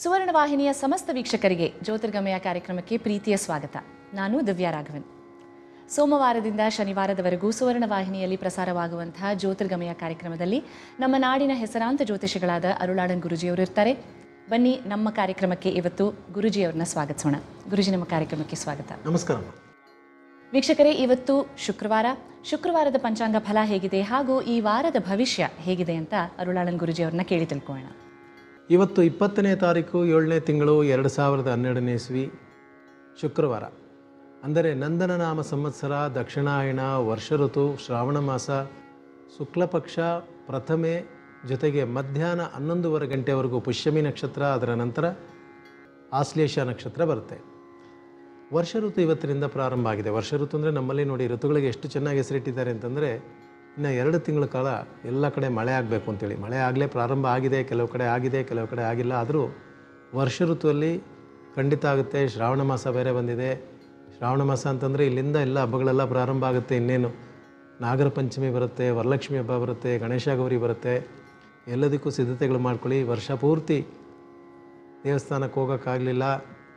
ಸುವರ್ಣ ವಾಹಿನಿಯ ಸಮಸ್ತ ವೀಕ್ಷಕರಿಗೆ ಜ್ಯೋತಿರ್ಗಮಯ ಕಾರ್ಯಕ್ರಮಕ್ಕೆ ಪ್ರೀತಿಯ ಸ್ವಾಗತ. ನಾನು ದಿವ್ಯಾ ರಾಘವನ್. ಸೋಮವಾರದಿಂದ ಶನಿವಾರದವರೆಗೂ ಸುವರ್ಣ ವಾಹಿನಿಯಲ್ಲಿ ಪ್ರಸಾರವಾಗುವಂತಹ ಜ್ಯೋತಿರ್ಗಮಯ ಕಾರ್ಯಕ್ರಮದಲ್ಲಿ ನಮ್ಮ ನಾಡಿನ ಹೆಸರಾಂತ ಜ್ಯೋತಿಷಿಗಳಾದ ಅರುಳಾಡನ್ ಗುರುಜಿಯವರು ಇರ್ತಾರೆ. ಬನ್ನಿ ನಮ್ಮ ಕಾರ್ಯಕ್ರಮಕ್ಕೆ ಇವತ್ತು ಗುರುಜಿಯವರನ್ನ ಸ್ವಾಗತಿಸೋಣ. ಗುರುಜಿ, ನಮ್ಮ ಕಾರ್ಯಕ್ರಮಕ್ಕೆ ಸ್ವಾಗತ. ನಮಸ್ಕಾರ ವೀಕ್ಷಕರೇ, ಇವತ್ತು ಶುಕ್ರವಾರದ ಪಂಚಾಂಗ ಫಲ ಹೇಗಿದೆ ಹಾಗೂ ಈ ವಾರದ ಭವಿಷ್ಯ ಹೇಗಿದೆ ಅಂತ ಅರುಳಾಡನ್ ಗುರುಜಿಯವರನ್ನ ಕೇಳಿ ತಿಳ್ಕೊಳ್ಳೋಣ. ಇವತ್ತು 20ನೇ ತಾರೀಕು 7ನೇ ತಿಂಗಳು 2012ನೇ ಇಸ್ವಿ ಶುಕ್ರವಾರ, ಅಂದರೆ ನಂದನ ನಾಮ ಸಂವತ್ಸರ, ದಕ್ಷಿಣಾಯಣ, ವರ್ಷ ಋತು, ಶ್ರಾವಣ ಮಾಸ, ಶುಕ್ಲಪಕ್ಷ ಪ್ರಥಮೆ, ಜೊತೆಗೆ ಮಧ್ಯಾಹ್ನ 11:30 ಗಂಟೆವರೆಗೂ ಪುಷ್ಯಮಿ ನಕ್ಷತ್ರ, ಅದರ ನಂತರ ಆಶ್ಲೇಷ ನಕ್ಷತ್ರ ಬರುತ್ತೆ. ವರ್ಷ ಋತು ಇವತ್ತಿನಿಂದ ಪ್ರಾರಂಭ ಆಗಿದೆ. ವರ್ಷ ಋತು ಅಂದರೆ ನಮ್ಮಲ್ಲಿ ನೋಡಿ ಋತುಗಳಿಗೆ ಎಷ್ಟು ಚೆನ್ನಾಗಿ ಹೆಸರಿಟ್ಟಿದ್ದಾರೆ ಅಂತಂದರೆ, ಇನ್ನು 2 ತಿಂಗಳ ಕಾಲ ಎಲ್ಲ ಕಡೆ ಮಳೆ ಆಗಬೇಕು ಅಂತೇಳಿ. ಮಳೆ ಆಗಲೇ ಪ್ರಾರಂಭ ಆಗಿದೆ, ಕೆಲವು ಕಡೆ ಆಗಿದೆ, ಕೆಲವು ಕಡೆ ಆಗಿಲ್ಲ. ಆದರೂ ವರ್ಷ ಋತುವಲ್ಲಿ ಖಂಡಿತ ಆಗುತ್ತೆ. ಶ್ರಾವಣ ಮಾಸ ಬೇರೆ ಬಂದಿದೆ. ಶ್ರಾವಣ ಮಾಸ ಅಂತಂದರೆ ಇಲ್ಲಿಂದ ಎಲ್ಲ ಹಬ್ಬಗಳೆಲ್ಲ ಪ್ರಾರಂಭ ಆಗುತ್ತೆ. ಇನ್ನೇನು ನಾಗರ ಪಂಚಮಿ ಬರುತ್ತೆ, ವರಲಕ್ಷ್ಮಿ ಹಬ್ಬ ಬರುತ್ತೆ, ಗಣೇಶ ಗೌರಿ ಬರುತ್ತೆ. ಎಲ್ಲದಕ್ಕೂ ಸಿದ್ಧತೆಗಳು ಮಾಡ್ಕೊಳ್ಳಿ. ವರ್ಷ ಪೂರ್ತಿ ದೇವಸ್ಥಾನಕ್ಕೆ ಹೋಗೋಕ್ಕಾಗಲಿಲ್ಲ,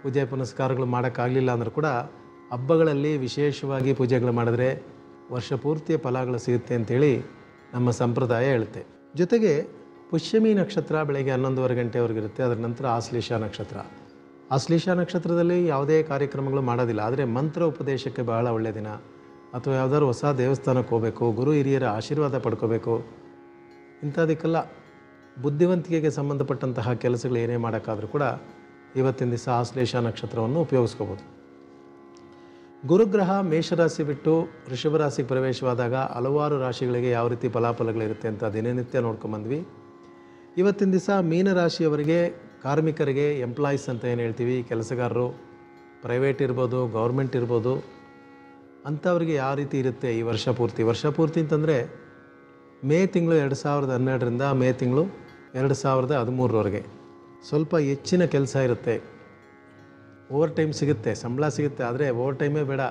ಪೂಜೆ ಪುನಸ್ಕಾರಗಳು ಮಾಡೋಕ್ಕಾಗಲಿಲ್ಲ ಅಂದರೂ ಕೂಡ ಹಬ್ಬಗಳಲ್ಲಿ ವಿಶೇಷವಾಗಿ ಪೂಜೆಗಳು ಮಾಡಿದ್ರೆ ವರ್ಷ ಪೂರ್ತಿಯ ಫಲಗಳು ಸಿಗುತ್ತೆ ಅಂಥೇಳಿ ನಮ್ಮ ಸಂಪ್ರದಾಯ ಹೇಳುತ್ತೆ. ಜೊತೆಗೆ ಪುಷ್ಯಮಿ ನಕ್ಷತ್ರ ಬೆಳಗ್ಗೆ 11:30 ಗಂಟೆವರೆಗಿರುತ್ತೆ. ಅದರ ನಂತರ ಆಶ್ಲೇಷ ನಕ್ಷತ್ರ. ಆಶ್ಲೇಷ ನಕ್ಷತ್ರದಲ್ಲಿ ಯಾವುದೇ ಕಾರ್ಯಕ್ರಮಗಳು ಮಾಡೋದಿಲ್ಲ. ಆದರೆ ಮಂತ್ರ ಉಪದೇಶಕ್ಕೆ ಬಹಳ ಒಳ್ಳೆಯ ದಿನ. ಅಥವಾ ಯಾವುದಾದ್ರು ಹೊಸ ದೇವಸ್ಥಾನಕ್ಕೆ ಹೋಗಬೇಕು, ಗುರು ಹಿರಿಯರ ಆಶೀರ್ವಾದ ಪಡ್ಕೋಬೇಕು, ಇಂಥದಕ್ಕೆಲ್ಲ ಬುದ್ಧಿವಂತಿಕೆಗೆ ಸಂಬಂಧಪಟ್ಟಂತಹ ಕೆಲಸಗಳು ಏನೇ ಮಾಡೋಕ್ಕಾದರೂ ಕೂಡ ಇವತ್ತಿನ ದಿವಸ ಆಶ್ಲೇಷ ನಕ್ಷತ್ರವನ್ನು ಉಪಯೋಗಿಸ್ಕೋಬೋದು. ಗುರುಗ್ರಹ ಮೇಷರಾಶಿ ಬಿಟ್ಟು ವೃಷಭ ರಾಶಿಗೆ ಪ್ರವೇಶವಾದಾಗ ಹಲವಾರು ರಾಶಿಗಳಿಗೆ ಯಾವ ರೀತಿ ಫಲಾಫಲಗಳಿರುತ್ತೆ ಅಂತ ದಿನನಿತ್ಯ ನೋಡ್ಕೊಂಬಂದ್ವಿ. ಇವತ್ತಿನ ದಿವಸ ಮೀನರಾಶಿಯವರಿಗೆ, ಕಾರ್ಮಿಕರಿಗೆ, ಎಂಪ್ಲಾಯೀಸ್ ಅಂತ ಏನು ಹೇಳ್ತೀವಿ, ಕೆಲಸಗಾರರು, ಪ್ರೈವೇಟ್ ಇರ್ಬೋದು, ಗೌರ್ಮೆಂಟ್ ಇರ್ಬೋದು, ಅಂಥವ್ರಿಗೆ ಯಾವ ರೀತಿ ಇರುತ್ತೆ ಈ ವರ್ಷ ಪೂರ್ತಿ ಅಂತಂದರೆ ಮೇ ತಿಂಗಳು 2012ರಿಂದ ಮೇ ತಿಂಗಳು 2013ರವರೆಗೆ ಸ್ವಲ್ಪ ಹೆಚ್ಚಿನ ಕೆಲಸ ಇರುತ್ತೆ. ಓವರ್ ಟೈಮ್ ಸಿಗುತ್ತೆ, ಸಂಬಳ ಸಿಗುತ್ತೆ. ಆದರೆ ಓವರ್ ಟೈಮೇ ಬೇಡ,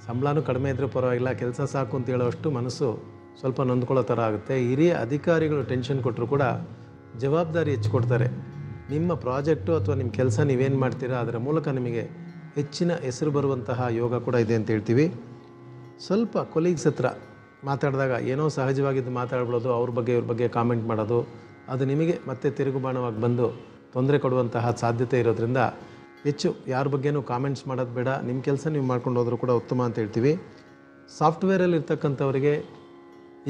ಸಂಬಳನೂ ಕಡಿಮೆ ಇದ್ದರೂ ಪರವಾಗಿಲ್ಲ, ಕೆಲಸ ಸಾಕು ಅಂತ ಹೇಳೋಷ್ಟು ಮನಸ್ಸು ಸ್ವಲ್ಪ ನೊಂದ್ಕೊಳ್ಳೋ ಥರ ಆಗುತ್ತೆ. ಹಿರಿಯ ಅಧಿಕಾರಿಗಳು ಟೆನ್ಷನ್ ಕೊಟ್ಟರು ಕೂಡ ಜವಾಬ್ದಾರಿ ಹೆಚ್ಚಿಕೊಡ್ತಾರೆ. ನಿಮ್ಮ ಪ್ರಾಜೆಕ್ಟು ಅಥವಾ ನಿಮ್ಮ ಕೆಲಸ ನೀವೇನು ಮಾಡ್ತೀರಾ ಅದರ ಮೂಲಕ ನಿಮಗೆ ಹೆಚ್ಚಿನ ಹೆಸರು ಬರುವಂತಹ ಯೋಗ ಕೂಡ ಇದೆ ಅಂತ ಹೇಳ್ತೀವಿ. ಸ್ವಲ್ಪ ಕೊಲೀಗ್ಸ್ ಹತ್ರ ಮಾತಾಡಿದಾಗ ಏನೋ ಸಹಜವಾಗಿದ್ದು ಮಾತಾಡ್ಬಿಡೋದು, ಅವ್ರ ಬಗ್ಗೆ ಇವ್ರ ಬಗ್ಗೆ ಕಾಮೆಂಟ್ ಮಾಡೋದು, ಅದು ನಿಮಗೆ ಮತ್ತೆ ತಿರುಗುಬಾಣವಾಗಿ ಬಂದು ತೊಂದರೆ ಕೊಡುವಂತಹ ಸಾಧ್ಯತೆ ಇರೋದ್ರಿಂದ ಹೆಚ್ಚು ಯಾರ ಬಗ್ಗೆನೂ ಕಾಮೆಂಟ್ಸ್ ಮಾಡೋದು ಬೇಡ. ನಿಮ್ಮ ಕೆಲಸ ನೀವು ಮಾಡ್ಕೊಂಡು ಹೋದರೂ ಕೂಡ ಉತ್ತಮ ಅಂತ ಹೇಳ್ತೀವಿ. ಸಾಫ್ಟ್ವೇರಲ್ಲಿ ಇರ್ತಕ್ಕಂಥವರಿಗೆ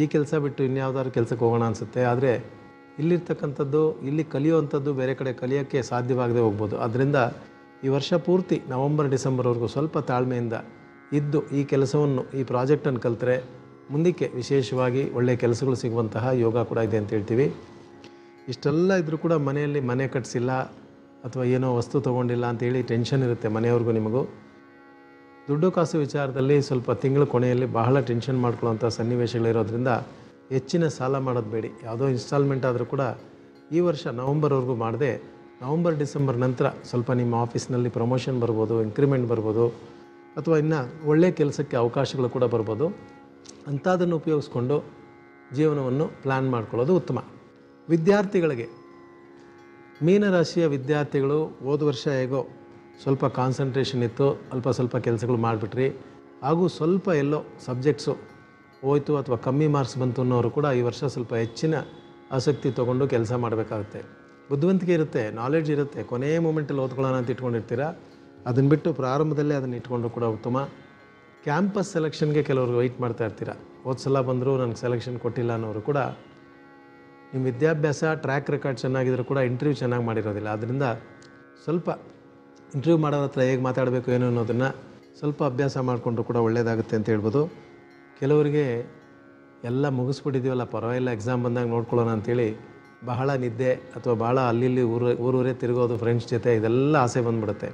ಈ ಕೆಲಸ ಬಿಟ್ಟು ಇನ್ಯಾವುದಾದ್ರು ಕೆಲಸಕ್ಕೆ ಹೋಗೋಣ ಅನಿಸುತ್ತೆ. ಆದರೆ ಇಲ್ಲಿರ್ತಕ್ಕಂಥದ್ದು, ಇಲ್ಲಿ ಕಲಿಯುವಂಥದ್ದು ಬೇರೆ ಕಡೆ ಕಲಿಯೋಕ್ಕೆ ಸಾಧ್ಯವಾಗದೆ ಹೋಗ್ಬೋದು. ಆದ್ದರಿಂದ ಈ ವರ್ಷ ಪೂರ್ತಿ ನವಂಬರ್ ಡಿಸೆಂಬರ್ವರೆಗೂ ಸ್ವಲ್ಪ ತಾಳ್ಮೆಯಿಂದ ಇದ್ದು ಈ ಕೆಲಸವನ್ನು, ಈ ಪ್ರಾಜೆಕ್ಟನ್ನು ಕಲಿತ್ರೆ ಮುಂದಕ್ಕೆ ವಿಶೇಷವಾಗಿ ಒಳ್ಳೆಯ ಕೆಲಸಗಳು ಸಿಗುವಂತಹ ಯೋಗ ಕೂಡ ಇದೆ ಅಂತ ಹೇಳ್ತೀವಿ. ಇಷ್ಟೆಲ್ಲ ಇದ್ದರೂ ಕೂಡ ಮನೆಯಲ್ಲಿ ಮನೆ ಕಟ್ಟಿಸಿಲ್ಲ ಅಥವಾ ಏನೋ ವಸ್ತು ತೊಗೊಂಡಿಲ್ಲ ಅಂತೇಳಿ ಟೆನ್ಷನ್ ಇರುತ್ತೆ ಮನೆಯವ್ರಿಗೂ ನಿಮಗೂ. ದುಡ್ಡು ಕಾಸು ವಿಚಾರದಲ್ಲಿ ಸ್ವಲ್ಪ ತಿಂಗಳ ಕೊನೆಯಲ್ಲಿ ಬಹಳ ಟೆನ್ಷನ್ ಮಾಡ್ಕೊಳ್ಳೋಂಥ ಸನ್ನಿವೇಶಗಳಿರೋದ್ರಿಂದ ಹೆಚ್ಚಿನ ಸಾಲ ಮಾಡೋದು ಬೇಡಿ. ಯಾವುದೋ ಇನ್ಸ್ಟಾಲ್ಮೆಂಟ್ ಆದರೂ ಕೂಡ ಈ ವರ್ಷ ನವಂಬರ್ವರೆಗೂ ಮಾಡದೆ ನವಂಬರ್ ಡಿಸೆಂಬರ್ ನಂತರ ಸ್ವಲ್ಪ ನಿಮ್ಮ ಆಫೀಸ್ನಲ್ಲಿ ಪ್ರಮೋಷನ್ ಬರ್ಬೋದು, ಇಂಕ್ರಿಮೆಂಟ್ ಬರ್ಬೋದು, ಅಥವಾ ಇನ್ನು ಒಳ್ಳೆಯ ಕೆಲಸಕ್ಕೆ ಅವಕಾಶಗಳು ಕೂಡ ಬರ್ಬೋದು. ಅಂಥದನ್ನು ಉಪಯೋಗಿಸ್ಕೊಂಡು ಜೀವನವನ್ನು ಪ್ಲ್ಯಾನ್ ಮಾಡ್ಕೊಳ್ಳೋದು ಉತ್ತಮ. ವಿದ್ಯಾರ್ಥಿಗಳಿಗೆ, ಮೀನರಾಶಿಯ ವಿದ್ಯಾರ್ಥಿಗಳು ಹೋದ ವರ್ಷ ಹೇಗೋ ಸ್ವಲ್ಪ ಕಾನ್ಸಂಟ್ರೇಷನ್ ಇತ್ತು, ಸ್ವಲ್ಪ ಕೆಲಸಗಳು ಮಾಡಿಬಿಟ್ರಿ, ಹಾಗೂ ಸ್ವಲ್ಪ ಎಲ್ಲೋ ಸಬ್ಜೆಕ್ಟ್ಸು ಹೋಯ್ತು ಅಥವಾ ಕಮ್ಮಿ ಮಾರ್ಕ್ಸ್ ಬಂತು ಅನ್ನೋರು ಕೂಡ ಈ ವರ್ಷ ಸ್ವಲ್ಪ ಹೆಚ್ಚಿನ ಆಸಕ್ತಿ ತೊಗೊಂಡು ಕೆಲಸ ಮಾಡಬೇಕಾಗುತ್ತೆ. ಬುದ್ಧಿವಂತಿಕೆ ಇರುತ್ತೆ, ನಾಲೆಡ್ಜ್ ಇರುತ್ತೆ, ಕೊನೆಯ ಮೂಮೆಂಟಲ್ಲಿ ಓದ್ಕೊಳ್ಳೋಣ ಅಂತ ಇಟ್ಕೊಂಡಿರ್ತೀರ. ಅದನ್ನು ಬಿಟ್ಟು ಪ್ರಾರಂಭದಲ್ಲೇ ಅದನ್ನು ಇಟ್ಕೊಂಡ್ರು ಕೂಡ ಉತ್ತಮ. ಕ್ಯಾಂಪಸ್ ಸೆಲೆಕ್ಷನ್ಗೆ ಕೆಲವರು ವೆಯ್ಟ್ ಮಾಡ್ತಾ ಇರ್ತೀರ. ಹೋದ ಸಲ ಬಂದರೂ ನನಗೆ ಸೆಲೆಕ್ಷನ್ ಕೊಟ್ಟಿಲ್ಲ ಅನ್ನೋರು ಕೂಡ, ನಿಮ್ಮ ವಿದ್ಯಾಭ್ಯಾಸ ಟ್ರ್ಯಾಕ್ ರೆಕಾರ್ಡ್ ಚೆನ್ನಾಗಿದ್ರೂ ಕೂಡ ಇಂಟರ್ವ್ಯೂ ಚೆನ್ನಾಗಿ ಮಾಡಿರೋದಿಲ್ಲ. ಆದ್ದರಿಂದ ಸ್ವಲ್ಪ ಇಂಟರ್ವ್ಯೂ ಮಾಡೋರ ಹತ್ರ ಹೇಗೆ ಮಾತಾಡಬೇಕು ಏನು ಅನ್ನೋದನ್ನು ಸ್ವಲ್ಪ ಅಭ್ಯಾಸ ಮಾಡಿಕೊಂಡ್ರು ಕೂಡ ಒಳ್ಳೆಯದಾಗುತ್ತೆ ಅಂತ ಹೇಳ್ಬೋದು. ಕೆಲವರಿಗೆ ಎಲ್ಲ ಮುಗಿಸ್ಬಿಟ್ಟಿದ್ದೀವಲ್ಲ, ಪರವಾಗಿಲ್ಲ, ಎಕ್ಸಾಮ್ ಬಂದಾಗ ನೋಡ್ಕೊಳ್ಳೋಣ ಅಂಥೇಳಿ ಬಹಳ ನಿದ್ದೆ ಅಥವಾ ಭಾಳ ಅಲ್ಲಿ ಊರೂರೇ ತಿರುಗೋದು ಫ್ರೆಂಡ್ಸ್ ಜೊತೆ, ಇದೆಲ್ಲ ಆಸೆ ಬಂದುಬಿಡುತ್ತೆ.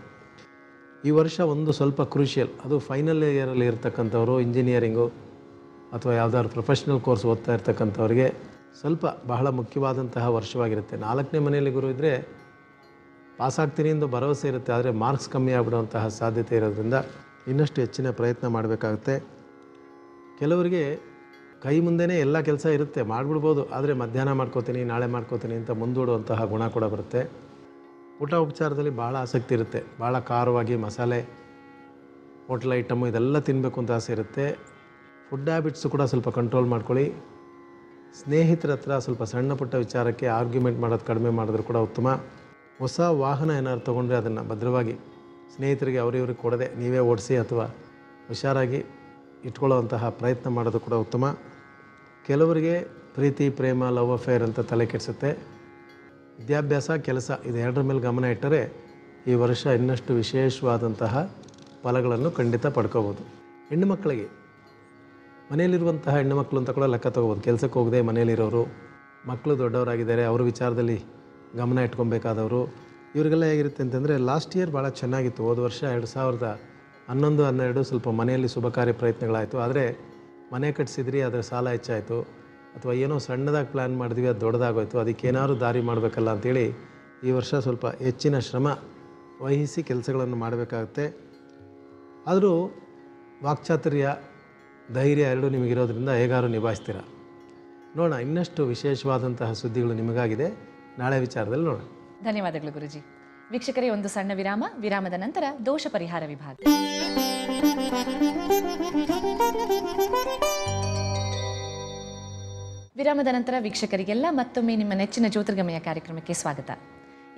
ಈ ವರ್ಷ ಒಂದು ಸ್ವಲ್ಪ ಕ್ರೂಷಿಯಲ್, ಅದು ಫೈನಲ್ ಇಯರಲ್ಲಿ ಇರ್ತಕ್ಕಂಥವ್ರು, ಇಂಜಿನಿಯರಿಂಗು ಅಥವಾ ಯಾವುದಾದ್ರು ಪ್ರೊಫೆಷ್ನಲ್ ಕೋರ್ಸ್ ಓದ್ತಾ ಇರ್ತಕ್ಕಂಥವ್ರಿಗೆ ಸ್ವಲ್ಪ ಬಹಳ ಮುಖ್ಯವಾದಂತಹ ವರ್ಷವಾಗಿರುತ್ತೆ. 4ನೇ ಮನೆಯಲ್ಲಿ ಗುರು ಇದ್ದರೆ ಪಾಸಾಗ್ತೀನಿ ಎಂದು ಭರವಸೆ ಇರುತ್ತೆ, ಆದರೆ ಮಾರ್ಕ್ಸ್ ಕಮ್ಮಿ ಆಗಿಬಿಡುವಂತಹ ಸಾಧ್ಯತೆ ಇರೋದ್ರಿಂದ ಇನ್ನಷ್ಟು ಹೆಚ್ಚಿನ ಪ್ರಯತ್ನ ಮಾಡಬೇಕಾಗುತ್ತೆ. ಕೆಲವರಿಗೆ ಕೈ ಮುಂದೆನೇ ಎಲ್ಲ ಕೆಲಸ ಇರುತ್ತೆ, ಮಾಡಿಬಿಡ್ಬೋದು. ಆದರೆ ಮಧ್ಯಾಹ್ನ ಮಾಡ್ಕೋತೀನಿ, ನಾಳೆ ಮಾಡ್ಕೋತೀನಿ ಅಂತ ಮುಂದೂಡುವಂತಹ ಗುಣ ಕೂಡ ಬರುತ್ತೆ. ಊಟ ಉಪಚಾರದಲ್ಲಿ ಭಾಳ ಆಸಕ್ತಿ ಇರುತ್ತೆ. ಭಾಳ ಖಾರವಾಗಿ ಮಸಾಲೆ ಹೋಟ್ಲ್ ಐಟಮು ಇದೆಲ್ಲ ತಿನ್ನಬೇಕು ಅಂತ ಆಸೆ ಇರುತ್ತೆ. ಫುಡ್ ಹ್ಯಾಬಿಟ್ಸು ಕೂಡ ಸ್ವಲ್ಪ ಕಂಟ್ರೋಲ್ ಮಾಡ್ಕೊಳ್ಳಿ. ಸ್ನೇಹಿತರ ಹತ್ರ ಸ್ವಲ್ಪ ಸಣ್ಣ ಪುಟ್ಟ ವಿಚಾರಕ್ಕೆ ಆರ್ಗ್ಯುಮೆಂಟ್ ಮಾಡೋದು ಕಡಿಮೆ ಮಾಡಿದ್ರು ಕೂಡ ಉತ್ತಮ. ಹೊಸ ವಾಹನ ಏನಾದ್ರು ತೊಗೊಂಡ್ರೆ ಅದನ್ನು ಭದ್ರವಾಗಿ ಸ್ನೇಹಿತರಿಗೆ ಅವರಿವ್ರಿಗೆ ಕೊಡದೆ ನೀವೇ ಓಡಿಸಿ ಅಥವಾ ಹುಷಾರಾಗಿ ಇಟ್ಕೊಳ್ಳೋವಂತಹ ಪ್ರಯತ್ನ ಮಾಡೋದು ಕೂಡ ಉತ್ತಮ. ಕೆಲವರಿಗೆ ಪ್ರೀತಿ, ಪ್ರೇಮ, ಲವ್ ಅಫೇರ್ ಅಂತ ತಲೆ ಕೆಡಿಸುತ್ತೆ. ವಿದ್ಯಾಭ್ಯಾಸ, ಕೆಲಸ ಇದು ಎರಡರ ಮೇಲೆ ಗಮನ ಇಟ್ಟರೆ ಈ ವರ್ಷ ಇನ್ನಷ್ಟು ವಿಶೇಷವಾದಂತಹ ಫಲಗಳನ್ನು ಖಂಡಿತ ಪಡ್ಕೋಬೋದು. ಹೆಣ್ಣು ಮಕ್ಕಳಿಗೆ ಮನೆಯಲ್ಲಿರುವಂತಹ ಹೆಣ್ಣು ಮಕ್ಕಳು ಅಂತ ಕೂಡ ಲೆಕ್ಕ ತೊಗೋಬೋದು. ಕೆಲಸಕ್ಕೆ ಹೋಗದೆ ಮನೆಯಲ್ಲಿರೋರು, ಮಕ್ಕಳು ದೊಡ್ಡವರಾಗಿದ್ದಾರೆ, ಅವ್ರ ವಿಚಾರದಲ್ಲಿ ಗಮನ ಇಟ್ಕೊಬೇಕಾದವರು, ಇವರಿಗೆಲ್ಲ ಹೇಗಿರುತ್ತೆ ಅಂತಂದರೆ ಲಾಸ್ಟ್ ಇಯರ್ ಭಾಳ ಚೆನ್ನಾಗಿತ್ತು. ಹೋದ ವರ್ಷ 2011-12 ಸ್ವಲ್ಪ ಮನೆಯಲ್ಲಿ ಶುಭ ಕಾರ್ಯ ಪ್ರಯತ್ನಗಳಾಯಿತು. ಆದರೆ ಮನೆ ಕಟ್ಟಿಸಿದ್ರಿ, ಅದರ ಸಾಲ ಹೆಚ್ಚಾಯಿತು, ಅಥವಾ ಏನೋ ಸಣ್ಣದಾಗಿ ಪ್ಲ್ಯಾನ್ ಮಾಡಿದ್ವಿ, ಅದು ದೊಡ್ಡದಾಗೋಯ್ತು, ಅದಕ್ಕೇನಾದ್ರು ದಾರಿ ಮಾಡಬೇಕಲ್ಲ ಅಂಥೇಳಿ ಈ ವರ್ಷ ಸ್ವಲ್ಪ ಹೆಚ್ಚಿನ ಶ್ರಮ ವಹಿಸಿ ಕೆಲಸಗಳನ್ನು ಮಾಡಬೇಕಾಗುತ್ತೆ. ಆದರೂ ವಾಕ್ಚಾತುರ್ಯ, ಧೈರ್ಯ ಎರಡೂ ನಿಮಗಿರೋದ್ರಿಂದ ಹೇಗಾರು ನಿಭಾಯಿಸ್ತೀರ. ನೋಡೋಣ, ಇನ್ನಷ್ಟು ವಿಶೇಷವಾದಂತಹ ಸುದ್ದಿಗಳು ನಿಮಗಾಗಿದೆ. ನಾಳೆ ವಿಚಾರದಲ್ಲಿ ನೋಡೋಣ. ಧನ್ಯವಾದಗಳು ಗುರುಜಿ. ವೀಕ್ಷಕರೇ, ಒಂದು ಸಣ್ಣ ವಿರಾಮ. ವಿರಾಮದ ನಂತರ ದೋಷ ಪರಿಹಾರ ವಿಭಾಗ. ವಿರಾಮದ ನಂತರ ವೀಕ್ಷಕರಿಗೆಲ್ಲ ಮತ್ತೊಮ್ಮೆ ನಿಮ್ಮ ನೆಚ್ಚಿನ ಜ್ಯೋತಿರ್ಗಮಯ ಕಾರ್ಯಕ್ರಮಕ್ಕೆ ಸ್ವಾಗತ.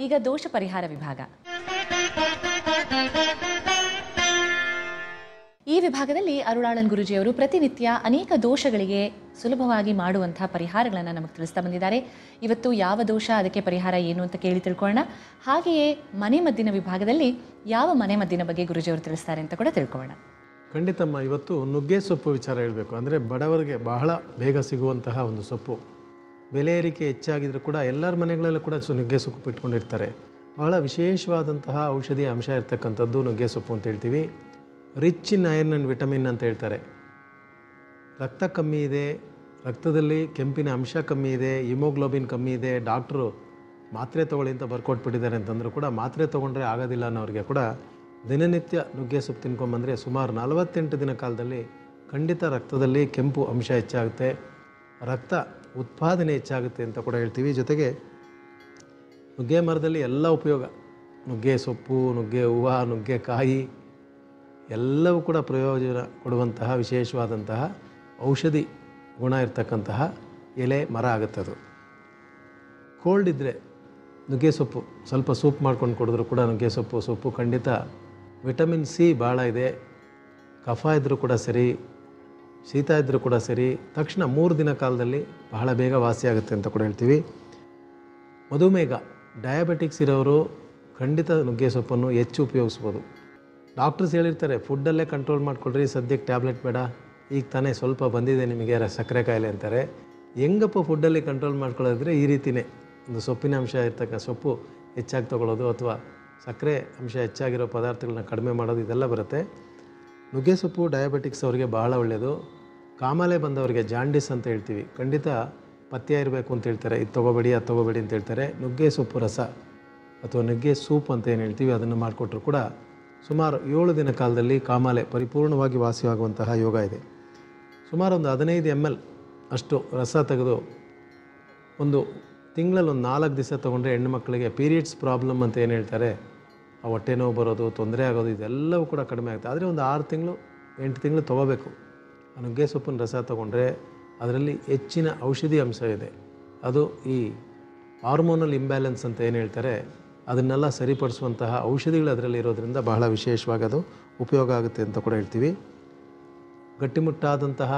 ಈಗ ದೋಷ ಪರಿಹಾರ ವಿಭಾಗ. ಈ ವಿಭಾಗದಲ್ಲಿ ಅರುಳಾಳನ್ ಗುರುಜಿಯವರು ಪ್ರತಿನಿತ್ಯ ಅನೇಕ ದೋಷಗಳಿಗೆ ಸುಲಭವಾಗಿ ಮಾಡುವಂತಹ ಪರಿಹಾರಗಳನ್ನು ನಮಗೆ ತಿಳಿಸ್ತಾ ಬಂದಿದ್ದಾರೆ. ಇವತ್ತು ಯಾವ ದೋಷ, ಅದಕ್ಕೆ ಪರಿಹಾರ ಏನು ಅಂತ ಕೇಳಿ ತಿಳ್ಕೊಳ್ಳೋಣ. ಹಾಗೆಯೇ ಮನೆ ಮದ್ದಿನ ವಿಭಾಗದಲ್ಲಿ ಯಾವ ಮನೆ ಮದ್ದಿನ ಬಗ್ಗೆ ಗುರುಜಿಯವರು ತಿಳಿಸ್ತಾರೆ ಅಂತ ಕೂಡ ತಿಳ್ಕೊಳ್ಳೋಣ. ಖಂಡಿತಮ್ಮ, ಇವತ್ತು ನುಗ್ಗೆ ಸೊಪ್ಪು ವಿಚಾರ ಹೇಳಬೇಕು. ಅಂದರೆ ಬಡವರಿಗೆ ಬಹಳ ಬೇಗ ಸಿಗುವಂತಹ ಒಂದು ಸೊಪ್ಪು. ಬೆಲೆ ಏರಿಕೆ ಹೆಚ್ಚಾಗಿದ್ರೂ ಕೂಡ ಎಲ್ಲರ ಮನೆಗಳಲ್ಲೂ ಕೂಡ ನುಗ್ಗೆ ಸೊಪ್ಪು ಇಟ್ಕೊಂಡಿರ್ತಾರೆ. ಬಹಳ ವಿಶೇಷವಾದಂತಹ ಔಷಧಿ ಅಂಶ ಇರ್ತಕ್ಕಂಥದ್ದು ನುಗ್ಗೆ ಸೊಪ್ಪು ಅಂತ ಹೇಳ್ತೀವಿ. Rich in iron and vitamin ಅಂತ ಹೇಳ್ತಾರೆ. ರಕ್ತ ಕಮ್ಮಿ ಇದೆ, ರಕ್ತದಲ್ಲಿ ಕೆಂಪಿನ ಅಂಶ ಕಮ್ಮಿ ಇದೆ, ಹಿಮೋಗ್ಲೋಬಿನ್ ಕಮ್ಮಿ ಇದೆ, ಡಾಕ್ಟ್ರು ಮಾತ್ರೆ ತೊಗೊಳ್ಳಿ ಅಂತ ಬರ್ಕೊಟ್ಬಿಟ್ಟಿದ್ದಾರೆ ಅಂತಂದರೂ ಕೂಡ ಮಾತ್ರೆ ತೊಗೊಂಡ್ರೆ ಆಗೋದಿಲ್ಲ ಅನ್ನೋರಿಗೆ ಕೂಡ ದಿನನಿತ್ಯ ನುಗ್ಗೆ ಸೊಪ್ಪು ತಿನ್ಕೊಂಬಂದರೆ ಸುಮಾರು 48 ದಿನ ಕಾಲದಲ್ಲಿ ಖಂಡಿತ ರಕ್ತದಲ್ಲಿ ಕೆಂಪು ಅಂಶ ಹೆಚ್ಚಾಗುತ್ತೆ, ರಕ್ತ ಉತ್ಪಾದನೆ ಹೆಚ್ಚಾಗುತ್ತೆ ಅಂತ ಕೂಡ ಹೇಳ್ತೀವಿ. ಜೊತೆಗೆ ನುಗ್ಗೆ ಮರದಲ್ಲಿ ಎಲ್ಲ ಉಪಯೋಗ, ನುಗ್ಗೆ ಸೊಪ್ಪು, ನುಗ್ಗೆ ಹೂವು, ನುಗ್ಗೆಕಾಯಿ ಎಲ್ಲವೂ ಕೂಡ ಪ್ರಯೋಜನ ಕೊಡುವಂತಹ ವಿಶೇಷವಾದಂತಹ ಔಷಧಿ ಗುಣ ಇರತಕ್ಕಂತಹ ಎಲೆ ಮರ ಆಗುತ್ತದು. ಕೋಲ್ಡ್ ಇದ್ದರೆ ನುಗ್ಗೆ ಸೊಪ್ಪು ಸ್ವಲ್ಪ ಸೂಪ್ ಮಾಡ್ಕೊಂಡು ಕುಡಿದ್ರೂ ಕೂಡ ನುಗ್ಗೆ ಸೊಪ್ಪು ಖಂಡಿತ ವಿಟಮಿನ್ ಸಿ ಭಾಳ ಇದೆ. ಕಫ ಇದ್ದರೂ ಕೂಡ ಸರಿ, ಶೀತ ಇದ್ದರೂ ಕೂಡ ಸರಿ, ತಕ್ಷಣ 3 ದಿನ ಕಾಲದಲ್ಲಿ ಬಹಳ ಬೇಗ ವಾಸಿಯಾಗುತ್ತೆ ಅಂತ ಕೂಡ ಹೇಳ್ತೀವಿ. ಮಧುಮೇಹ, ಡಯಾಬಿಟಿಕ್ಸ್ ಇರೋರು ಖಂಡಿತ ನುಗ್ಗೆ ಸೊಪ್ಪನ್ನು ಹೆಚ್ಚು ಉಪಯೋಗಿಸ್ಬೋದು. ಡಾಕ್ಟರ್ಸ್ ಹೇಳಿರ್ತಾರೆ ಫುಡ್ಡಲ್ಲೇ ಕಂಟ್ರೋಲ್ ಮಾಡ್ಕೊಳ್ರಿ, ಸದ್ಯಕ್ಕೆ ಟ್ಯಾಬ್ಲೆಟ್ ಬೇಡ, ಈಗ ತಾನೇ ಸ್ವಲ್ಪ ಬಂದಿದೆ ನಿಮಗೆ ಸಕ್ಕರೆ ಕಾಯಿಲೆ ಅಂತಾರೆ. ಹೆಂಗಪ್ಪ ಫುಡ್ಡಲ್ಲಿ ಕಂಟ್ರೋಲ್ ಮಾಡ್ಕೊಳ್ಳೋದ್ರೆ ಈ ರೀತಿಯೇ ಒಂದು ಸೊಪ್ಪಿನ ಅಂಶ ಇರ್ತಕ್ಕ ಸೊಪ್ಪು ಹೆಚ್ಚಾಗಿ ತೊಗೊಳ್ಳೋದು ಅಥವಾ ಸಕ್ಕರೆ ಅಂಶ ಹೆಚ್ಚಾಗಿರೋ ಪದಾರ್ಥಗಳನ್ನ ಕಡಿಮೆ ಮಾಡೋದು, ಇದೆಲ್ಲ ಬರುತ್ತೆ. ನುಗ್ಗೆ ಸೊಪ್ಪು ಡಯಾಬಿಟಿಕ್ಸ್ ಅವರಿಗೆ ಬಹಳ ಒಳ್ಳೆಯದು. ಕಾಮಾಲೆ ಬಂದವರಿಗೆ, ಜಾಂಡಿಸ್ ಅಂತ ಹೇಳ್ತೀವಿ, ಖಂಡಿತ ಪಥ್ಯ ಇರಬೇಕು ಅಂತ ಹೇಳ್ತಾರೆ. ಇದು ತೊಗೋಬೇಡಿ, ಅದು ತೊಗೋಬೇಡಿ ಅಂತ ಹೇಳ್ತಾರೆ. ನುಗ್ಗೆ ಸೊಪ್ಪು ರಸ ಅಥವಾ ನುಗ್ಗೆ ಸೂಪ್ ಅಂತ ಏನು ಹೇಳ್ತೀವಿ, ಅದನ್ನು ಮಾಡಿಕೊಟ್ರು ಕೂಡ ಸುಮಾರು 7 ದಿನ ಕಾಲದಲ್ಲಿ ಕಾಮಾಲೆ ಪರಿಪೂರ್ಣವಾಗಿ ವಾಸಿಯಾಗುವಂತಹ ಯೋಗ ಇದೆ. ಸುಮಾರು ಒಂದು 15 ml ಅಷ್ಟು ರಸ ತೆಗೆದು ಒಂದು ತಿಂಗಳಲ್ಲಿ ಒಂದು 4 ದಿವಸ ತೊಗೊಂಡ್ರೆ ಹೆಣ್ಣು ಮಕ್ಕಳಿಗೆ ಪೀರಿಯಡ್ಸ್ ಪ್ರಾಬ್ಲಮ್ ಅಂತ ಏನು ಹೇಳ್ತಾರೆ, ಆ ಹೊಟ್ಟೆ ನೋವು ಬರೋದು, ತೊಂದರೆ ಆಗೋದು, ಇದೆಲ್ಲವೂ ಕೂಡ ಕಡಿಮೆ ಆಗುತ್ತೆ. ಆದರೆ ಒಂದು 6 ತಿಂಗಳು 8 ತಿಂಗಳು ತೊಗೋಬೇಕು. ಆ ನುಗ್ಗೆ ಸೊಪ್ಪಿನ ರಸ ತೊಗೊಂಡ್ರೆ ಅದರಲ್ಲಿ ಹೆಚ್ಚಿನ ಔಷಧಿ ಅಂಶ ಇದೆ. ಅದು ಈ ಹಾರ್ಮೋನಲ್ ಇಂಬ್ಯಾಲೆನ್ಸ್ ಅಂತ ಏನು ಹೇಳ್ತಾರೆ, ಅದನ್ನೆಲ್ಲ ಸರಿಪಡಿಸುವಂತಹ ಔಷಧಿಗಳು ಅದರಲ್ಲಿ ಇರೋದರಿಂದ ಬಹಳ ವಿಶೇಷವಾಗಿ ಅದು ಉಪಯೋಗ ಆಗುತ್ತೆ ಅಂತ ಕೂಡ ಹೇಳ್ತೀವಿ. ಗಟ್ಟಿಮುಟ್ಟಾದಂತಹ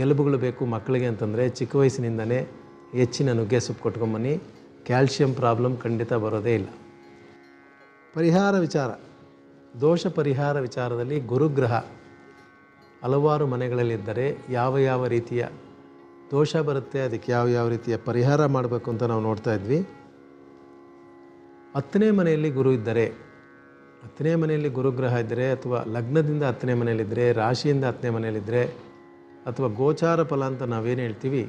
ಎಲುಬುಗಳು ಬೇಕು ಮಕ್ಕಳಿಗೆ ಅಂತಂದರೆ ಚಿಕ್ಕ ವಯಸ್ಸಿನಿಂದಲೇ ಹೆಚ್ಚಿನ ನುಗ್ಗೆ ಸೊಪ್ಪು ಕೊಟ್ಕೊಂಬನ್ನಿ. ಕ್ಯಾಲ್ಶಿಯಂ ಪ್ರಾಬ್ಲಮ್ ಖಂಡಿತ ಬರೋದೇ ಇಲ್ಲ. ಪರಿಹಾರ ವಿಚಾರ, ದೋಷ ಪರಿಹಾರ ವಿಚಾರದಲ್ಲಿ ಗುರುಗ್ರಹ ಹಲವಾರು ಮನೆಗಳಲ್ಲಿದ್ದರೆ ಯಾವ ರೀತಿಯ ದೋಷ ಬರುತ್ತೆ, ಅದಕ್ಕೆ ಯಾವ ರೀತಿಯ ಪರಿಹಾರ ಮಾಡಬೇಕು ಅಂತ ನಾವು ನೋಡ್ತಾ ಇದ್ವಿ. 10ನೇ ಮನೆಯಲ್ಲಿ ಗುರು ಇದ್ದರೆ, 10ನೇ ಮನೆಯಲ್ಲಿ ಗುರುಗ್ರಹ ಇದ್ದರೆ, ಅಥವಾ ಲಗ್ನದಿಂದ 10ನೇ ಮನೆಯಲ್ಲಿದ್ದರೆ, ರಾಶಿಯಿಂದ 10ನೇ ಮನೆಯಲ್ಲಿದ್ದರೆ, ಅಥವಾ ಗೋಚಾರ ಫಲ ಅಂತ ನಾವೇನು ಹೇಳ್ತೀವಿ,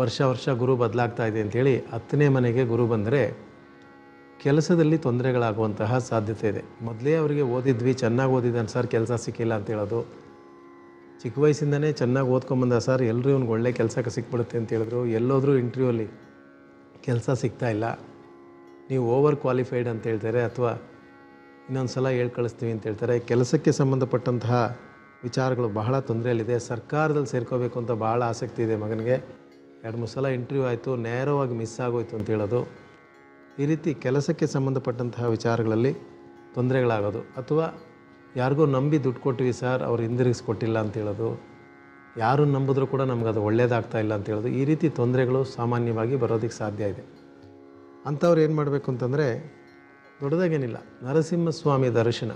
ವರ್ಷ ಗುರು ಬದಲಾಗ್ತಾ ಇದೆ ಅಂಥೇಳಿ 10ನೇ ಮನೆಗೆ ಗುರು ಬಂದರೆ ಕೆಲಸದಲ್ಲಿ ತೊಂದರೆಗಳಾಗುವಂತಹ ಸಾಧ್ಯತೆ ಇದೆ. ಮೊದಲೇ ಅವರಿಗೆ ಓದಿದ್ವಿ, ಚೆನ್ನಾಗಿ ಓದಿದ್ದಾನೆ ಸರ್, ಕೆಲಸ ಸಿಕ್ಕಿಲ್ಲ ಅಂತ ಹೇಳೋದು, ಚಿಕ್ಕ ವಯಸ್ಸಿಂದನೇ ಚೆನ್ನಾಗಿ ಓದ್ಕೊಂಬಂದ ಸರ್, ಎಲ್ಲರೂ ಇವ್ನಿಗೆ ಒಳ್ಳೆ ಕೆಲಸಕ್ಕೆ ಸಿಕ್ಬಿಡುತ್ತೆ ಅಂತ ಹೇಳಿದ್ರು. ಎಲ್ಲೋದ್ರೂ ಇಂಟರ್ವ್ಯೂವಲ್ಲಿ ಕೆಲಸ ಸಿಗ್ತಾಯಿಲ್ಲ, ನೀವು ಓವರ್ ಕ್ವಾಲಿಫೈಡ್ ಅಂತ ಹೇಳ್ತಾರೆ, ಅಥವಾ ಇನ್ನೊಂದು ಸಲ ಹೇಳಿ ಕಳಿಸ್ತೀವಿ ಅಂತ ಹೇಳ್ತಾರೆ. ಕೆಲಸಕ್ಕೆ ಸಂಬಂಧಪಟ್ಟಂತಹ ವಿಚಾರಗಳು ಬಹಳ ತೊಂದರೆಯಲ್ಲಿದೆ. ಸರ್ಕಾರದಲ್ಲಿ ಸೇರ್ಕೋಬೇಕು ಅಂತ ಭಾಳ ಆಸಕ್ತಿ ಇದೆ ಮಗನಿಗೆ. 2-3 ಸಲ ಇಂಟರ್ವ್ಯೂ ಆಯಿತು, ನೇರವಾಗಿ ಮಿಸ್ ಆಗೋಯ್ತು ಅಂತ ಹೇಳೋದು. ಈ ರೀತಿ ಕೆಲಸಕ್ಕೆ ಸಂಬಂಧಪಟ್ಟಂತಹ ವಿಚಾರಗಳಲ್ಲಿ ತೊಂದರೆಗಳಾಗೋದು, ಅಥವಾ ಯಾರಿಗೋ ನಂಬಿ ದುಡ್ಡು ಕೊಟ್ಟಿವಿ ಸರ್, ಅವ್ರು ಹಿಂದಿರುಗಿಸ್ಕೊಟ್ಟಿಲ್ಲ ಅಂತ ಹೇಳೋದು, ಯಾರು ನಂಬಿದ್ರೂ ಕೂಡ ನಮಗದು ಒಳ್ಳೇದಾಗ್ತಾ ಇಲ್ಲ ಅಂತ ಹೇಳೋದು. ಈ ರೀತಿ ತೊಂದರೆಗಳು ಸಾಮಾನ್ಯವಾಗಿ ಬರೋದಕ್ಕೆ ಸಾಧ್ಯ ಇದೆ. ಅಂಥವ್ರು ಏನು ಮಾಡಬೇಕು ಅಂತಂದರೆ, ದೊಡ್ಡದಾಗೇನಿಲ್ಲ, ನರಸಿಂಹಸ್ವಾಮಿ ದರ್ಶನ,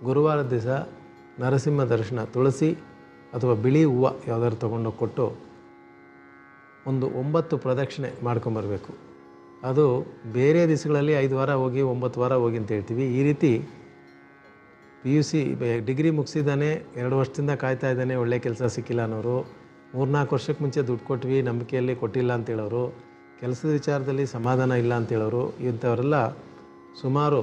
ಗುರುವಾರದ ದಿವಸ ನರಸಿಂಹ ದರ್ಶನ, ತುಳಸಿ ಅಥವಾ ಬಿಳಿ ಹೂವು ಯಾವುದಾದ್ರು ತೊಗೊಂಡೋಗಿ ಕೊಟ್ಟು ಒಂದು 9 ಪ್ರದಕ್ಷಿಣೆ ಮಾಡ್ಕೊಂಬರ್ಬೇಕು. ಅದು ಬೇರೆ ದಿವಸಗಳಲ್ಲಿ 5 ವಾರ ಹೋಗಿ 9 ವಾರ ಹೋಗಿ ಅಂತ ಹೇಳ್ತೀವಿ. ಈ ರೀತಿ PUC ಡಿಗ್ರಿ ಮುಗಿಸಿದ್ದಾನೆ, 2 ವರ್ಷದಿಂದ ಕಾಯ್ತಾ ಇದ್ದಾನೆ, ಒಳ್ಳೆ ಕೆಲಸ ಸಿಕ್ಕಿಲ್ಲ ಅನ್ನೋರು, 3-4 ವರ್ಷಕ್ಕೆ ಮುಂಚೆ ದುಡ್ಡು ಕೊಟ್ವಿ, ನಂಬಿಕೆಯಲ್ಲಿ ಕೊಟ್ಟಿಲ್ಲ ಅಂತ ಹೇಳೋರು, ಕೆಲಸದ ವಿಚಾರದಲ್ಲಿ ಸಮಾಧಾನ ಇಲ್ಲ ಅಂತ ಹೇಳೋರು, ಇಂಥವರೆಲ್ಲ ಸುಮಾರು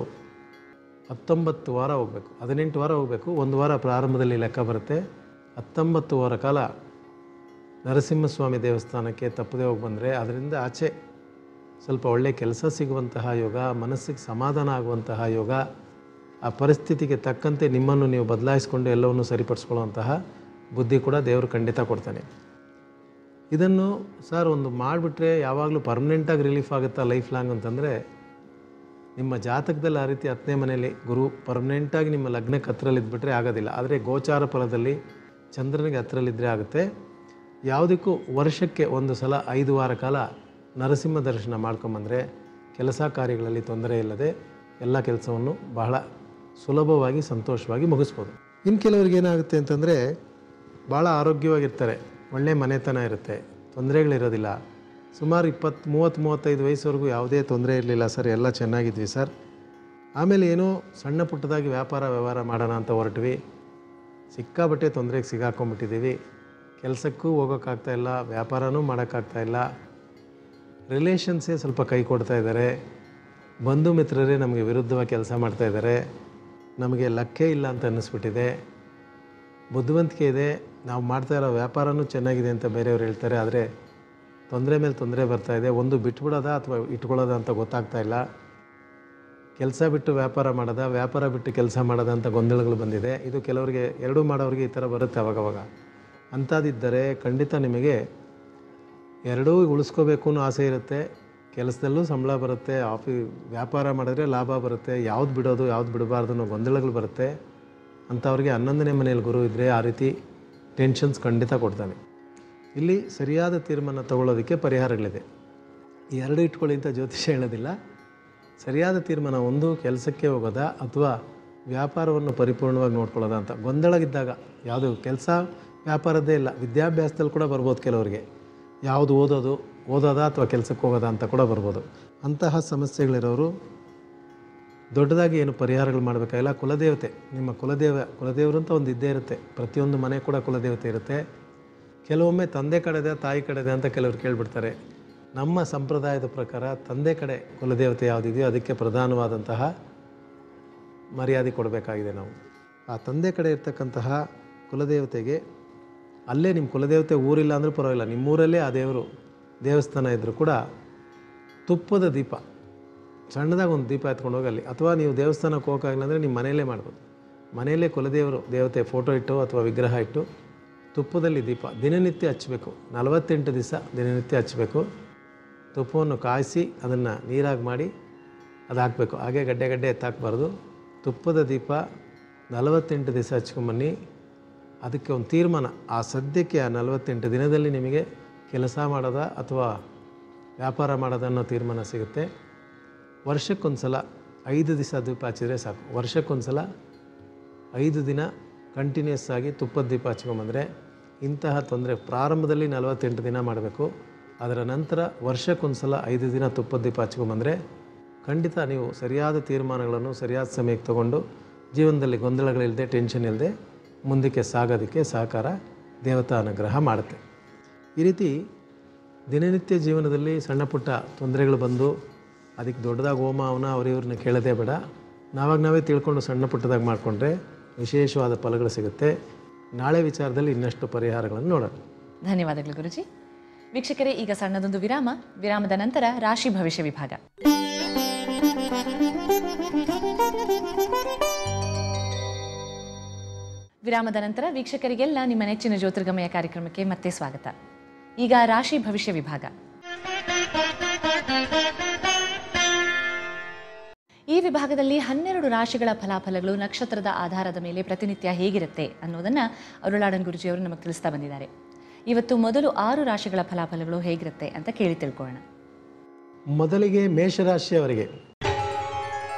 19 ವಾರ ಹೋಗಬೇಕು, 18 ವಾರ ಹೋಗಬೇಕು. 1 ವಾರ ಪ್ರಾರಂಭದಲ್ಲಿ ಲೆಕ್ಕ ಬರುತ್ತೆ. 19 ವಾರ ಕಾಲ ನರಸಿಂಹಸ್ವಾಮಿ ದೇವಸ್ಥಾನಕ್ಕೆ ತಪ್ಪದೆ ಹೋಗಿ ಬಂದರೆ ಅದರಿಂದ ಆಚೆ ಸ್ವಲ್ಪ ಒಳ್ಳೆಯ ಕೆಲಸ ಸಿಗುವಂತಹ ಯೋಗ, ಮನಸ್ಸಿಗೆ ಸಮಾಧಾನ ಆಗುವಂತಹ ಯೋಗ, ಆ ಪರಿಸ್ಥಿತಿಗೆ ತಕ್ಕಂತೆ ನಿಮ್ಮನ್ನು ನೀವು ಬದಲಾಯಿಸ್ಕೊಂಡು ಎಲ್ಲವನ್ನು ಸರಿಪಡಿಸ್ಕೊಳ್ಳುವಂತಹ ಬುದ್ಧಿ ಕೂಡ ದೇವರು ಖಂಡಿತ ಕೊಡ್ತಾನೆ. ಇದನ್ನು ಸರ್ ಒಂದು ಮಾಡಿಬಿಟ್ರೆ ಯಾವಾಗಲೂ ಪರ್ಮನೆಂಟಾಗಿ ರಿಲೀಫ್ ಆಗುತ್ತಾ ಲೈಫ್ ಲಾಂಗ್ ಅಂತಂದರೆ, ನಿಮ್ಮ ಜಾತಕದಲ್ಲಿ ಆ ರೀತಿ 10ನೇ ಮನೆಯಲ್ಲಿ ಗುರು ಪರ್ಮನೆಂಟಾಗಿ ನಿಮ್ಮ ಲಗ್ನಕ್ಕೆ ಹತ್ರಲ್ಲಿದ್ದುಬಿಟ್ರೆ ಆಗೋದಿಲ್ಲ. ಆದರೆ ಗೋಚಾರ ಫಲದಲ್ಲಿ ಚಂದ್ರನಿಗೆ ಹತ್ರಲ್ಲಿದ್ದರೆ ಆಗುತ್ತೆ. ಯಾವುದಕ್ಕೂ ವರ್ಷಕ್ಕೆ 1 ಸಲ 5 ವಾರ ಕಾಲ ನರಸಿಂಹ ದರ್ಶನ ಮಾಡ್ಕೊಂಬಂದರೆ ಕೆಲಸ ಕಾರ್ಯಗಳಲ್ಲಿ ತೊಂದರೆ ಇಲ್ಲದೆ ಎಲ್ಲ ಕೆಲಸವನ್ನು ಬಹಳ ಸುಲಭವಾಗಿ ಸಂತೋಷವಾಗಿ ಮುಗಿಸ್ಬೋದು. ಇನ್ನು ಕೆಲವ್ರಿಗೆ ಏನಾಗುತ್ತೆ ಅಂತಂದರೆ, ಭಾಳ ಆರೋಗ್ಯವಾಗಿರ್ತಾರೆ, ಒಳ್ಳೆಯ ಮನೆತನ ಇರುತ್ತೆ, ತೊಂದರೆಗಳಿರೋದಿಲ್ಲ, ಸುಮಾರು 20-30-35 ವಯಸ್ಸುವರೆಗೂ ಯಾವುದೇ ತೊಂದರೆ ಇರಲಿಲ್ಲ ಸರ್, ಎಲ್ಲ ಚೆನ್ನಾಗಿದ್ವಿ ಸರ್. ಆಮೇಲೆ ಏನೋ ಸಣ್ಣ ಪುಟ್ಟದಾಗಿ ವ್ಯವಹಾರ ಮಾಡೋಣ ಅಂತ ಹೊರಟ್ವಿ, ಸಿಕ್ಕಾಬಟ್ಟೆ ತೊಂದರೆಗೆ ಸಿಗಾಕೊಂಡ್ಬಿಟ್ಟಿದ್ದೀವಿ, ಕೆಲಸಕ್ಕೂ ಹೋಗೋಕ್ಕಾಗ್ತಾಯಿಲ್ಲ, ವ್ಯಾಪಾರನೂ ಮಾಡೋಕ್ಕಾಗ್ತಾಯಿಲ್ಲ, ರಿಲೇಷನ್ಸೇ ಸ್ವಲ್ಪ ಕೈ ಕೊಡ್ತಾ ಇದ್ದಾರೆ, ಬಂಧು ಮಿತ್ರರೇ ನಮಗೆ ವಿರುದ್ಧವಾಗಿ ಕೆಲಸ ಮಾಡ್ತಾಯಿದ್ದಾರೆ, ನಮಗೆ ಲಕ್ಕೇ ಇಲ್ಲ ಅಂತ ಅನ್ನಿಸ್ಬಿಟ್ಟಿದೆ, ಬುದ್ಧಿವಂತಿಕೆ ಇದೆ, ನಾವು ಮಾಡ್ತಾಯಿರೋ ವ್ಯಾಪಾರನೂ ಚೆನ್ನಾಗಿದೆ ಅಂತ ಬೇರೆಯವ್ರು ಹೇಳ್ತಾರೆ, ಆದರೆ ತೊಂದರೆ ಮೇಲೆ ತೊಂದರೆ ಬರ್ತಾಯಿದೆ, ಒಂದು ಬಿಟ್ಬಿಡೋದಾ ಅಥವಾ ಇಟ್ಕೊಳ್ಳೋದ ಅಂತ ಗೊತ್ತಾಗ್ತಾ ಇಲ್ಲ, ಕೆಲಸ ಬಿಟ್ಟು ವ್ಯಾಪಾರ ಮಾಡೋದಾ, ವ್ಯಾಪಾರ ಬಿಟ್ಟು ಕೆಲಸ ಮಾಡೋದಾ ಅಂತ ಗೊಂದಲಗಳು ಬಂದಿದೆ. ಇದು ಕೆಲವರಿಗೆ, ಎರಡೂ ಮಾಡೋರಿಗೆ ಈ ಥರ ಬರುತ್ತೆ ಅವಾಗವಾಗ. ಅಂಥದ್ದಿದ್ದರೆ ಖಂಡಿತ ನಿಮಗೆ ಎರಡೂ ಉಳಿಸ್ಕೋಬೇಕು ಅನ್ನೋ ಆಸೆ ಇರುತ್ತೆ, ಕೆಲಸದಲ್ಲೂ ಸಂಬಳ ಬರುತ್ತೆ, ವ್ಯಾಪಾರ ಮಾಡಿದ್ರೆ ಲಾಭ ಬರುತ್ತೆ, ಯಾವ್ದು ಬಿಡೋದು ಯಾವ್ದು ಬಿಡಬಾರ್ದು ಅನ್ನೋ ಗೊಂದಲಗಳು ಬರುತ್ತೆ. ಅಂಥವ್ರಿಗೆ 11ನೇ ಮನೆಯಲ್ಲಿ ಗುರು ಇದ್ದರೆ ಆ ರೀತಿ ಟೆನ್ಷನ್ಸ್ ಖಂಡಿತ ಕೊಡ್ತಾನೆ. ಇಲ್ಲಿ ಸರಿಯಾದ ತೀರ್ಮಾನ ತಗೊಳ್ಳೋದಕ್ಕೆ ಪರಿಹಾರಗಳಿದೆ. ಈ ಎರಡು ಇಟ್ಕೊಳ್ಳಿ ಅಂತ ಜ್ಯೋತಿಷ್ಯ ಹೇಳೋದಿಲ್ಲ. ಸರಿಯಾದ ತೀರ್ಮಾನ, ಒಂದು ಕೆಲಸಕ್ಕೆ ಹೋಗೋದಾ ಅಥವಾ ವ್ಯಾಪಾರವನ್ನು ಪರಿಪೂರ್ಣವಾಗಿ ನೋಡ್ಕೊಳ್ಳೋದಾ ಅಂತ. ಗೊಂದಲಗಿದ್ದಾಗ ಯಾವುದು ಕೆಲಸ ವ್ಯಾಪಾರದ್ದೇ ಇಲ್ಲ, ವಿದ್ಯಾಭ್ಯಾಸದಲ್ಲಿ ಕೂಡ ಬರ್ಬೋದು ಕೆಲವರಿಗೆ, ಯಾವುದು ಓದೋದಾ ಅಥವಾ ಕೆಲಸಕ್ಕೆ ಹೋಗೋದಾ ಅಂತ ಕೂಡ ಬರ್ಬೋದು. ಅಂತಹ ಸಮಸ್ಯೆಗಳಿರೋರು ದೊಡ್ಡದಾಗಿ ಏನು ಪರಿಹಾರಗಳು ಮಾಡಬೇಕಾಗಿಲ್ಲ. ಕುಲದೇವತೆ, ನಿಮ್ಮ ಕುಲದೇವರು ಅಂತ ಒಂದು ಇದ್ದೇ ಇರುತ್ತೆ, ಪ್ರತಿಯೊಂದು ಮನೆ ಕೂಡ ಕುಲದೇವತೆ ಇರುತ್ತೆ. ಕೆಲವೊಮ್ಮೆ ತಂದೆ ಕಡೆದೆ ತಾಯಿ ಕಡೆದೆ ಅಂತ ಕೆಲವರು ಕೇಳಿಬಿಡ್ತಾರೆ. ನಮ್ಮ ಸಂಪ್ರದಾಯದ ಪ್ರಕಾರ ತಂದೆ ಕಡೆ ಕುಲದೇವತೆ ಯಾವುದಿದೆಯೋ ಅದಕ್ಕೆ ಪ್ರಧಾನವಾದಂತಹ ಮರ್ಯಾದೆ ಕೊಡಬೇಕಾಗಿದೆ ನಾವು. ಆ ತಂದೆ ಕಡೆ ಇರ್ತಕ್ಕಂತಹ ಕುಲದೇವತೆಗೆ, ಅಲ್ಲೇ ನಿಮ್ಮ ಕುಲದೇವತೆ ಊರಿಲ್ಲ ಅಂದರೂ ಪರವಾಗಿಲ್ಲ, ನಿಮ್ಮೂರಲ್ಲೇ ಆ ದೇವಸ್ಥಾನ ಇದ್ದರೂ ಕೂಡ ತುಪ್ಪದ ದೀಪ, ಸಣ್ಣದಾಗಿ ಒಂದು ದೀಪ ಎತ್ಕೊಂಡು ಹೋಗಲ್ಲಿ, ಅಥವಾ ನೀವು ದೇವಸ್ಥಾನಕ್ಕೆ ಹೋಗೋಕ್ಕಾಗಿಲ್ಲ ಅಂದರೆ ನಿಮ್ಮ ಮನೆಯಲ್ಲೇ ಮಾಡ್ಬೋದು. ಮನೆಯಲ್ಲೇ ದೇವತೆ ಫೋಟೋ ಇಟ್ಟು ಅಥವಾ ವಿಗ್ರಹ ಇಟ್ಟು ತುಪ್ಪದಲ್ಲಿ ದೀಪ ದಿನನಿತ್ಯ ಹಚ್ಚಬೇಕು. 48 ದಿವಸ ದಿನನಿತ್ಯ ಹಚ್ಚಬೇಕು. ತುಪ್ಪವನ್ನು ಕಾಯಿಸಿ ಅದನ್ನು ನೀರಾಗಿ ಮಾಡಿ ಅದು ಹಾಕಬೇಕು. ಹಾಗೆ ಗಡ್ಡೆ ಎತ್ತಾಕಬಾರ್ದು. ತುಪ್ಪದ ದೀಪ 48 ದಿವಸ ಹಚ್ಕೊಂಬನ್ನಿ. ಅದಕ್ಕೆ ಒಂದು ತೀರ್ಮಾನ, ಆ ಸದ್ಯಕ್ಕೆ ಆ 48 ದಿನದಲ್ಲಿ ನಿಮಗೆ ಕೆಲಸ ಮಾಡೋದ ಅಥವಾ ವ್ಯಾಪಾರ ಮಾಡೋದ ಅನ್ನೋ ತೀರ್ಮಾನ ಸಿಗುತ್ತೆ. ವರ್ಷಕ್ಕೊಂದು ಸಲ 5 ದಿವಸ ದೀಪ ಹಚ್ಚಿದರೆ ಸಾಕು. ವರ್ಷಕ್ಕೊಂದು ಸಲ 5 ದಿನ ಕಂಟಿನ್ಯೂಸ್ ಆಗಿ ತುಪ್ಪದ ದೀಪ ಹಚ್ಕೊಂಬಂದರೆ ಇಂತಹ ತೊಂದರೆ, ಪ್ರಾರಂಭದಲ್ಲಿ 48 ದಿನ ಮಾಡಬೇಕು, ಅದರ ನಂತರ ವರ್ಷಕ್ಕೊಂದು ಸಲ 5 ದಿನ ತುಪ್ಪದ ದೀಪ ಹಚ್ಕೊಂಬಂದರೆ ಖಂಡಿತ ನೀವು ಸರಿಯಾದ ತೀರ್ಮಾನಗಳನ್ನು ಸರಿಯಾದ ಸಮಯಕ್ಕೆ ತಗೊಂಡು ಜೀವನದಲ್ಲಿ ಗೊಂದಲಗಳಿಲ್ಲದೆ, ಟೆನ್ಷನ್ ಇಲ್ಲದೆ ಮುಂದಕ್ಕೆ ಸಾಗೋದಕ್ಕೆ ಸಹಕಾರ ದೇವತಾ ಅನುಗ್ರಹ ಮಾಡುತ್ತೆ. ಈ ರೀತಿ ದಿನನಿತ್ಯ ಜೀವನದಲ್ಲಿ ಸಣ್ಣ ಪುಟ್ಟ ತೊಂದರೆಗಳು ಬಂದು ಅದಕ್ಕೆ ದೊಡ್ಡದಾಗಿ ಹೋಮ ಅವನ ಅವ್ರಿವ್ರನ್ನ ಕೇಳೋದೇ ಬೇಡ. ನಾವೇ ತಿಳ್ಕೊಂಡು ಸಣ್ಣ ಪುಟ್ಟದಾಗಿ ಮಾಡಿಕೊಂಡ್ರೆ ವಿಶೇಷವಾದ ಫಲಗಳು ಸಿಗುತ್ತೆ. ನಾಳೆ ವಿಚಾರದಲ್ಲಿ ಇನ್ನಷ್ಟು ಪರಿಹಾರಗಳನ್ನು ನೋಡೋಣ. ಧನ್ಯವಾದಗಳು ಗುರುಜಿ. ವೀಕ್ಷಕರೇ, ಈಗ ಸಣ್ಣದೊಂದು ವಿರಾಮದ ನಂತರ ರಾಶಿ ಭವಿಷ್ಯ ವಿಭಾಗ. ವಿರಾಮದ ನಂತರ ವೀಕ್ಷಕರಿಗೆಲ್ಲ ನಿಮ್ಮ ನೆಚ್ಚಿನ ಜ್ಯೋತಿರ್ಗಮಯ ಕಾರ್ಯಕ್ರಮಕ್ಕೆ ಮತ್ತೆ ಸ್ವಾಗತ. ಈಗ ರಾಶಿ ಭವಿಷ್ಯ ವಿಭಾಗ. ಈ ವಿಭಾಗದಲ್ಲಿ 12 ರಾಶಿಗಳ ಫಲಾಫಲಗಳು ನಕ್ಷತ್ರದ ಆಧಾರದ ಮೇಲೆ ಪ್ರತಿನಿತ್ಯ ಹೇಗಿರುತ್ತೆ ಅನ್ನೋದನ್ನ ಅರುಳಾಡನ್ ಗುರುಜಿಯವರು ನಮಗೆ ತಿಳಿಸ್ತಾ ಬಂದಿದ್ದಾರೆ. ಇವತ್ತು ಮೊದಲು 6 ರಾಶಿಗಳ ಫಲಾಫಲಗಳು ಹೇಗಿರುತ್ತೆ ಅಂತ ಕೇಳಿ ತಿಳ್ಕೊಳ್ಳೋಣ. ಮೊದಲಿಗೆ ಮೇಷರಾಶಿಯವರಿಗೆ.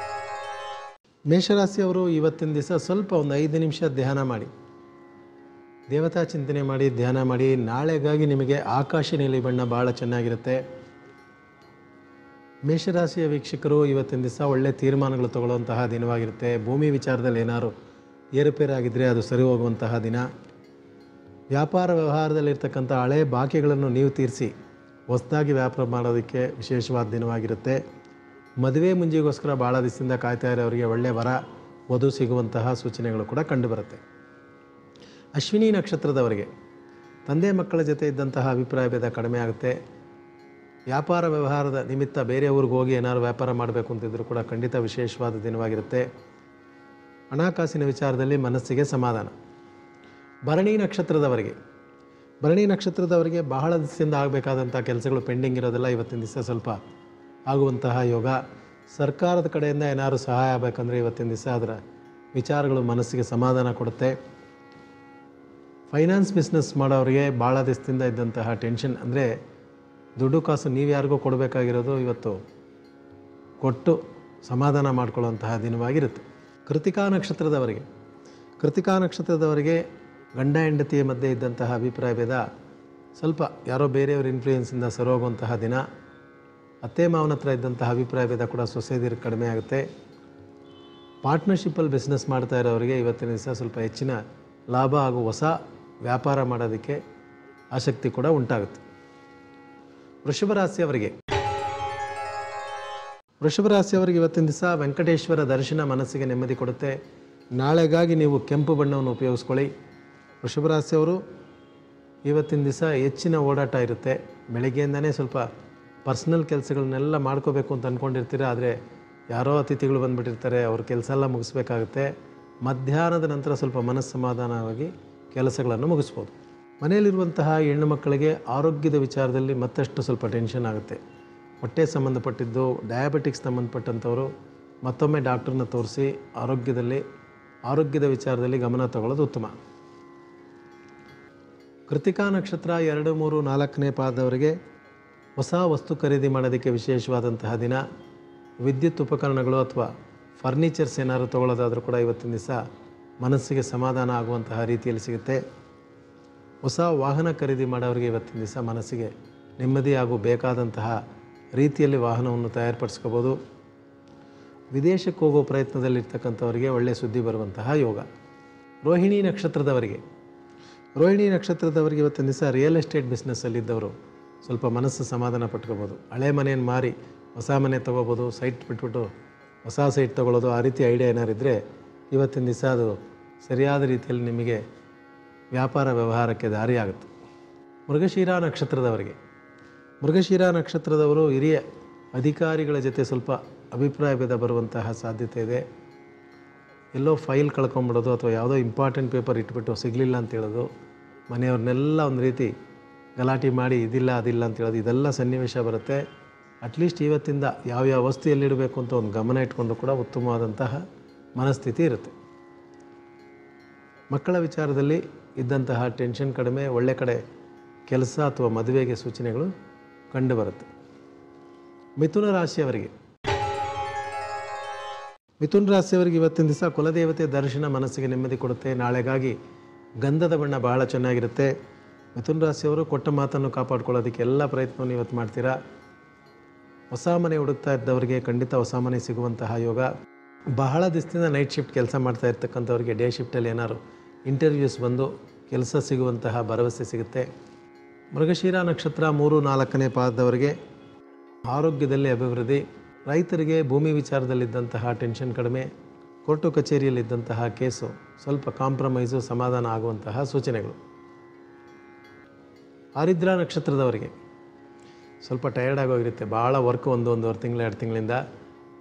ಮೇಷರಾಶಿಯವರು ಇವತ್ತಿನ ದಿವಸ ಸ್ವಲ್ಪ ಒಂದು 5 ನಿಮಿಷ ಧ್ಯಾನ ಮಾಡಿ, ದೇವತಾ ಚಿಂತನೆ ಮಾಡಿ, ಧ್ಯಾನ ಮಾಡಿ. ನಾಳೆಗಾಗಿ ನಿಮಗೆ ಆಕಾಶ ನೀಲಿ ಬಣ್ಣ ಭಾಳ ಚೆನ್ನಾಗಿರುತ್ತೆ. ಮೇಷರಾಶಿಯ ವೀಕ್ಷಕರು ಇವತ್ತಿನ ದಿವಸ ಒಳ್ಳೆಯ ತೀರ್ಮಾನಗಳು ತಗೊಳ್ಳುವಂತಹ ದಿನವಾಗಿರುತ್ತೆ. ಭೂಮಿ ವಿಚಾರದಲ್ಲಿ ಏನಾದ್ರು ಏರುಪೇರಾಗಿದ್ದರೆ ಅದು ಸರಿ ಹೋಗುವಂತಹ ದಿನ. ವ್ಯಾಪಾರ ವ್ಯವಹಾರದಲ್ಲಿರ್ತಕ್ಕಂಥ ಹಳೆ ಬಾಕಿಗಳನ್ನು ನೀವು ತೀರಿಸಿ ಹೊಸದಾಗಿ ವ್ಯಾಪಾರ ಮಾಡೋದಕ್ಕೆ ವಿಶೇಷವಾದ ದಿನವಾಗಿರುತ್ತೆ. ಮದುವೆ ಮುಂಜಿಗೋಸ್ಕರ ಭಾಳ ದಿವಸದಿಂದ ಕಾಯ್ತಾ ಇರೋರಿಗೆ ಒಳ್ಳೆಯ ವರ ವಧು ಸಿಗುವಂತಹ ಸೂಚನೆಗಳು ಕೂಡ ಕಂಡುಬರುತ್ತೆ. ಅಶ್ವಿನಿ ನಕ್ಷತ್ರದವರಿಗೆ ತಂದೆ ಮಕ್ಕಳ ಜೊತೆ ಇದ್ದಂತಹ ಅಭಿಪ್ರಾಯ ಭೇದ ಕಡಿಮೆ ಆಗುತ್ತೆ. ವ್ಯಾಪಾರ ವ್ಯವಹಾರದ ನಿಮಿತ್ತ ಬೇರೆ ಊರಿಗೆ ಹೋಗಿ ಏನಾದ್ರು ವ್ಯಾಪಾರ ಮಾಡಬೇಕು ಅಂತಿದ್ರು ಕೂಡ ಖಂಡಿತ ವಿಶೇಷವಾದ ದಿನವಾಗಿರುತ್ತೆ. ಹಣಕಾಸಿನ ವಿಚಾರದಲ್ಲಿ ಮನಸ್ಸಿಗೆ ಸಮಾಧಾನ. ಭರಣಿ ನಕ್ಷತ್ರದವರಿಗೆ ಬಹಳ ದಿವಸದಿಂದ ಆಗಬೇಕಾದಂಥ ಕೆಲಸಗಳು ಪೆಂಡಿಂಗ್ ಇರೋದೆಲ್ಲ ಇವತ್ತಿನ ದಿವಸ ಸ್ವಲ್ಪ ಆಗುವಂತಹ ಯೋಗ. ಸರ್ಕಾರದ ಕಡೆಯಿಂದ ಏನಾದ್ರು ಸಹಾಯ ಆಗಬೇಕಂದ್ರೆ ಇವತ್ತಿನ ದಿವಸ ಅದರ ವಿಚಾರಗಳು ಮನಸ್ಸಿಗೆ ಸಮಾಧಾನ ಕೊಡುತ್ತೆ. ಫೈನಾನ್ಸ್ ಬಿಸ್ನೆಸ್ ಮಾಡೋರಿಗೆ ಭಾಳ ದಿವಸದಿಂದ ಇದ್ದಂತಹ ಟೆನ್ಷನ್, ಅಂದರೆ ದುಡ್ಡು ಕಾಸು ನೀವು ಯಾರಿಗೂ ಕೊಡಬೇಕಾಗಿರೋದು ಇವತ್ತು ಕೊಟ್ಟು ಸಮಾಧಾನ ಮಾಡಿಕೊಳ್ಳುವಂತಹ ದಿನವಾಗಿರುತ್ತೆ. ಕೃತಿಕಾ ನಕ್ಷತ್ರದವರಿಗೆ ಗಂಡ ಹೆಂಡತಿಯ ಮಧ್ಯೆ ಇದ್ದಂತಹ ಅಭಿಪ್ರಾಯ ಭೇದ ಸ್ವಲ್ಪ ಯಾರೋ ಬೇರೆಯವ್ರ ಇನ್ಫ್ಲೂಯೆನ್ಸಿಂದ ಸರೋಗುವಂತಹ ದಿನ. ಅತ್ತೆ ಮಾವನ ಹತ್ರ ಇದ್ದಂತಹ ಅಭಿಪ್ರಾಯ ಭೇದ ಕೂಡ ಸೊಸೈಟಿಗೆ ಕಡಿಮೆ ಆಗುತ್ತೆ. ಪಾರ್ಟ್ನರ್ಶಿಪ್ಪಲ್ಲಿ ಬಿಸ್ನೆಸ್ ಮಾಡ್ತಾ ಇರೋರಿಗೆ ಇವತ್ತಿನ ದಿವಸ ಸ್ವಲ್ಪ ಹೆಚ್ಚಿನ ಲಾಭ ಹಾಗೂ ಹೊಸ ವ್ಯಾಪಾರ ಮಾಡೋದಕ್ಕೆ ಆಸಕ್ತಿ ಕೂಡ ಉಂಟಾಗುತ್ತೆ. ವೃಷಭ ರಾಶಿಯವರಿಗೆ ಇವತ್ತಿನ ದಿವಸ ವೆಂಕಟೇಶ್ವರ ದರ್ಶನ ಮನಸ್ಸಿಗೆ ನೆಮ್ಮದಿ ಕೊಡುತ್ತೆ. ನಾಳೆಗಾಗಿ ನೀವು ಕೆಂಪು ಬಣ್ಣವನ್ನು ಉಪಯೋಗಿಸ್ಕೊಳ್ಳಿ. ವೃಷಭ ರಾಶಿಯವರು ಇವತ್ತಿನ ದಿವಸ ಹೆಚ್ಚಿನ ಓಡಾಟ ಇರುತ್ತೆ. ಬೆಳಗ್ಗೆಯಿಂದನೇ ಸ್ವಲ್ಪ ಪರ್ಸ್ನಲ್ ಕೆಲಸಗಳನ್ನೆಲ್ಲ ಮಾಡ್ಕೋಬೇಕು ಅಂತ ಅಂದ್ಕೊಂಡಿರ್ತೀರ, ಆದರೆ ಯಾರೋ ಅತಿಥಿಗಳು ಬಂದುಬಿಟ್ಟಿರ್ತಾರೆ, ಅವ್ರ ಕೆಲಸ ಎಲ್ಲ ಮುಗಿಸ್ಬೇಕಾಗುತ್ತೆ. ಮಧ್ಯಾಹ್ನದ ನಂತರ ಸ್ವಲ್ಪ ಮನಸ್ಸಮಾಧಾನವಾಗಿ ಕೆಲಸಗಳನ್ನು ಮುಗಿಸ್ಬೋದು. ಮನೆಯಲ್ಲಿರುವಂತಹ ಹೆಣ್ಣು ಮಕ್ಕಳಿಗೆ ಆರೋಗ್ಯದ ವಿಚಾರದಲ್ಲಿ ಮತ್ತಷ್ಟು ಸ್ವಲ್ಪ ಟೆನ್ಷನ್ ಆಗುತ್ತೆ. ಹೊಟ್ಟೆ ಸಂಬಂಧಪಟ್ಟಿದ್ದು, ಡಯಾಬಿಟಿಕ್ಸ್ ಸಂಬಂಧಪಟ್ಟಂಥವರು ಮತ್ತೊಮ್ಮೆ ಡಾಕ್ಟ್ರನ್ನ ತೋರಿಸಿ ಆರೋಗ್ಯದ ವಿಚಾರದಲ್ಲಿ ಗಮನ ತಗೊಳ್ಳೋದು ಉತ್ತಮ. ಕೃತಿಕಾ ನಕ್ಷತ್ರ 2, 3, 4ನೇ ಪಾದದವರಿಗೆ ಹೊಸ ವಸ್ತು ಖರೀದಿ ಮಾಡೋದಕ್ಕೆ ವಿಶೇಷವಾದಂತಹ ದಿನ. ವಿದ್ಯುತ್ ಉಪಕರಣಗಳು ಅಥವಾ ಫರ್ನಿಚರ್ಸ್ ಏನಾದ್ರು ತೊಗೊಳ್ಳೋದಾದರೂ ಕೂಡ ಇವತ್ತಿನ ದಿವಸ ಮನಸ್ಸಿಗೆ ಸಮಾಧಾನ ಆಗುವಂತಹ ರೀತಿಯಲ್ಲಿ ಸಿಗುತ್ತೆ. ಹೊಸ ವಾಹನ ಖರೀದಿ ಮಾಡೋರಿಗೆ ಇವತ್ತಿನ ದಿವಸ ಮನಸ್ಸಿಗೆ ನೆಮ್ಮದಿ ಹಾಗೂ ಬೇಕಾದಂತಹ ರೀತಿಯಲ್ಲಿ ವಾಹನವನ್ನು ತಯಾರುಪಡಿಸ್ಕೋಬೋದು. ವಿದೇಶಕ್ಕೆ ಹೋಗೋ ಪ್ರಯತ್ನದಲ್ಲಿರ್ತಕ್ಕಂಥವರಿಗೆ ಒಳ್ಳೆಯ ಸುದ್ದಿ ಬರುವಂತಹ ಯೋಗ. ರೋಹಿಣಿ ನಕ್ಷತ್ರದವರಿಗೆ ಇವತ್ತಿನ ದಿವಸ ರಿಯಲ್ ಎಸ್ಟೇಟ್ ಬಿಸ್ನೆಸ್ಸಲ್ಲಿದ್ದವರು ಸ್ವಲ್ಪ ಮನಸ್ಸು ಸಮಾಧಾನ ಪಟ್ಕೋಬೋದು. ಹಳೆ ಮನೆಯನ್ನು ಮಾರಿ ಹೊಸ ಮನೆ ತೊಗೋಬೋದು, ಸೈಟ್ ಬಿಟ್ಬಿಟ್ಟು ಹೊಸ ಸೈಟ್ ತೊಗೊಳ್ಳೋದು, ಆ ರೀತಿ ಐಡಿಯಾ ಏನಾರಿದ್ದರೆ ಇವತ್ತಿನ ದಿವಸ ಅದು ಸರಿಯಾದ ರೀತಿಯಲ್ಲಿ ನಿಮಗೆ ವ್ಯಾಪಾರ ವ್ಯವಹಾರಕ್ಕೆ ದಾರಿಯಾಗುತ್ತೆ. ಮೃಗಶಿರ ನಕ್ಷತ್ರದವರು ಹಿರಿಯ ಅಧಿಕಾರಿಗಳ ಜೊತೆ ಸ್ವಲ್ಪ ಅಭಿಪ್ರಾಯ ಭೇದ ಬರುವಂತಹ ಸಾಧ್ಯತೆ ಇದೆ. ಎಲ್ಲೋ ಫೈಲ್ ಕಳ್ಕೊಂಬಿಡೋದು ಅಥವಾ ಯಾವುದೋ ಇಂಪಾರ್ಟೆಂಟ್ ಪೇಪರ್ ಇಟ್ಬಿಟ್ಟು ಸಿಗಲಿಲ್ಲ ಅಂತ ಹೇಳೋದು, ಮನೆಯವ್ರನ್ನೆಲ್ಲ ಒಂದು ರೀತಿ ಗಲಾಟೆ ಮಾಡಿ ಇದಿಲ್ಲ ಅದಿಲ್ಲ ಅಂತ ಹೇಳೋದು, ಇದೆಲ್ಲ ಸನ್ನಿವೇಶ ಬರುತ್ತೆ. ಅಟ್ಲೀಸ್ಟ್ ಇವತ್ತಿಂದ ಯಾವ್ಯಾವ ವಸ್ತು ಎಲ್ಲಿಡಬೇಕು ಅಂತ ಒಂದು ಗಮನ ಇಟ್ಕೊಂಡು ಕೂಡ ಉತ್ತಮವಾದಂತಹ ಮನಸ್ಥಿತಿ ಇರುತ್ತೆ. ಮಕ್ಕಳ ವಿಚಾರದಲ್ಲಿ ಇದ್ದಂತಹ ಟೆನ್ಷನ್ ಕಡಿಮೆ, ಒಳ್ಳೆ ಕಡೆ ಕೆಲಸ ಅಥವಾ ಮದುವೆಗೆ ಸೂಚನೆಗಳು ಕಂಡುಬರುತ್ತೆ. ಮಿಥುನ ರಾಶಿಯವರಿಗೆ ಇವತ್ತಿನ ದಿವಸ ಕುಲದೇವತೆ ದರ್ಶನ ಮನಸ್ಸಿಗೆ ನೆಮ್ಮದಿ ಕೊಡುತ್ತೆ. ನಾಳೆಗಾಗಿ ಗಂಧದ ಬಣ್ಣ ಬಹಳ ಚೆನ್ನಾಗಿರುತ್ತೆ. ಮಿಥುನ ರಾಶಿಯವರು ಕೊಟ್ಟ ಮಾತನ್ನು ಕಾಪಾಡ್ಕೊಳ್ಳೋದಕ್ಕೆ ಎಲ್ಲ ಪ್ರಯತ್ನವನ್ನು ಇವತ್ತು ಮಾಡ್ತೀರಾ. ಹೊಸ ಮನೆ ಹುಡುಕ್ತಾ ಇದ್ದವರಿಗೆ ಖಂಡಿತ ಹೊಸ ಮನೆ ಸಿಗುವಂತಹ ಯೋಗ. ಬಹಳ ದಿವಸದಿಂದ ನೈಟ್ ಶಿಫ್ಟ್ ಕೆಲಸ ಮಾಡ್ತಾ ಇರ್ತಕ್ಕಂಥವ್ರಿಗೆ ಡೇ ಶಿಫ್ಟಲ್ಲಿ ಏನಾದ್ರು ಇಂಟರ್ವ್ಯೂಸ್ ಬಂದು ಕೆಲಸ ಸಿಗುವಂತಹ ಭರವಸೆ ಸಿಗುತ್ತೆ. ಮೃಗಶಿರ ನಕ್ಷತ್ರ 3, 4ನೇ ಪಾದದವರಿಗೆ ಆರೋಗ್ಯದಲ್ಲಿ ಅಭಿವೃದ್ಧಿ. ರೈತರಿಗೆ ಭೂಮಿ ವಿಚಾರದಲ್ಲಿದ್ದಂತಹ ಟೆನ್ಷನ್ ಕಡಿಮೆ. ಕೋರ್ಟು ಕಚೇರಿಯಲ್ಲಿದ್ದಂತಹ ಕೇಸು ಸ್ವಲ್ಪ ಕಾಂಪ್ರಮೈಸು ಸಮಾಧಾನ ಆಗುವಂತಹ ಸೂಚನೆಗಳು. ಆರಿದ್ರ ನಕ್ಷತ್ರದವರಿಗೆ ಸ್ವಲ್ಪ ಟಯರ್ಡ್ ಆಗೋಗಿರುತ್ತೆ, ಭಾಳ ವರ್ಕ್ ಒಂದೂವರೆ ತಿಂಗಳು 2 ತಿಂಗಳಿಂದ.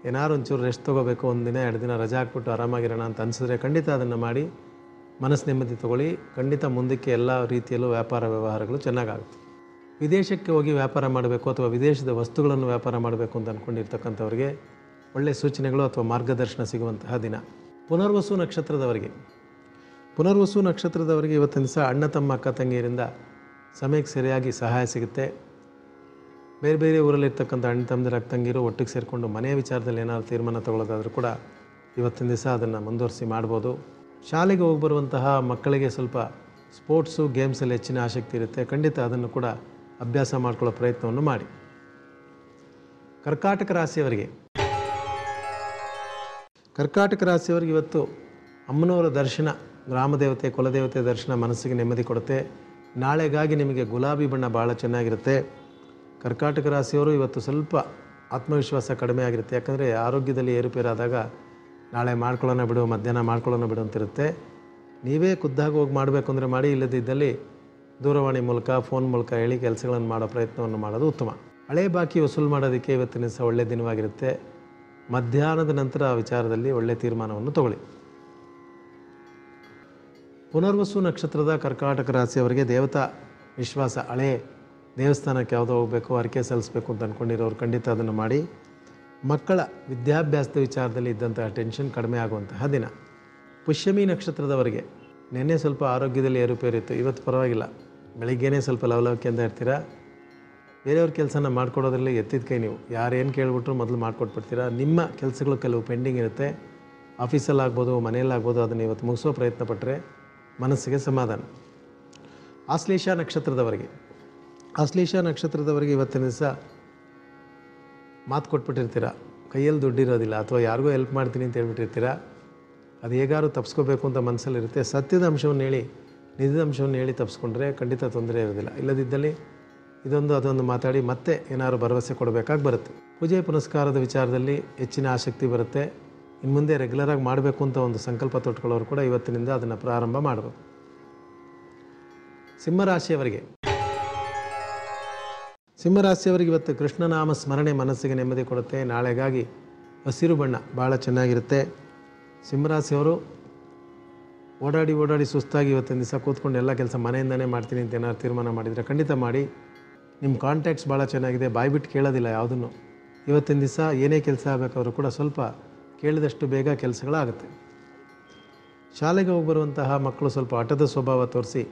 ಏನಾದ್ರು ಒಂಚೂರು ರೆಸ್ಟ್ ತೊಗೋಬೇಕು, 1 ದಿನ 2 ದಿನ ರಜೆ ಹಾಕ್ಬಿಟ್ಟು ಆರಾಮಾಗಿರೋಣ ಅಂತ ಅನಿಸಿದ್ರೆ ಖಂಡಿತ ಅದನ್ನು ಮಾಡಿ ಮನಸ್ಸು ನೆಮ್ಮದಿ ತೊಗೊಳ್ಳಿ. ಖಂಡಿತ ಮುಂದಕ್ಕೆ ಎಲ್ಲ ರೀತಿಯಲ್ಲೂ ವ್ಯಾಪಾರ ವ್ಯವಹಾರಗಳು ಚೆನ್ನಾಗಾಗುತ್ತೆ. ವಿದೇಶಕ್ಕೆ ಹೋಗಿ ವ್ಯಾಪಾರ ಮಾಡಬೇಕು ಅಥವಾ ವಿದೇಶದ ವಸ್ತುಗಳನ್ನು ವ್ಯಾಪಾರ ಮಾಡಬೇಕು ಅಂತ ಅಂದ್ಕೊಂಡಿರ್ತಕ್ಕಂಥವ್ರಿಗೆ ಒಳ್ಳೆಯ ಸೂಚನೆಗಳು ಅಥವಾ ಮಾರ್ಗದರ್ಶನ ಸಿಗುವಂತಹ ದಿನ. ಪುನರ್ವಸು ನಕ್ಷತ್ರದವರಿಗೆ ಇವತ್ತಿನ ದಿವಸ ಅಣ್ಣ ತಮ್ಮ ಅಕ್ಕ ತಂಗಿಯರಿಂದ ಸಮಯಕ್ಕೆ ಸರಿಯಾಗಿ ಸಹಾಯ ಸಿಗುತ್ತೆ. ಬೇರೆ ಬೇರೆ ಊರಲ್ಲಿರ್ತಕ್ಕಂಥ ಅಣ್ಣ ತಮ್ಮದಿರ ಅಕ್ಕ ತಂಗಿರು ಒಟ್ಟಿಗೆ ಸೇರಿಕೊಂಡು ಮನೆಯ ವಿಚಾರದಲ್ಲಿ ಏನಾದರೂ ತೀರ್ಮಾನ ತಗೊಳ್ಳೋದಾದರೂ ಕೂಡ ಇವತ್ತಿನ ದಿವಸ ಅದನ್ನು ಮುಂದುವರಿಸಿ ಮಾಡ್ಬೋದು. ಶಾಲೆಗೆ ಹೋಗಿ ಬರುವಂತಹ ಮಕ್ಕಳಿಗೆ ಸ್ವಲ್ಪ ಸ್ಪೋರ್ಟ್ಸು ಗೇಮ್ಸಲ್ಲಿ ಹೆಚ್ಚಿನ ಆಸಕ್ತಿ ಇರುತ್ತೆ. ಖಂಡಿತ ಅದನ್ನು ಕೂಡ ಅಭ್ಯಾಸ ಮಾಡ್ಕೊಳ್ಳೋ ಪ್ರಯತ್ನವನ್ನು ಮಾಡಿ. ಕರ್ಕಾಟಕ ರಾಶಿಯವರಿಗೆ ಇವತ್ತು ಅಮ್ಮನವರ ದರ್ಶನ, ಗ್ರಾಮದೇವತೆ ಕುಲದೇವತೆ ದರ್ಶನ ಮನಸ್ಸಿಗೆ ನೆಮ್ಮದಿ ಕೊಡುತ್ತೆ. ನಾಳೆಗಾಗಿ ನಿಮಗೆ ಗುಲಾಬಿ ಬಣ್ಣ ಭಾಳ ಚೆನ್ನಾಗಿರುತ್ತೆ. ಕರ್ಕಾಟಕ ರಾಶಿಯವರು ಇವತ್ತು ಸ್ವಲ್ಪ ಆತ್ಮವಿಶ್ವಾಸ ಕಡಿಮೆ ಆಗಿರುತ್ತೆ. ಯಾಕಂದರೆ ಆರೋಗ್ಯದಲ್ಲಿ ಏರುಪೇರಾದಾಗ ನಾಳೆ ಮಾಡ್ಕೊಳ್ಳೋಣ ಬಿಡು, ಮಧ್ಯಾಹ್ನ ಮಾಡ್ಕೊಳ್ಳೋಣ ಬಿಡು ಅಂತಿರುತ್ತೆ. ನೀವೇ ಖುದ್ದಾಗಿ ಹೋಗಿ ಮಾಡಬೇಕು ಅಂದರೆ ಮಾಡಿ, ಇಲ್ಲದಿದ್ದಲ್ಲಿ ದೂರವಾಣಿ ಮೂಲಕ ಫೋನ್ ಮೂಲಕ ಹೇಳಿ ಕೆಲಸಗಳನ್ನು ಮಾಡೋ ಪ್ರಯತ್ನವನ್ನು ಮಾಡೋದು ಉತ್ತಮ. ಹಳೆ ಬಾಕಿ ವಸೂಲು ಮಾಡೋದಕ್ಕೆ ಇವತ್ತಿನ ದಿವಸ ಒಳ್ಳೆಯ ದಿನವಾಗಿರುತ್ತೆ. ಮಧ್ಯಾಹ್ನದ ನಂತರ ಆ ವಿಚಾರದಲ್ಲಿ ಒಳ್ಳೆಯ ತೀರ್ಮಾನವನ್ನು ತಗೊಳ್ಳಿ. ಪುನರ್ವಸು ನಕ್ಷತ್ರದ ಕರ್ಕಾಟಕ ರಾಶಿಯವರಿಗೆ ದೇವತಾ ವಿಶ್ವಾಸ, ಹಳೆ ದೇವಸ್ಥಾನಕ್ಕೆ ಯಾವುದೋ ಹೋಗಬೇಕು, ಹರಕೆ ಸಲ್ಲಿಸಬೇಕು ಅಂತ ಅಂದ್ಕೊಂಡಿರೋರು ಖಂಡಿತ ಅದನ್ನು ಮಾಡಿ. ಮಕ್ಕಳ ವಿದ್ಯಾಭ್ಯಾಸದ ವಿಚಾರದಲ್ಲಿ ಇದ್ದಂತಹ ಟೆನ್ಷನ್ ಕಡಿಮೆ ಆಗುವಂತಹ ದಿನ. ಪುಷ್ಯಮಿ ನಕ್ಷತ್ರದವರಿಗೆ ನಿನ್ನೆ ಸ್ವಲ್ಪ ಆರೋಗ್ಯದಲ್ಲಿ ಏರುಪೇರಿತ್ತು, ಇವತ್ತು ಪರವಾಗಿಲ್ಲ. ಬೆಳಿಗ್ಗೆನೇ ಸ್ವಲ್ಪ ಲವಲವಿಕೆಯಿಂದ ಇರ್ತೀರ. ಬೇರೆಯವ್ರ ಕೆಲಸನ ಮಾಡಿಕೊಡೋದ್ರಲ್ಲಿ ಎತ್ತಿದ ಕೈ ನೀವು. ಯಾರೇನು ಕೇಳಿಬಿಟ್ರು ಮೊದಲು ಮಾಡಿಕೊಟ್ಬಿಡ್ತೀರಾ. ನಿಮ್ಮ ಕೆಲಸಗಳು ಕೆಲವು ಪೆಂಡಿಂಗ್ ಇರುತ್ತೆ, ಆಫೀಸಲ್ಲಾಗ್ಬೋದು ಮನೆಯಲ್ಲಾಗ್ಬೋದು. ಅದನ್ನು ಇವತ್ತು ಮುಗಿಸೋ ಪ್ರಯತ್ನ ಪಟ್ಟರೆ ಮನಸ್ಸಿಗೆ ಸಮಾಧಾನ. ಆಶ್ಲೇಷ ನಕ್ಷತ್ರದವರಿಗೆ ಇವತ್ತಿನ ದಿವಸ ಮಾತು ಕೊಟ್ಬಿಟ್ಟಿರ್ತೀರ, ಕೈಯಲ್ಲಿ ದುಡ್ಡಿರೋದಿಲ್ಲ ಅಥವಾ ಯಾರಿಗೂ ಹೆಲ್ಪ್ ಮಾಡ್ತೀನಿ ಅಂತ ಹೇಳ್ಬಿಟ್ಟಿರ್ತೀರ. ಅದು ಹೇಗಾದ್ರು ತಪ್ಪಿಸ್ಕೋಬೇಕು ಅಂತ ಮನಸ್ಸಲ್ಲಿರುತ್ತೆ. ಸತ್ಯದ ಅಂಶವನ್ನು ಹೇಳಿ, ನಿಜದ ಅಂಶವನ್ನು ಹೇಳಿ ತಪ್ಪಿಸ್ಕೊಂಡ್ರೆ ಖಂಡಿತ ತೊಂದರೆ ಇರೋದಿಲ್ಲ. ಇಲ್ಲದಿದ್ದಲ್ಲಿ ಅದೊಂದು ಮಾತಾಡಿ ಮತ್ತೆ ಏನಾದ್ರು ಭರವಸೆ ಕೊಡಬೇಕಾಗಿ ಬರುತ್ತೆ. ಪೂಜೆ ಪುನಸ್ಕಾರದ ವಿಚಾರದಲ್ಲಿ ಹೆಚ್ಚಿನ ಆಸಕ್ತಿ ಬರುತ್ತೆ. ಇನ್ನು ಮುಂದೆ ರೆಗ್ಯುಲರಾಗಿ ಮಾಡಬೇಕು ಅಂತ ಒಂದು ಸಂಕಲ್ಪ ತೊಟ್ಕೊಳ್ಳೋರು ಕೂಡ ಇವತ್ತಿನಿಂದ ಅದನ್ನು ಪ್ರಾರಂಭ ಮಾಡಬೇಕು. ಸಿಂಹರಾಶಿಯವರಿಗೆ ಇವತ್ತು ಕೃಷ್ಣನಾಮ ಸ್ಮರಣೆ ಮನಸ್ಸಿಗೆ ನೆಮ್ಮದಿ ಕೊಡುತ್ತೆ. ನಾಳೆಗಾಗಿ ಹಸಿರು ಬಣ್ಣ ಭಾಳ ಚೆನ್ನಾಗಿರುತ್ತೆ. ಸಿಂಹರಾಶಿಯವರು ಓಡಾಡಿ ಸುಸ್ತಾಗಿ ಇವತ್ತಿನ ದಿವಸ ಕೂತ್ಕೊಂಡು ಎಲ್ಲ ಕೆಲಸ ಮನೆಯಿಂದನೇ ಮಾಡ್ತೀನಿ ಅಂತ ಏನಾದ್ರು ತೀರ್ಮಾನ ಮಾಡಿದರೆ ಖಂಡಿತ ಮಾಡಿ. ನಿಮ್ಮ ಕಾಂಟ್ಯಾಕ್ಟ್ಸ್ ಭಾಳ ಚೆನ್ನಾಗಿದೆ, ಬಾಯ್ಬಿಟ್ಟು ಕೇಳೋದಿಲ್ಲ ಯಾವುದನ್ನು. ಇವತ್ತಿನ ದಿವಸ ಏನೇ ಕೆಲಸ ಆಗಬೇಕಾದ್ರೂ ಕೂಡ ಸ್ವಲ್ಪ ಕೇಳಿದಷ್ಟು ಬೇಗ ಕೆಲಸಗಳಾಗುತ್ತೆ. ಶಾಲೆಗೆ ಹೋಗಿ ಬರುವಂತಹ ಮಕ್ಕಳು ಸ್ವಲ್ಪ ಹಠದ ಸ್ವಭಾವ ತೋರಿಸಿ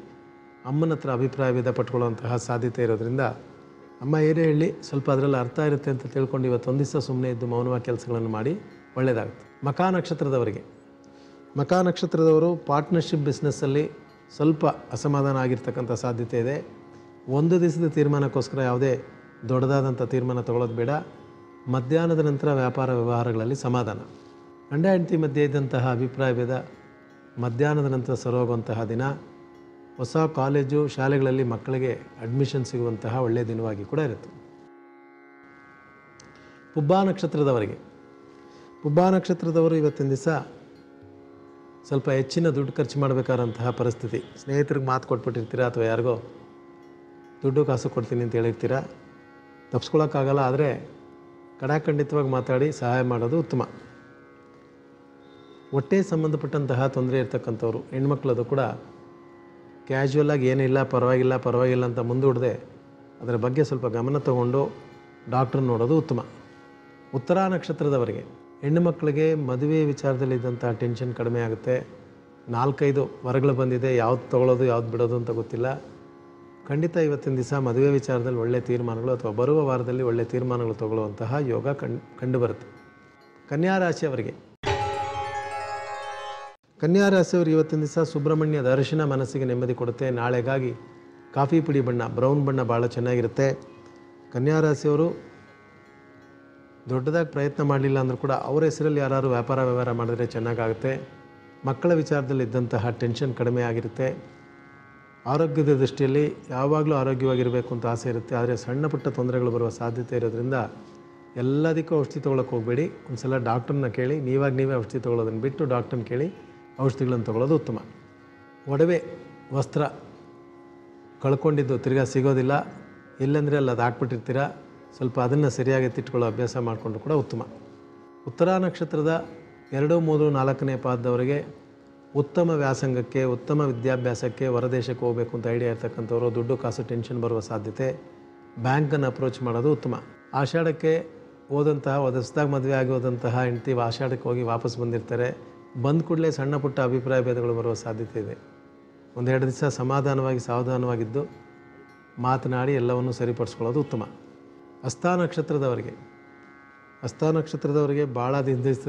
ಅಮ್ಮನ ಹತ್ರ ಅಭಿಪ್ರಾಯ ಭೇದ ಪಟ್ಕೊಳ್ಳುವಂತಹ ಸಾಧ್ಯತೆ ಇರೋದ್ರಿಂದ ಅಮ್ಮ ಏನೇ ಹೇಳಿ ಸ್ವಲ್ಪ ಅದರಲ್ಲಿ ಅರ್ಥ ಇರುತ್ತೆ ಅಂತ ತಿಳ್ಕೊಂಡು ಇವತ್ತೊಂದು ದಿವಸ ಸುಮ್ಮನೆ ಇದ್ದು ಮೌನವಾಗಿ ಕೆಲಸಗಳನ್ನು ಮಾಡಿ ಒಳ್ಳೆಯದಾಗುತ್ತೆ. ಮಕಾ ನಕ್ಷತ್ರದವರು ಪಾರ್ಟ್ನರ್ಶಿಪ್ ಬಿಸ್ನೆಸ್ಸಲ್ಲಿ ಸ್ವಲ್ಪ ಅಸಮಾಧಾನ ಆಗಿರ್ತಕ್ಕಂಥ ಸಾಧ್ಯತೆ ಇದೆ. ಒಂದು ದಿವಸದ ತೀರ್ಮಾನಕ್ಕೋಸ್ಕರ ಯಾವುದೇ ದೊಡ್ಡದಾದಂಥ ತೀರ್ಮಾನ ತಗೊಳ್ಳೋದು ಬೇಡ. ಮಧ್ಯಾಹ್ನದ ನಂತರ ವ್ಯಾಪಾರ ವ್ಯವಹಾರಗಳಲ್ಲಿ ಸಮಾಧಾನ. ಗಂಡ ಹೆಂಡತಿ ಮಧ್ಯೆ ಇದ್ದಂತಹ ಅಭಿಪ್ರಾಯ ಭೇದ ಮಧ್ಯಾಹ್ನದ ನಂತರ ಸರೋಗುವಂತಹ ದಿನ. ಹೊಸ ಕಾಲೇಜು ಶಾಲೆಗಳಲ್ಲಿ ಮಕ್ಕಳಿಗೆ ಅಡ್ಮಿಷನ್ ಸಿಗುವಂತಹ ಒಳ್ಳೆಯ ದಿನವಾಗಿ ಕೂಡ ಇರುತ್ತೆ. ಪುಬ್ಬ ನಕ್ಷತ್ರದವರು ಇವತ್ತಿನ ದಿವಸ ಸ್ವಲ್ಪ ಹೆಚ್ಚಿನ ದುಡ್ಡು ಖರ್ಚು ಮಾಡಬೇಕಾದಂತಹ ಪರಿಸ್ಥಿತಿ. ಸ್ನೇಹಿತರಿಗೆ ಮಾತು ಕೊಟ್ಬಿಟ್ಟಿರ್ತೀರ ಅಥವಾ ಯಾರಿಗೋ ದುಡ್ಡು ಕಾಸು ಕೊಡ್ತೀನಿ ಅಂತ ಹೇಳಿರ್ತೀರ. ತಪ್ಪಿಸ್ಕೊಳ್ಳೋಕ್ಕಾಗಲ್ಲ, ಆದರೆ ಖಡಾಖಂಡಿತವಾಗಿ ಮಾತಾಡಿ ಸಹಾಯ ಮಾಡೋದು ಉತ್ತಮ. ಹೊಟ್ಟೆ ಸಂಬಂಧಪಟ್ಟಂತಹ ತೊಂದರೆ ಇರ್ತಕ್ಕಂಥವ್ರು ಹೆಣ್ಮಕ್ಳದು ಕೂಡ ಕ್ಯಾಶುವಲಾಗಿ ಏನಿಲ್ಲ ಪರವಾಗಿಲ್ಲ ಅಂತ ಮುಂದೂಡದೆ ಅದರ ಬಗ್ಗೆ ಸ್ವಲ್ಪ ಗಮನ ತಗೊಂಡು ಡಾಕ್ಟ್ರನ್ನ ನೋಡೋದು ಉತ್ತಮ. ಉತ್ತರ ನಕ್ಷತ್ರದವರಿಗೆ ಹೆಣ್ಣು ಮಕ್ಕಳಿಗೆ ಮದುವೆ ವಿಚಾರದಲ್ಲಿದ್ದಂಥ ಟೆನ್ಷನ್ ಕಡಿಮೆ ಆಗುತ್ತೆ. 4-5 ವರಗಳು ಬಂದಿದೆ, ಯಾವ್ದು ತೊಗೊಳ್ಳೋದು ಯಾವ್ದು ಬಿಡೋದು ಅಂತ ಗೊತ್ತಿಲ್ಲ. ಖಂಡಿತ ಇವತ್ತಿನ ದಿವಸ ಮದುವೆ ವಿಚಾರದಲ್ಲಿ ಒಳ್ಳೆಯ ತೀರ್ಮಾನಗಳು ಅಥವಾ ಬರುವ ವಾರದಲ್ಲಿ ಒಳ್ಳೆಯ ತೀರ್ಮಾನಗಳು ತಗೊಳ್ಳುವಂತಹ ಯೋಗ ಕಂಡುಬರುತ್ತೆ. ಕನ್ಯಾ ರಾಶಿಯವರು ಇವತ್ತಿನ ದಿವಸ ಸುಬ್ರಹ್ಮಣ್ಯ ದರ್ಶನ ಮನಸ್ಸಿಗೆ ನೆಮ್ಮದಿ ಕೊಡುತ್ತೆ. ನಾಳೆಗಾಗಿ ಕಾಫಿ ಪುಡಿ ಬಣ್ಣ, ಬ್ರೌನ್ ಬಣ್ಣ ಭಾಳ ಚೆನ್ನಾಗಿರುತ್ತೆ. ಕನ್ಯಾ ರಾಶಿಯವರು ದೊಡ್ಡದಾಗಿ ಪ್ರಯತ್ನ ಮಾಡಲಿಲ್ಲ ಅಂದರೂ ಕೂಡ ಅವರ ಹೆಸರಲ್ಲಿ ಯಾರು ವ್ಯವಹಾರ ಮಾಡಿದ್ರೆ ಚೆನ್ನಾಗಾಗುತ್ತೆ. ಮಕ್ಕಳ ವಿಚಾರದಲ್ಲಿ ಇದ್ದಂತಹ ಟೆನ್ಷನ್ ಕಡಿಮೆ ಆಗಿರುತ್ತೆ. ಆರೋಗ್ಯದ ದೃಷ್ಟಿಯಲ್ಲಿ ಯಾವಾಗಲೂ ಆರೋಗ್ಯವಾಗಿರಬೇಕು ಅಂತ ಆಸೆ ಇರುತ್ತೆ. ಆದರೆ ಸಣ್ಣ ಪುಟ್ಟ ತೊಂದರೆಗಳು ಬರುವ ಸಾಧ್ಯತೆ ಇರೋದ್ರಿಂದ ಎಲ್ಲದಕ್ಕೂ ಔಷಧಿ ತೊಗೊಳಕ್ಕೆ ಹೋಗಬೇಡಿ. ಒಂದು ಸಲ ಡಾಕ್ಟ್ರನ್ನ ಕೇಳಿ, ನೀವೇ ಔಷಧಿ ತೊಗೊಳ್ಳೋದನ್ನು ಬಿಟ್ಟು ಡಾಕ್ಟ್ರನ್ನ ಕೇಳಿ ಔಷಧಿಗಳನ್ನು ತೊಗೊಳ್ಳೋದು ಉತ್ತಮ. ಒಡವೆ ವಸ್ತ್ರ ಕಳ್ಕೊಂಡಿದ್ದು ತಿರ್ಗಾ ಸಿಗೋದಿಲ್ಲ, ಎಲ್ಲಂದರೆ ಅಲ್ಲಿ ಅದು ಹಾಕ್ಬಿಟ್ಟಿರ್ತೀರ, ಸ್ವಲ್ಪ ಅದನ್ನು ಸರಿಯಾಗಿ ಎತ್ತಿಟ್ಕೊಳ್ಳೋ ಅಭ್ಯಾಸ ಮಾಡಿಕೊಂಡು ಕೂಡ ಉತ್ತಮ. ಉತ್ತರ ನಕ್ಷತ್ರದ 2, 3, 4ನೇ ಪಾದದವರಿಗೆ ಉತ್ತಮ ವ್ಯಾಸಂಗಕ್ಕೆ, ಉತ್ತಮ ವಿದ್ಯಾಭ್ಯಾಸಕ್ಕೆ ಹೊರದೇಶಕ್ಕೆ ಹೋಗಬೇಕು ಅಂತ ಐಡಿಯಾ ಇರ್ತಕ್ಕಂಥವ್ರು ದುಡ್ಡು ಕಾಸು ಟೆನ್ಷನ್ ಬರುವ ಸಾಧ್ಯತೆ. ಬ್ಯಾಂಕನ್ನು ಅಪ್ರೋಚ್ ಮಾಡೋದು ಉತ್ತಮ. ಆಷಾಢಕ್ಕೆ ಹೋದಂತಹ ಹೊಸದಾಗಿ ಮದುವೆ ಆಗಿ ಹೋದಂತಹ ಹೆಂಡತಿ ಆಷಾಢಕ್ಕೆ ಹೋಗಿ ವಾಪಸ್ ಬಂದಿರ್ತಾರೆ. ಬಂದ ಕೂಡಲೇ ಸಣ್ಣ ಪುಟ್ಟ ಅಭಿಪ್ರಾಯ ಭೇದಗಳು ಬರುವ ಸಾಧ್ಯತೆ ಇದೆ. 1-2 ದಿವಸ ಸಮಾಧಾನವಾಗಿ ಸಾವಧಾನವಾಗಿದ್ದು ಮಾತನಾಡಿ ಎಲ್ಲವನ್ನು ಸರಿಪಡಿಸ್ಕೊಳ್ಳೋದು ಉತ್ತಮ. ಹಸ್ತ ನಕ್ಷತ್ರದವರಿಗೆ ಭಾಳ ದಿವಸ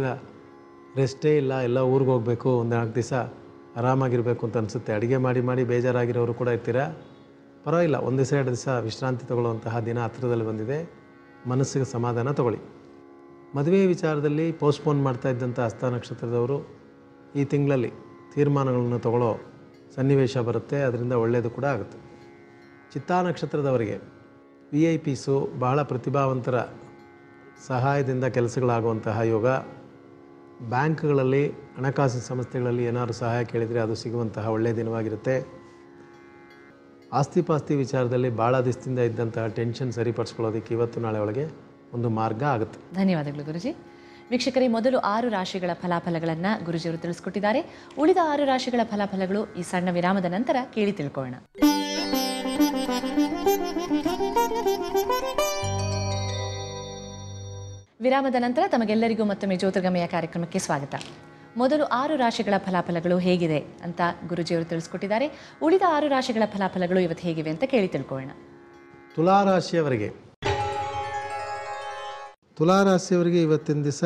ರೆಸ್ಟೇ ಇಲ್ಲ, ಎಲ್ಲ ಊರಿಗೆ ಹೋಗಬೇಕು, 1-4 ದಿವಸ ಆರಾಮಾಗಿರಬೇಕು ಅಂತ ಅನಿಸುತ್ತೆ. ಅಡುಗೆ ಮಾಡಿ ಬೇಜಾರಾಗಿರೋರು ಕೂಡ ಇರ್ತೀರ. ಪರವಾಗಿಲ್ಲ, 1 ದಿವಸ 2 ದಿವಸ ವಿಶ್ರಾಂತಿ ತಗೊಳ್ಳುವಂತಹ ದಿನ ಹತ್ತಿರದಲ್ಲಿ ಬಂದಿದೆ. ಮನಸ್ಸಿಗೆ ಸಮಾಧಾನ ತಗೊಳ್ಳಿ. ಮದುವೆ ವಿಚಾರದಲ್ಲಿ ಪೋಸ್ಟ್ಪೋನ್ ಮಾಡ್ತಾ ಇದ್ದಂಥ ಹಸ್ತ ನಕ್ಷತ್ರದವರು ಈ ತಿಂಗಳಲ್ಲಿ ತೀರ್ಮಾನಗಳನ್ನು ತಗೊಳ್ಳೋ ಸನ್ನಿವೇಶ ಬರುತ್ತೆ, ಅದರಿಂದ ಒಳ್ಳೆಯದು ಕೂಡ ಆಗುತ್ತೆ. ಚಿತ್ತಾ ನಕ್ಷತ್ರದವರಿಗೆ VIPಸು, ಬಹಳ ಪ್ರತಿಭಾವಂತರ ಸಹಾಯದಿಂದ ಕೆಲಸಗಳಾಗುವಂತಹ ಯೋಗ. ಬ್ಯಾಂಕ್ಗಳಲ್ಲಿ, ಹಣಕಾಸು ಸಂಸ್ಥೆಗಳಲ್ಲಿ ಏನಾದರೂ ಸಹಾಯ ಕೇಳಿದರೆ ಅದು ಸಿಗುವಂತಹ ಒಳ್ಳೆಯ ದಿನವಾಗಿರುತ್ತೆ. ಆಸ್ತಿ ವಿಚಾರದಲ್ಲಿ ಭಾಳ ದಿವಸದಿಂದ ಇದ್ದಂತಹ ಟೆನ್ಷನ್ ಸರಿಪಡಿಸ್ಕೊಳ್ಳೋದಕ್ಕೆ ಇವತ್ತು ನಾಳೆ ಒಳಗೆ ಒಂದು ಮಾರ್ಗ ಆಗುತ್ತೆ. ಧನ್ಯವಾದಗಳು ಗುರುಜಿ. ವೀಕ್ಷಕರೇ, ಮೊದಲು 6 ರಾಶಿಗಳ ಫಲಾಫಲಗಳನ್ನು ಗುರುಜಿಯವರು ತಿಳಿಸ್ಕೊಟ್ಟಿದ್ದಾರೆ. ಉಳಿದ 6 ರಾಶಿಗಳ ಫಲಾಫಲಗಳು ಈ ಸಣ್ಣ ವಿರಾಮದ ನಂತರ ಕೇಳಿ ತಿಳ್ಕೊಳ್ಳೋಣ. ವಿರಾಮದ ನಂತರ ತಮಗೆಲ್ಲರಿಗೂ ಮತ್ತೊಮ್ಮೆ ಜ್ಯೋತಿರ್ಗಮಯ ಕಾರ್ಯಕ್ರಮಕ್ಕೆ ಸ್ವಾಗತ. ಮೊದಲು 6 ರಾಶಿಗಳ ಫಲಾಫಲಗಳು ಹೇಗಿದೆ ಅಂತ ಗುರುಜಿಯವರು ತಿಳಿಸ್ಕೊಟ್ಟಿದ್ದಾರೆ. ಉಳಿದ 6 ರಾಶಿಗಳ ಫಲಾಫಲಗಳು ಇವತ್ತು ಹೇಗಿವೆ ಅಂತ ಕೇಳಿ ತಿಳ್ಕೊಳ್ಳೋಣ. ತುಲಾರಾಶಿಯವರಿಗೆ ಇವತ್ತಿನ ದಿವಸ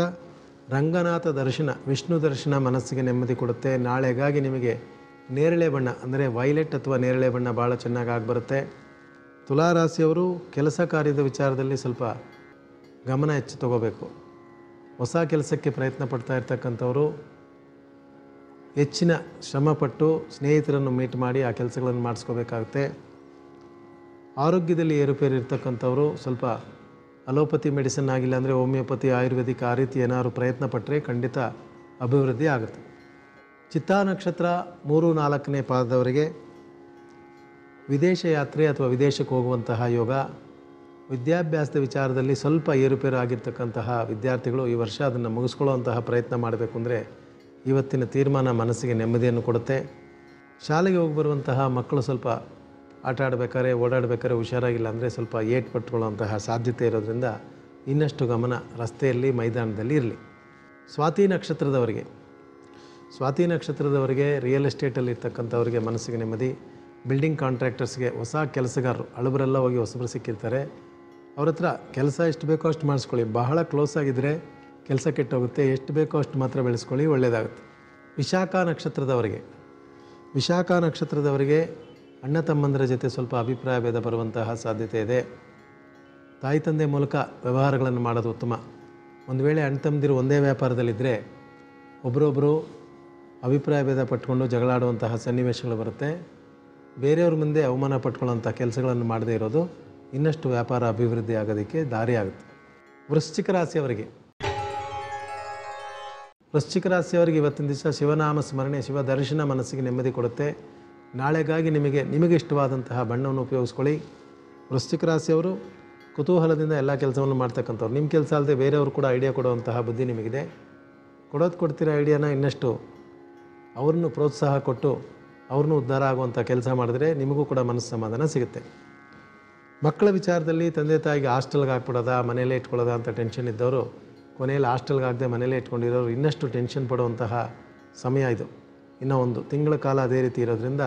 ರಂಗನಾಥ ದರ್ಶನ, ವಿಷ್ಣು ದರ್ಶನ ಮನಸ್ಸಿಗೆ ನೆಮ್ಮದಿ ಕೊಡುತ್ತೆ. ನಾಳೆಗಾಗಿ ನಿಮಗೆ ನೇರಳೆ ಬಣ್ಣ ಅಂದರೆ ವೈಲೆಟ್ ಅಥವಾ ನೇರಳೆ ಬಣ್ಣ ಭಾಳ ಚೆನ್ನಾಗಿ ಆಗಿಬರುತ್ತೆ. ತುಲಾರಾಶಿಯವರು ಕೆಲಸ ಕಾರ್ಯದ ವಿಚಾರದಲ್ಲಿ ಸ್ವಲ್ಪ ಗಮನ ಹೆಚ್ಚು ತಗೋಬೇಕು. ಹೊಸ ಕೆಲಸಕ್ಕೆ ಪ್ರಯತ್ನ ಪಡ್ತಾ ಇರ್ತಕ್ಕಂಥವರು ಹೆಚ್ಚಿನ ಶ್ರಮಪಟ್ಟು ಸ್ನೇಹಿತರನ್ನು ಮೀಟ್ ಮಾಡಿ ಆ ಕೆಲಸಗಳನ್ನು ಮಾಡಿಸ್ಕೋಬೇಕಾಗುತ್ತೆ. ಆರೋಗ್ಯದಲ್ಲಿ ಏರುಪೇರು ಇರ್ತಕ್ಕಂಥವರು ಸ್ವಲ್ಪ ಅಲೋಪತಿ ಮೆಡಿಸಿನ್ ಆಗಿಲ್ಲ ಅಂದರೆ ಹೋಮಿಯೋಪತಿ, ಆಯುರ್ವೇದಿಕ್ ಆ ರೀತಿ ಏನಾದರೂ ಪ್ರಯತ್ನ ಪಟ್ಟರೆ ಖಂಡಿತ ಅಭಿವೃದ್ಧಿ ಆಗುತ್ತೆ. ಚಿತ್ತಾ ನಕ್ಷತ್ರ 3, 4ನೇ ಪಾದದವರಿಗೆ ವಿದೇಶ ಯಾತ್ರೆ ಅಥವಾ ವಿದೇಶಕ್ಕೆ ಹೋಗುವಂತಹ ಯೋಗ. ವಿದ್ಯಾಭ್ಯಾಸದ ವಿಚಾರದಲ್ಲಿ ಸ್ವಲ್ಪ ಏರುಪೇರು ಆಗಿರ್ತಕ್ಕಂತಹ ವಿದ್ಯಾರ್ಥಿಗಳು ಈ ವರ್ಷ ಅದನ್ನು ಮುಗಿಸ್ಕೊಳ್ಳುವಂತಹ ಪ್ರಯತ್ನ ಮಾಡಬೇಕು ಅಂದರೆ ಇವತ್ತಿನ ತೀರ್ಮಾನ ಮನಸ್ಸಿಗೆ ನೆಮ್ಮದಿಯನ್ನು ಕೊಡುತ್ತೆ. ಶಾಲೆಗೆ ಹೋಗಿ ಬರುವಂತಹ ಮಕ್ಕಳು ಸ್ವಲ್ಪ ಆಟ ಆಡಬೇಕಾದ್ರೆ, ಓಡಾಡಬೇಕಾದ್ರೆ ಹುಷಾರಾಗಿಲ್ಲ ಅಂದರೆ ಸ್ವಲ್ಪ ಏಟು ಪಟ್ಕೊಳ್ಳುವಂತಹ ಸಾಧ್ಯತೆ ಇರೋದರಿಂದ ಇನ್ನಷ್ಟು ಗಮನ ರಸ್ತೆಯಲ್ಲಿ, ಮೈದಾನದಲ್ಲಿ ಇರಲಿ. ಸ್ವಾತಿ ನಕ್ಷತ್ರದವರಿಗೆ ರಿಯಲ್ ಎಸ್ಟೇಟಲ್ಲಿ ಇರ್ತಕ್ಕಂಥವ್ರಿಗೆ ಮನಸ್ಸಿಗೆ ನೆಮ್ಮದಿ. ಬಿಲ್ಡಿಂಗ್ ಕಾಂಟ್ರಾಕ್ಟರ್ಸ್ಗೆ ಹೊಸ ಕೆಲಸಗಾರರು, ಹಳಬರೆಲ್ಲ ಹೋಗಿ ಹೊಸಬರು ಸಿಕ್ಕಿರ್ತಾರೆ. ಅವ್ರ ಹತ್ರ ಕೆಲಸ ಎಷ್ಟು ಬೇಕೋ ಅಷ್ಟು ಮಾಡಿಸ್ಕೊಳ್ಳಿ. ಬಹಳ ಕ್ಲೋಸ್ ಆಗಿದ್ದರೆ ಕೆಲಸ ಕೆಟ್ಟೋಗುತ್ತೆ. ಎಷ್ಟು ಬೇಕೋ ಅಷ್ಟು ಮಾತ್ರ ಬೆಳೆಸ್ಕೊಳ್ಳಿ, ಒಳ್ಳೆಯದಾಗುತ್ತೆ. ವಿಶಾಖ ನಕ್ಷತ್ರದವರಿಗೆ ಅಣ್ಣ ತಮ್ಮಂದರ ಜೊತೆ ಸ್ವಲ್ಪ ಅಭಿಪ್ರಾಯ ಭೇದ ಬರುವಂತಹ ಸಾಧ್ಯತೆ ಇದೆ. ತಾಯಿ ತಂದೆ ಮೂಲಕ ವ್ಯವಹಾರಗಳನ್ನು ಮಾಡೋದು ಉತ್ತಮ. ಒಂದು ವೇಳೆ ಅಣ್ಣ ತಮ್ಮಂದಿರು ಒಂದೇ ವ್ಯಾಪಾರದಲ್ಲಿದ್ದರೆ ಒಬ್ಬರೊಬ್ಬರು ಅಭಿಪ್ರಾಯ ಭೇದ ಪಟ್ಕೊಂಡು ಜಗಳಾಡುವಂತಹ ಸನ್ನಿವೇಶಗಳು ಬರುತ್ತೆ. ಬೇರೆಯವ್ರ ಮುಂದೆ ಅವಮಾನ ಪಟ್ಕೊಳ್ಳೋಂಥ ಕೆಲಸಗಳನ್ನು ಮಾಡದೇ ಇರೋದು ಇನ್ನಷ್ಟು ವ್ಯಾಪಾರ ಅಭಿವೃದ್ಧಿ ಆಗೋದಕ್ಕೆ ದಾರಿ ಆಗುತ್ತೆ. ವೃಶ್ಚಿಕ ರಾಶಿಯವರಿಗೆ ಇವತ್ತಿನ ದಿವಸ ಶಿವನಾಮ ಸ್ಮರಣೆ, ಶಿವ ದರ್ಶನ ಮನಸ್ಸಿಗೆ ನೆಮ್ಮದಿ ಕೊಡುತ್ತೆ. ನಾಳೆಗಾಗಿ ನಿಮಗೆ ಇಷ್ಟವಾದಂತಹ ಬಣ್ಣವನ್ನು ಉಪಯೋಗಿಸ್ಕೊಳ್ಳಿ. ವೃಶ್ಚಿಕ ರಾಶಿಯವರು ಕುತೂಹಲದಿಂದ ಎಲ್ಲ ಕೆಲಸವನ್ನು ಮಾಡ್ತಕ್ಕಂಥವ್ರು. ನಿಮ್ಮ ಕೆಲಸ ಅಲ್ಲದೆ ಬೇರೆಯವರು ಕೂಡ ಐಡಿಯಾ ಕೊಡುವಂತಹ ಬುದ್ಧಿ ನಿಮಗಿದೆ. ಕೊಡ್ತಿರೋ ಐಡಿಯಾನ ಇನ್ನಷ್ಟು ಅವ್ರನ್ನು ಪ್ರೋತ್ಸಾಹ ಕೊಟ್ಟು ಅವ್ರನ್ನೂ ಉದ್ಧಾರ ಆಗುವಂಥ ಕೆಲಸ ಮಾಡಿದ್ರೆ ನಿಮಗೂ ಕೂಡ ಮನಸ್ಸು ಸಮಾಧಾನ ಸಿಗುತ್ತೆ. ಮಕ್ಕಳ ವಿಚಾರದಲ್ಲಿ ತಂದೆ ತಾಯಿಗೆ ಹಾಸ್ಟೆಲ್ಗೆ ಹಾಕ್ಬಿಡೋದಾ, ಮನೆಯಲ್ಲೇ ಇಟ್ಕೊಳ್ಳೋದಾ ಅಂತ ಟೆನ್ಷನ್ ಇದ್ದವರು ಕೊನೆಯಲ್ಲಿ ಹಾಸ್ಟೆಲ್ಗೆ ಹಾಕದೆ ಮನೆಯಲ್ಲೇ ಇಟ್ಕೊಂಡಿರೋರು ಇನ್ನಷ್ಟು ಟೆನ್ಷನ್ ಪಡುವಂತಹ ಸಮಯ ಇದು. ಇನ್ನೂ 1 ತಿಂಗಳ ಕಾಲ ಅದೇ ರೀತಿ ಇರೋದ್ರಿಂದ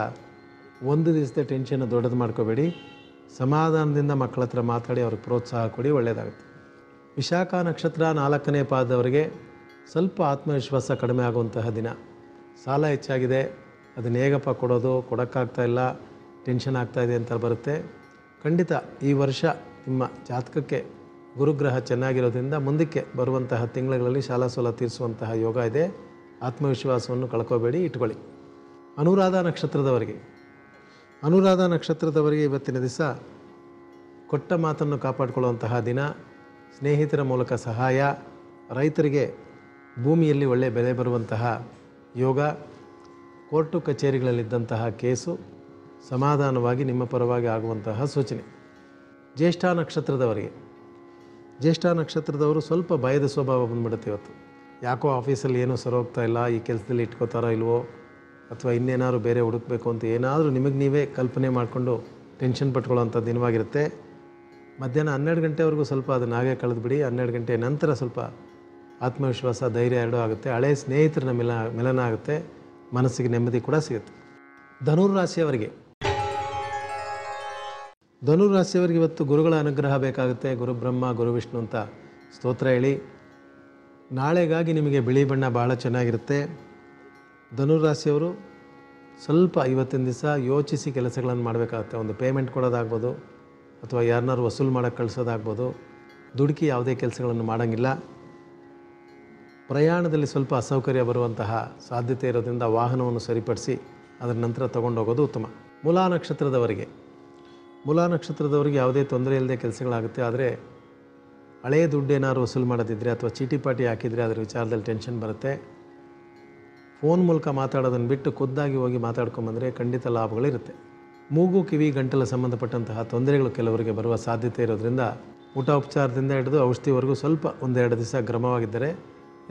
1 ದಿವಸದ ಟೆನ್ಷನ್ನು ದೊಡ್ಡದು ಮಾಡ್ಕೋಬೇಡಿ. ಸಮಾಧಾನದಿಂದ ಮಕ್ಕಳ ಹತ್ರ ಮಾತಾಡಿ ಅವ್ರಿಗೆ ಪ್ರೋತ್ಸಾಹ ಕೊಡಿ, ಒಳ್ಳೆಯದಾಗುತ್ತೆ. ವಿಶಾಖ ನಕ್ಷತ್ರ 4ನೇ ಪಾದದವರಿಗೆ ಸ್ವಲ್ಪ ಆತ್ಮವಿಶ್ವಾಸ ಕಡಿಮೆ ಆಗುವಂತಹ ದಿನ. ಸಾಲ ಹೆಚ್ಚಾಗಿದೆ, ಅದನ್ನು ಹೇಗಪ್ಪ ಕೊಡೋದು, ಕೊಡೋಕ್ಕಾಗ್ತಾಯಿಲ್ಲ, ಟೆನ್ಷನ್ ಆಗ್ತಾಯಿದೆ ಅಂತ ಬರುತ್ತೆ. ಖಂಡಿತ ಈ ವರ್ಷ ನಿಮ್ಮ ಜಾತಕಕ್ಕೆ ಗುರುಗ್ರಹ ಚೆನ್ನಾಗಿರೋದ್ರಿಂದ ಮುಂದಕ್ಕೆ ಬರುವಂತಹ ತಿಂಗಳಲ್ಲಿ ಶಾಲಾ ಸಾಲ ತೀರಿಸುವಂತಹ ಯೋಗ ಇದೆ. ಆತ್ಮವಿಶ್ವಾಸವನ್ನು ಕಳ್ಕೋಬೇಡಿ, ಇಟ್ಕೊಳ್ಳಿ. ಅನುರಾಧ ನಕ್ಷತ್ರದವರಿಗೆ ಇವತ್ತಿನ ದಿವಸ ಕೊಟ್ಟ ಮಾತನ್ನು ಕಾಪಾಡಿಕೊಳ್ಳುವಂತಹ ದಿನ. ಸ್ನೇಹಿತರ ಮೂಲಕ ಸಹಾಯ, ರೈತರಿಗೆ ಭೂಮಿಯಲ್ಲಿ ಒಳ್ಳೆಯ ಬೆಲೆ ಬರುವಂತಹ ಯೋಗ, ಕೋರ್ಟು ಕಚೇರಿಗಳಲ್ಲಿದ್ದಂತಹ ಕೇಸು ಸಮಾಧಾನವಾಗಿ ನಿಮ್ಮ ಪರವಾಗಿ ಆಗುವಂತಹ ಸೂಚನೆ. ಜ್ಯೇಷ್ಠ ನಕ್ಷತ್ರದವರಿಗೆ, ಜ್ಯೇಷ್ಠ ನಕ್ಷತ್ರದವರು ಸ್ವಲ್ಪ ಭಯದ ಸ್ವಭಾವ ಬಂದ್ಬಿಡುತ್ತೆ ಇವತ್ತು. ಯಾಕೋ ಆಫೀಸಲ್ಲಿ ಏನೂ ಸರೋಗ್ತಾ ಇಲ್ಲ, ಈ ಕೆಲಸದಲ್ಲಿ ಇಟ್ಕೋತಾರೋ ಇಲ್ವೋ, ಅಥವಾ ಇನ್ನೇನಾದ್ರು ಬೇರೆ ಹುಡುಕಬೇಕು ಅಂತ ಏನಾದರೂ ನಿಮಗೆ ನೀವೇ ಕಲ್ಪನೆ ಮಾಡಿಕೊಂಡು ಟೆನ್ಷನ್ ಪಟ್ಕೊಳ್ಳೋವಂಥ ದಿನವಾಗಿರುತ್ತೆ. ಮಧ್ಯಾಹ್ನ 12 ಗಂಟೆವರೆಗೂ ಸ್ವಲ್ಪ ಅದನ್ನು ಹಾಗೆ ಕಳೆದುಬಿಡಿ. 12 ಗಂಟೆ ನಂತರ ಸ್ವಲ್ಪ ಆತ್ಮವಿಶ್ವಾಸ, ಧೈರ್ಯ ಎರಡೂ ಆಗುತ್ತೆ. ಹಳೆಯ ಸ್ನೇಹಿತರನ್ನ ಮಿಲನ ಆಗುತ್ತೆ, ಮನಸ್ಸಿಗೆ ನೆಮ್ಮದಿ ಕೂಡ ಸಿಗುತ್ತೆ. ಧನುರಾಶಿಯವರಿಗೆ, ಧನುರಾಶಿಯವರಿಗೆ ಇವತ್ತು ಗುರುಗಳ ಅನುಗ್ರಹ ಬೇಕಾಗುತ್ತೆ. ಗುರು ಬ್ರಹ್ಮ ಗುರು ವಿಷ್ಣು ಅಂತ ಸ್ತೋತ್ರ ಹೇಳಿ. ನಾಳೆಗಾಗಿ ನಿಮಗೆ ಬಿಳಿ ಬಣ್ಣ ಭಾಳ ಚೆನ್ನಾಗಿರುತ್ತೆ. ಧನುರಾಶಿಯವರು ಸ್ವಲ್ಪ ಇವತ್ತಿನ ದಿವಸ ಯೋಚಿಸಿ ಕೆಲಸಗಳನ್ನು ಮಾಡಬೇಕಾಗುತ್ತೆ. ಒಂದು ಪೇಮೆಂಟ್ ಕೊಡೋದಾಗ್ಬೋದು, ಅಥವಾ ಯಾರನ್ನಾರು ವಸೂಲು ಮಾಡೋಕ್ಕೆ ಕಳಿಸೋದಾಗ್ಬೋದು. ದುಡುಕಿ ಯಾವುದೇ ಕೆಲಸಗಳನ್ನು ಮಾಡೋಂಗಿಲ್ಲ. ಪ್ರಯಾಣದಲ್ಲಿ ಸ್ವಲ್ಪ ಅಸೌಕರ್ಯ ಬರುವಂತಹ ಸಾಧ್ಯತೆ ಇರೋದ್ರಿಂದ ವಾಹನವನ್ನು ಸರಿಪಡಿಸಿ ಅದರ ನಂತರ ತೊಗೊಂಡೋಗೋದು ಉತ್ತಮ. ಮೂಲಾ ನಕ್ಷತ್ರದವರಿಗೆ, ಮೂಲಾ ನಕ್ಷತ್ರದವರಿಗೆ ಯಾವುದೇ ತೊಂದರೆ ಇಲ್ಲದೆ ಕೆಲಸಗಳಾಗುತ್ತೆ. ಆದರೆ ಹಳೆಯ ದುಡ್ಡು ಏನಾದ್ರು ವಸೂಲು ಮಾಡೋದಿದ್ದರೆ ಅಥವಾ ಚೀಟಿ ಪಾಟಿ ಹಾಕಿದರೆ ಅದರ ವಿಚಾರದಲ್ಲಿ ಟೆನ್ಷನ್ ಬರುತ್ತೆ. ಫೋನ್ ಮೂಲಕ ಮಾತಾಡೋದನ್ನು ಬಿಟ್ಟು ಖುದ್ದಾಗಿ ಹೋಗಿ ಮಾತಾಡ್ಕೊಂಬಂದರೆ ಖಂಡಿತ ಲಾಭಗಳಿರುತ್ತೆ. ಮೂಗು, ಕಿವಿ, ಗಂಟಲು ಸಂಬಂಧಪಟ್ಟಂತಹ ತೊಂದರೆಗಳು ಕೆಲವರಿಗೆ ಬರುವ ಸಾಧ್ಯತೆ ಇರೋದ್ರಿಂದ ಊಟ ಉಪಚಾರದಿಂದ ಹಿಡಿದು ಔಷಧಿವರೆಗೂ ಸ್ವಲ್ಪ 1-2 ದಿವಸ ಕ್ರಮವಾಗಿದ್ದರೆ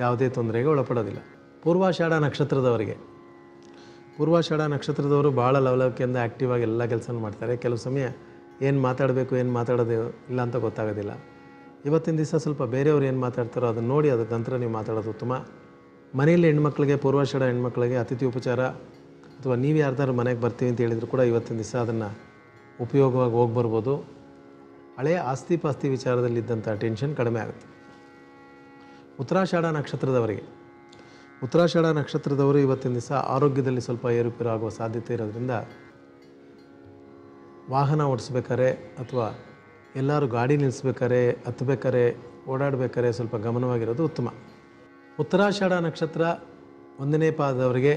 ಯಾವುದೇ ತೊಂದರೆಗೆ ಒಳಪಡೋದಿಲ್ಲ. ಪೂರ್ವಾಷಾಢ ನಕ್ಷತ್ರದವರಿಗೆ, ಪೂರ್ವಾಷಾಢ ನಕ್ಷತ್ರದವರು ಭಾಳ ಲವಲವಿಕೆಯಿಂದ ಆ್ಯಕ್ಟಿವ್ ಆಗಿ ಎಲ್ಲ ಕೆಲಸ ಮಾಡ್ತಾರೆ. ಕೆಲವು ಸಮಯ ಏನು ಮಾತಾಡಬೇಕು ಏನು ಮಾತಾಡೋದು ಇಲ್ಲ ಅಂತ ಗೊತ್ತಾಗೋದಿಲ್ಲ. ಇವತ್ತಿನ ದಿವಸ ಸ್ವಲ್ಪ ಬೇರೆಯವರು ಏನು ಮಾತಾಡ್ತಾರೋ ಅದನ್ನು ನೋಡಿ ಅದರ ನಂತರ ನೀವು ಮಾತಾಡೋದು ಉತ್ತಮ. ಮನೆಯಲ್ಲಿ ಹೆಣ್ಮಕ್ಳಿಗೆ, ಪೂರ್ವಾಷಾಢ ಹೆಣ್ಮಕ್ಳಿಗೆ ಅತಿಥಿ ಉಪಚಾರ ಅಥವಾ ನೀವು ಯಾರ್ದಾರು ಮನೆಗೆ ಬರ್ತೀವಿ ಅಂತ ಹೇಳಿದ್ರು ಕೂಡ ಇವತ್ತಿನ ದಿವಸ ಅದನ್ನು ಉಪಯೋಗವಾಗಿ ಹೋಗಿ ಬರ್ಬೋದು. ಹಳೆಯ ಆಸ್ತಿ ಪಾಸ್ತಿ ವಿಚಾರದಲ್ಲಿದ್ದಂಥ ಟೆನ್ಷನ್ ಕಡಿಮೆ ಆಗುತ್ತೆ. ಉತ್ತರಾಷಾಢ ನಕ್ಷತ್ರದವರಿಗೆ, ಉತ್ತರಾಷಾಢ ನಕ್ಷತ್ರದವರು ಇವತ್ತಿನ ದಿವಸ ಆರೋಗ್ಯದಲ್ಲಿ ಸ್ವಲ್ಪ ಏರುಪೇರು ಆಗುವ ಸಾಧ್ಯತೆ ಇರೋದ್ರಿಂದ ವಾಹನ ಓಡಿಸ್ಬೇಕಾರೆ ಅಥವಾ ಎಲ್ಲರೂ ಗಾಡಿ ನಿಲ್ಲಿಸ್ಬೇಕಾರೆ, ಹತ್ತಬೇಕಾರೆ, ಓಡಾಡಬೇಕಾರೆ ಸ್ವಲ್ಪ ಗಮನವಾಗಿರೋದು ಉತ್ತಮ. ಉತ್ತರಾಷಾಢ ನಕ್ಷತ್ರ 1ನೇ ಪಾದದವರಿಗೆ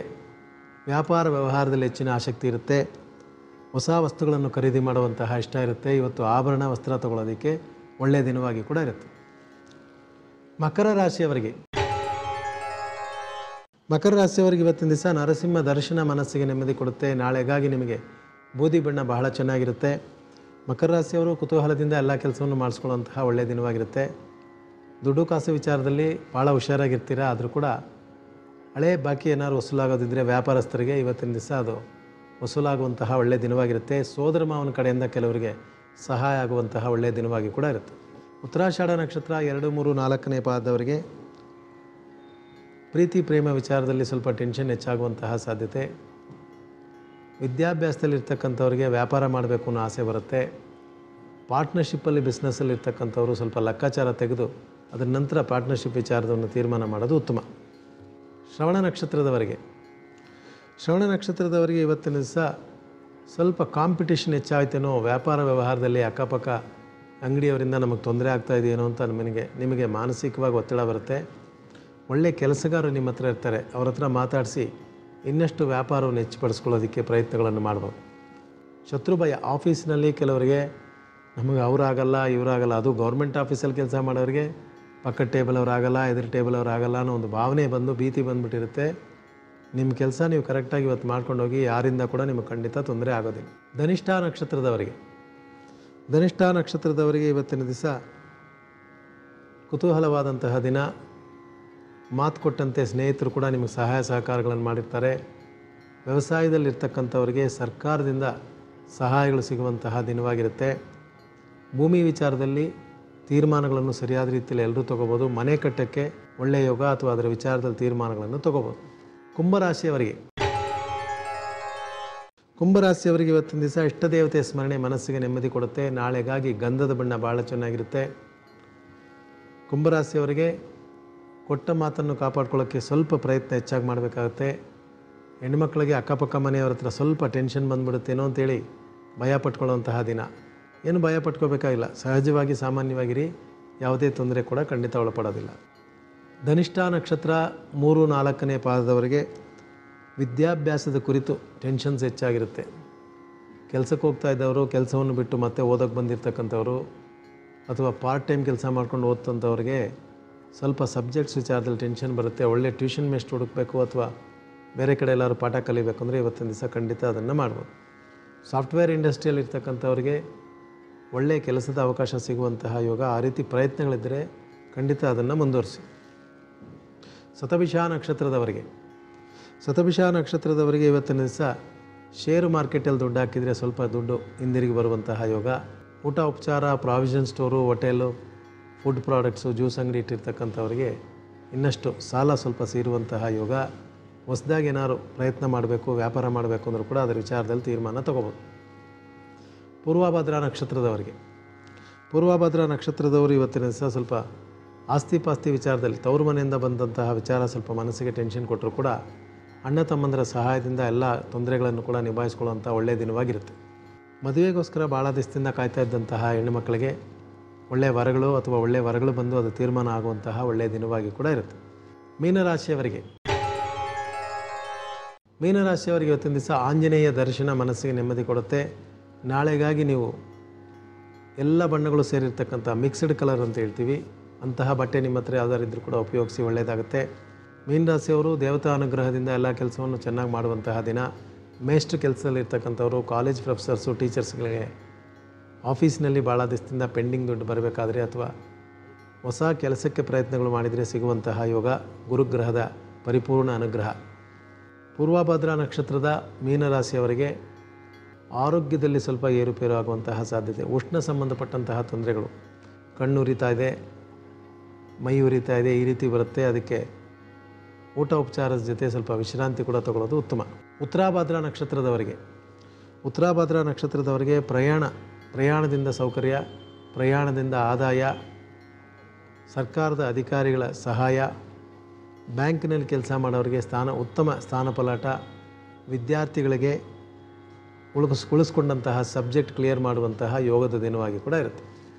ವ್ಯಾಪಾರ ವ್ಯವಹಾರದಲ್ಲಿ ಹೆಚ್ಚಿನ ಆಸಕ್ತಿ ಇರುತ್ತೆ. ಹೊಸ ವಸ್ತುಗಳನ್ನು ಖರೀದಿ ಮಾಡುವಂತಹ ಇಷ್ಟ ಇರುತ್ತೆ. ಇವತ್ತು ಆಭರಣ, ವಸ್ತ್ರ ತಗೊಳ್ಳೋದಕ್ಕೆ ಒಳ್ಳೆಯ ದಿನವಾಗಿ ಕೂಡ ಇರುತ್ತೆ. ಮಕರ ರಾಶಿಯವರಿಗೆ, ಮಕರ ರಾಶಿಯವರಿಗೆ ಇವತ್ತಿನ ದಿವಸ ನರಸಿಂಹ ದರ್ಶನ ಮನಸ್ಸಿಗೆ ನೆಮ್ಮದಿ ಕೊಡುತ್ತೆ. ನಾಳೆಗಾಗಿ ನಿಮಗೆ ಬೂದಿ ಬಣ್ಣ ಬಹಳ ಚೆನ್ನಾಗಿರುತ್ತೆ. ಮಕರ ರಾಶಿಯವರು ಕುತೂಹಲದಿಂದ ಎಲ್ಲ ಕೆಲಸವನ್ನು ಮಾಡಿಸ್ಕೊಳ್ಳುವಂತಹ ಒಳ್ಳೆಯ ದಿನವಾಗಿರುತ್ತೆ. ದುಡ್ಡು ಕಾಸು ವಿಚಾರದಲ್ಲಿ ಭಾಳ ಹುಷಾರಾಗಿರ್ತೀರ. ಆದರೂ ಕೂಡ ಹಳೆ ಬಾಕಿ ಏನಾದ್ರು ವಸೂಲಾಗೋದಿದ್ದರೆ ವ್ಯಾಪಾರಸ್ಥರಿಗೆ ಇವತ್ತಿನ ದಿವಸ ಅದು ವಸೂಲಾಗುವಂತಹ ಒಳ್ಳೆಯ ದಿನವಾಗಿರುತ್ತೆ. ಸೋದರ ಮಾವನ ಕಡೆಯಿಂದ ಕೆಲವರಿಗೆ ಸಹಾಯ ಆಗುವಂತಹ ಒಳ್ಳೆಯ ದಿನವಾಗಿ ಕೂಡ ಇರುತ್ತೆ. ಉತ್ತರಾಷಾಢ ನಕ್ಷತ್ರ 2, 3, 4ನೇ ಪಾದದವರಿಗೆ ಪ್ರೀತಿ ಪ್ರೇಮ ವಿಚಾರದಲ್ಲಿ ಸ್ವಲ್ಪ ಟೆನ್ಷನ್ ಹೆಚ್ಚಾಗುವಂತಹ ಸಾಧ್ಯತೆ. ವಿದ್ಯಾಭ್ಯಾಸದಲ್ಲಿರ್ತಕ್ಕಂಥವ್ರಿಗೆ ವ್ಯಾಪಾರ ಮಾಡಬೇಕು ಅನ್ನೋ ಆಸೆ ಬರುತ್ತೆ. ಪಾರ್ಟ್ನರ್ಶಿಪ್ಪಲ್ಲಿ ಬಿಸ್ನೆಸ್ಸಲ್ಲಿ ಇರ್ತಕ್ಕಂಥವ್ರು ಸ್ವಲ್ಪ ಲೆಕ್ಕಾಚಾರ ತೆಗೆದು ಅದರ ನಂತರ ಪಾರ್ಟ್ನರ್ಶಿಪ್ ವಿಚಾರವನ್ನು ತೀರ್ಮಾನ ಮಾಡೋದು ಉತ್ತಮ. ಶ್ರವಣ ನಕ್ಷತ್ರದವರಿಗೆ, ಶ್ರವಣ ನಕ್ಷತ್ರದವರಿಗೆ ಇವತ್ತಿನ ದಿವಸ ಸ್ವಲ್ಪ ಕಾಂಪಿಟೇಷನ್ ಹೆಚ್ಚಾಯ್ತೇನೋ, ವ್ಯಾಪಾರ ವ್ಯವಹಾರದಲ್ಲಿ ಅಕ್ಕಪಕ್ಕ ಅಂಗಡಿಯವರಿಂದ ನಮಗೆ ತೊಂದರೆ ಆಗ್ತಾ ಇದೆಯೇನೋ ಅಂತ ನಿಮಗೆ ಮಾನಸಿಕವಾಗಿ ಒತ್ತಡ ಬರುತ್ತೆ. ಒಳ್ಳೆಯ ಕೆಲಸಗಾರರು ನಿಮ್ಮ ಹತ್ರ ಇರ್ತಾರೆ, ಅವ್ರ ಹತ್ರ ಮಾತಾಡಿಸಿ ಇನ್ನಷ್ಟು ವ್ಯಾಪಾರವನ್ನು ಹೆಚ್ಚುಪಡಿಸ್ಕೊಳ್ಳೋದಕ್ಕೆ ಪ್ರಯತ್ನಗಳನ್ನು ಮಾಡ್ಬೋದು. ಶತ್ರುಭಯ, ಆಫೀಸ್ನಲ್ಲಿ ಕೆಲವರಿಗೆ ನಮಗೆ ಅವರಾಗಲ್ಲ ಇವರಾಗಲ್ಲ, ಅದು ಗೌರ್ಮೆಂಟ್ ಆಫೀಸಲ್ಲಿ ಕೆಲಸ ಮಾಡೋರಿಗೆ ಪಕ್ಕದ ಟೇಬಲ್ ಅವರಾಗಲ್ಲ, ಎದುರು ಟೇಬಲ್ ಅವರಾಗಲ್ಲ ಅನ್ನೋ ಒಂದು ಭಾವನೆ ಬಂದು ಭೀತಿ ಬಂದುಬಿಟ್ಟಿರುತ್ತೆ. ನಿಮ್ಮ ಕೆಲಸ ನೀವು ಕರೆಕ್ಟಾಗಿ ಇವತ್ತು ಮಾಡ್ಕೊಂಡು ಹೋಗಿ, ಯಾರಿಂದ ಕೂಡ ನಿಮಗೆ ಖಂಡಿತ ತೊಂದರೆ ಆಗೋದಿಲ್ಲ. ಧನಿಷ್ಠ ನಕ್ಷತ್ರದವರಿಗೆ, ಧನಿಷ್ಠ ನಕ್ಷತ್ರದವರಿಗೆ ಇವತ್ತಿನ ದಿವಸ ಕುತೂಹಲವಾದಂತಹ ದಿನ. ಮಾತು ಕೊಟ್ಟಂತೆ ಸ್ನೇಹಿತರು ಕೂಡ ನಿಮಗೆ ಸಹಾಯ ಸಹಕಾರಗಳನ್ನು ಮಾಡಿರ್ತಾರೆ. ವ್ಯವಸಾಯದಲ್ಲಿರ್ತಕ್ಕಂಥವ್ರಿಗೆ ಸರ್ಕಾರದಿಂದ ಸಹಾಯಗಳು ಸಿಗುವಂತಹ ದಿನವಾಗಿರುತ್ತೆ. ಭೂಮಿ ವಿಚಾರದಲ್ಲಿ ತೀರ್ಮಾನಗಳನ್ನು ಸರಿಯಾದ ರೀತಿಯಲ್ಲಿ ಎಲ್ಲರೂ ತೊಗೋಬೋದು. ಮನೆ ಕಟ್ಟಕ್ಕೆ ಒಳ್ಳೆಯ ಯೋಗ ಅಥವಾ ಅದರ ವಿಚಾರದಲ್ಲಿ ತೀರ್ಮಾನಗಳನ್ನು ತೊಗೋಬೋದು. ಕುಂಭರಾಶಿಯವರಿಗೆ, ಕುಂಭರಾಶಿಯವರಿಗೆ ಇವತ್ತಿನ ದಿವಸ ಇಷ್ಟದೇವತೆ ಸ್ಮರಣೆ ಮನಸ್ಸಿಗೆ ನೆಮ್ಮದಿ ಕೊಡುತ್ತೆ. ನಾಳೆಗಾಗಿ ಗಂಧದ ಬಣ್ಣ ಭಾಳ ಚೆನ್ನಾಗಿರುತ್ತೆ. ಕುಂಭರಾಶಿಯವರಿಗೆ ಕೊಟ್ಟ ಮಾತನ್ನು ಕಾಪಾಡ್ಕೊಳ್ಳೋಕ್ಕೆ ಸ್ವಲ್ಪ ಪ್ರಯತ್ನ ಹೆಚ್ಚಾಗಿ ಮಾಡಬೇಕಾಗುತ್ತೆ. ಹೆಣ್ಮಕ್ಳಿಗೆ ಅಕ್ಕಪಕ್ಕ ಮನೆಯವ್ರ ಹತ್ರ ಸ್ವಲ್ಪ ಟೆನ್ಷನ್ ಬಂದ್ಬಿಡುತ್ತೇನೋ ಅಂತೇಳಿ ಭಯ ಪಟ್ಕೊಳ್ಳುವಂತಹ ದಿನ. ಏನು ಭಯ ಪಟ್ಕೋಬೇಕಾಗಿಲ್ಲ, ಸಹಜವಾಗಿ ಸಾಮಾನ್ಯವಾಗಿರಿ, ಯಾವುದೇ ತೊಂದರೆ ಕೂಡ ಖಂಡಿತ ಒಳಪಡೋದಿಲ್ಲ. ಧನಿಷ್ಠ ನಕ್ಷತ್ರ 3, 4ನೇ ಪಾದದವರೆಗೆ ವಿದ್ಯಾಭ್ಯಾಸದ ಕುರಿತು ಟೆನ್ಷನ್ಸ್ ಹೆಚ್ಚಾಗಿರುತ್ತೆ. ಕೆಲಸಕ್ಕೆ ಹೋಗ್ತಾ ಇದ್ದವರು, ಕೆಲಸವನ್ನು ಬಿಟ್ಟು ಮತ್ತೆ ಓದೋಕ್ಕೆ ಬಂದಿರತಕ್ಕಂಥವ್ರು, ಅಥವಾ ಪಾರ್ಟ್ ಟೈಮ್ ಕೆಲಸ ಮಾಡ್ಕೊಂಡು ಓದ್ತಂಥವ್ರಿಗೆ ಸ್ವಲ್ಪ ಸಬ್ಜೆಕ್ಟ್ಸ್ ವಿಚಾರದಲ್ಲಿ ಟೆನ್ಷನ್ ಬರುತ್ತೆ. ಒಳ್ಳೆ ಟ್ಯೂಷನ್ ಮೇಸ್ಟ್ ಹುಡುಕಬೇಕು ಅಥವಾ ಬೇರೆ ಕಡೆ ಎಲ್ಲರೂ ಪಾಠ ಕಲಿಬೇಕು ಅಂದರೆ ಇವತ್ತಿನ ದಿವಸ ಖಂಡಿತ ಅದನ್ನು ಮಾಡ್ಬೋದು. ಸಾಫ್ಟ್ವೇರ್ ಇಂಡಸ್ಟ್ರಿಯಲ್ಲಿ ಇರ್ತಕ್ಕಂಥವ್ರಿಗೆ ಒಳ್ಳೆಯ ಕೆಲಸದ ಅವಕಾಶ ಸಿಗುವಂತಹ ಯೋಗ, ಆ ರೀತಿ ಪ್ರಯತ್ನಗಳಿದ್ದರೆ ಖಂಡಿತ ಅದನ್ನು ಮುಂದುವರಿಸಿ. ಶತಭಿಷ ನಕ್ಷತ್ರದವರಿಗೆ ಇವತ್ತಿನ ದಿವಸ ಶೇರು ಮಾರ್ಕೆಟಲ್ಲಿ ದುಡ್ಡು ಹಾಕಿದರೆ ಸ್ವಲ್ಪ ದುಡ್ಡು ಹಿಂದಿರುಗಿ ಬರುವಂತಹ ಯೋಗ. ಊಟ ಉಪಚಾರ, provision store, hotel, food products, juice ಅಂಗಡಿ ಇಟ್ಟಿರ್ತಕ್ಕಂಥವ್ರಿಗೆ ಇನ್ನಷ್ಟು ಸಾಲ ಸ್ವಲ್ಪ ಸೇರುವಂತಹ ಯೋಗ. ಹೊಸದಾಗಿ ಏನಾದ್ರು ಪ್ರಯತ್ನ ಮಾಡಬೇಕು, ವ್ಯಾಪಾರ ಮಾಡಬೇಕು ಅಂದರೂ ಕೂಡ ಅದರ ವಿಚಾರದಲ್ಲಿ ತೀರ್ಮಾನ ತಗೋಬೋದು. ಪೂರ್ವಭದ್ರಾ ನಕ್ಷತ್ರದವರು ಇವತ್ತಿನ ದಿವಸ ಸ್ವಲ್ಪ ಆಸ್ತಿ ಪಾಸ್ತಿ ವಿಚಾರದಲ್ಲಿ ತವರು ಮನೆಯಿಂದ ಬಂದಂತಹ ವಿಚಾರ ಸ್ವಲ್ಪ ಮನಸ್ಸಿಗೆ ಟೆನ್ಷನ್ ಕೊಟ್ಟರು ಕೂಡ ಅಣ್ಣ ತಮ್ಮಂದರ ಸಹಾಯದಿಂದ ಎಲ್ಲ ತೊಂದರೆಗಳನ್ನು ಕೂಡ ನಿಭಾಯಿಸ್ಕೊಳ್ಳುವಂಥ ಒಳ್ಳೆಯ ದಿನವಾಗಿರುತ್ತೆ. ಮದುವೆಗೋಸ್ಕರ ಭಾಳ ದಿವಸದಿಂದ ಕಾಯ್ತಾ ಇದ್ದಂತಹ ಹೆಣ್ಣುಮಕ್ಕಳಿಗೆ ಒಳ್ಳೆಯ ವರಗಳು ಅಥವಾ ಒಳ್ಳೆಯ ವರಗಳು ಬಂದು ಅದು ತೀರ್ಮಾನ ಆಗುವಂತಹ ಒಳ್ಳೆಯ ದಿನವಾಗಿ ಕೂಡ ಇರುತ್ತೆ. ಮೀನರಾಶಿಯವರಿಗೆ ಇವತ್ತಿನ ದಿವಸ ಆಂಜನೇಯ ದರ್ಶನ ಮನಸ್ಸಿಗೆ ನೆಮ್ಮದಿ ಕೊಡುತ್ತೆ. ನಾಳೆಗಾಗಿ ನೀವು ಎಲ್ಲ ಬಣ್ಣಗಳು ಸೇರಿರ್ತಕ್ಕಂಥ ಮಿಕ್ಸ್ಡ್ ಕಲರ್ ಅಂತ ಹೇಳ್ತೀವಿ, ಅಂತಹ ಬಟ್ಟೆ ನಿಮ್ಮ ಹತ್ರ ಯಾವ್ದಾರು ಇದ್ದರೂ ಕೂಡ ಉಪಯೋಗಿಸಿ ಒಳ್ಳೆಯದಾಗುತ್ತೆ. ಮೀನರಾಶಿಯವರು ದೇವತಾ ಅನುಗ್ರಹದಿಂದ ಎಲ್ಲ ಕೆಲಸವನ್ನು ಚೆನ್ನಾಗಿ ಮಾಡುವಂತಹ ದಿನ. ಮೇಷ್ಟ್ರ ಕೆಲಸದಲ್ಲಿರ್ತಕ್ಕಂಥವರು, ಕಾಲೇಜ್ ಪ್ರೊಫೆಸರ್ಸು, ಟೀಚರ್ಸ್ಗಳಿಗೆ ಆಫೀಸ್ನಲ್ಲಿ ಭಾಳ ದಿವಸದಿಂದ ಪೆಂಡಿಂಗ್ ದುಡ್ಡು ಬರಬೇಕಾದ್ರೆ ಅಥವಾ ಹೊಸ ಕೆಲಸಕ್ಕೆ ಪ್ರಯತ್ನಗಳು ಮಾಡಿದರೆ ಸಿಗುವಂತಹ ಯೋಗ, ಗುರುಗ್ರಹದ ಪರಿಪೂರ್ಣ ಅನುಗ್ರಹ. ಪೂರ್ವಭದ್ರಾ ನಕ್ಷತ್ರದ ಮೀನರಾಶಿಯವರಿಗೆ ಆರೋಗ್ಯದಲ್ಲಿ ಸ್ವಲ್ಪ ಏರುಪೇರು ಆಗುವಂತಹ ಸಾಧ್ಯತೆ. ಉಷ್ಣ ಸಂಬಂಧಪಟ್ಟಂತಹ ತೊಂದರೆಗಳು, ಕಣ್ಣು ಉರಿತಾ ಇದೆ, ಮೈ ಉರಿತಾ ಇದೆ, ಈ ರೀತಿ ಬರುತ್ತೆ. ಅದಕ್ಕೆ ಊಟ ಉಪಚಾರದ ಜೊತೆ ಸ್ವಲ್ಪ ವಿಶ್ರಾಂತಿ ಕೂಡ ತಗೊಳ್ಳೋದು ಉತ್ತಮ. ಉತ್ತರಾಭಾದ್ರಾ ನಕ್ಷತ್ರದವರಿಗೆ ಪ್ರಯಾಣದಿಂದ ಸೌಕರ್ಯ, ಪ್ರಯಾಣದಿಂದ ಆದಾಯ, ಸರ್ಕಾರದ ಅಧಿಕಾರಿಗಳ ಸಹಾಯ, ಬ್ಯಾಂಕ್ನಲ್ಲಿ ಕೆಲಸ ಮಾಡೋರಿಗೆ ಉತ್ತಮ ಸ್ಥಾನಪಲಾಟ, ವಿದ್ಯಾರ್ಥಿಗಳಿಗೆ ಉಳಿಸ್ಕೊಂಡಂತಹ ಸಬ್ಜೆಕ್ಟ್ ಕ್ಲಿಯರ್ ಮಾಡುವಂತಹ ಯೋಗದ ದಿನವಾಗಿ ಕೂಡ ಇರುತ್ತೆ.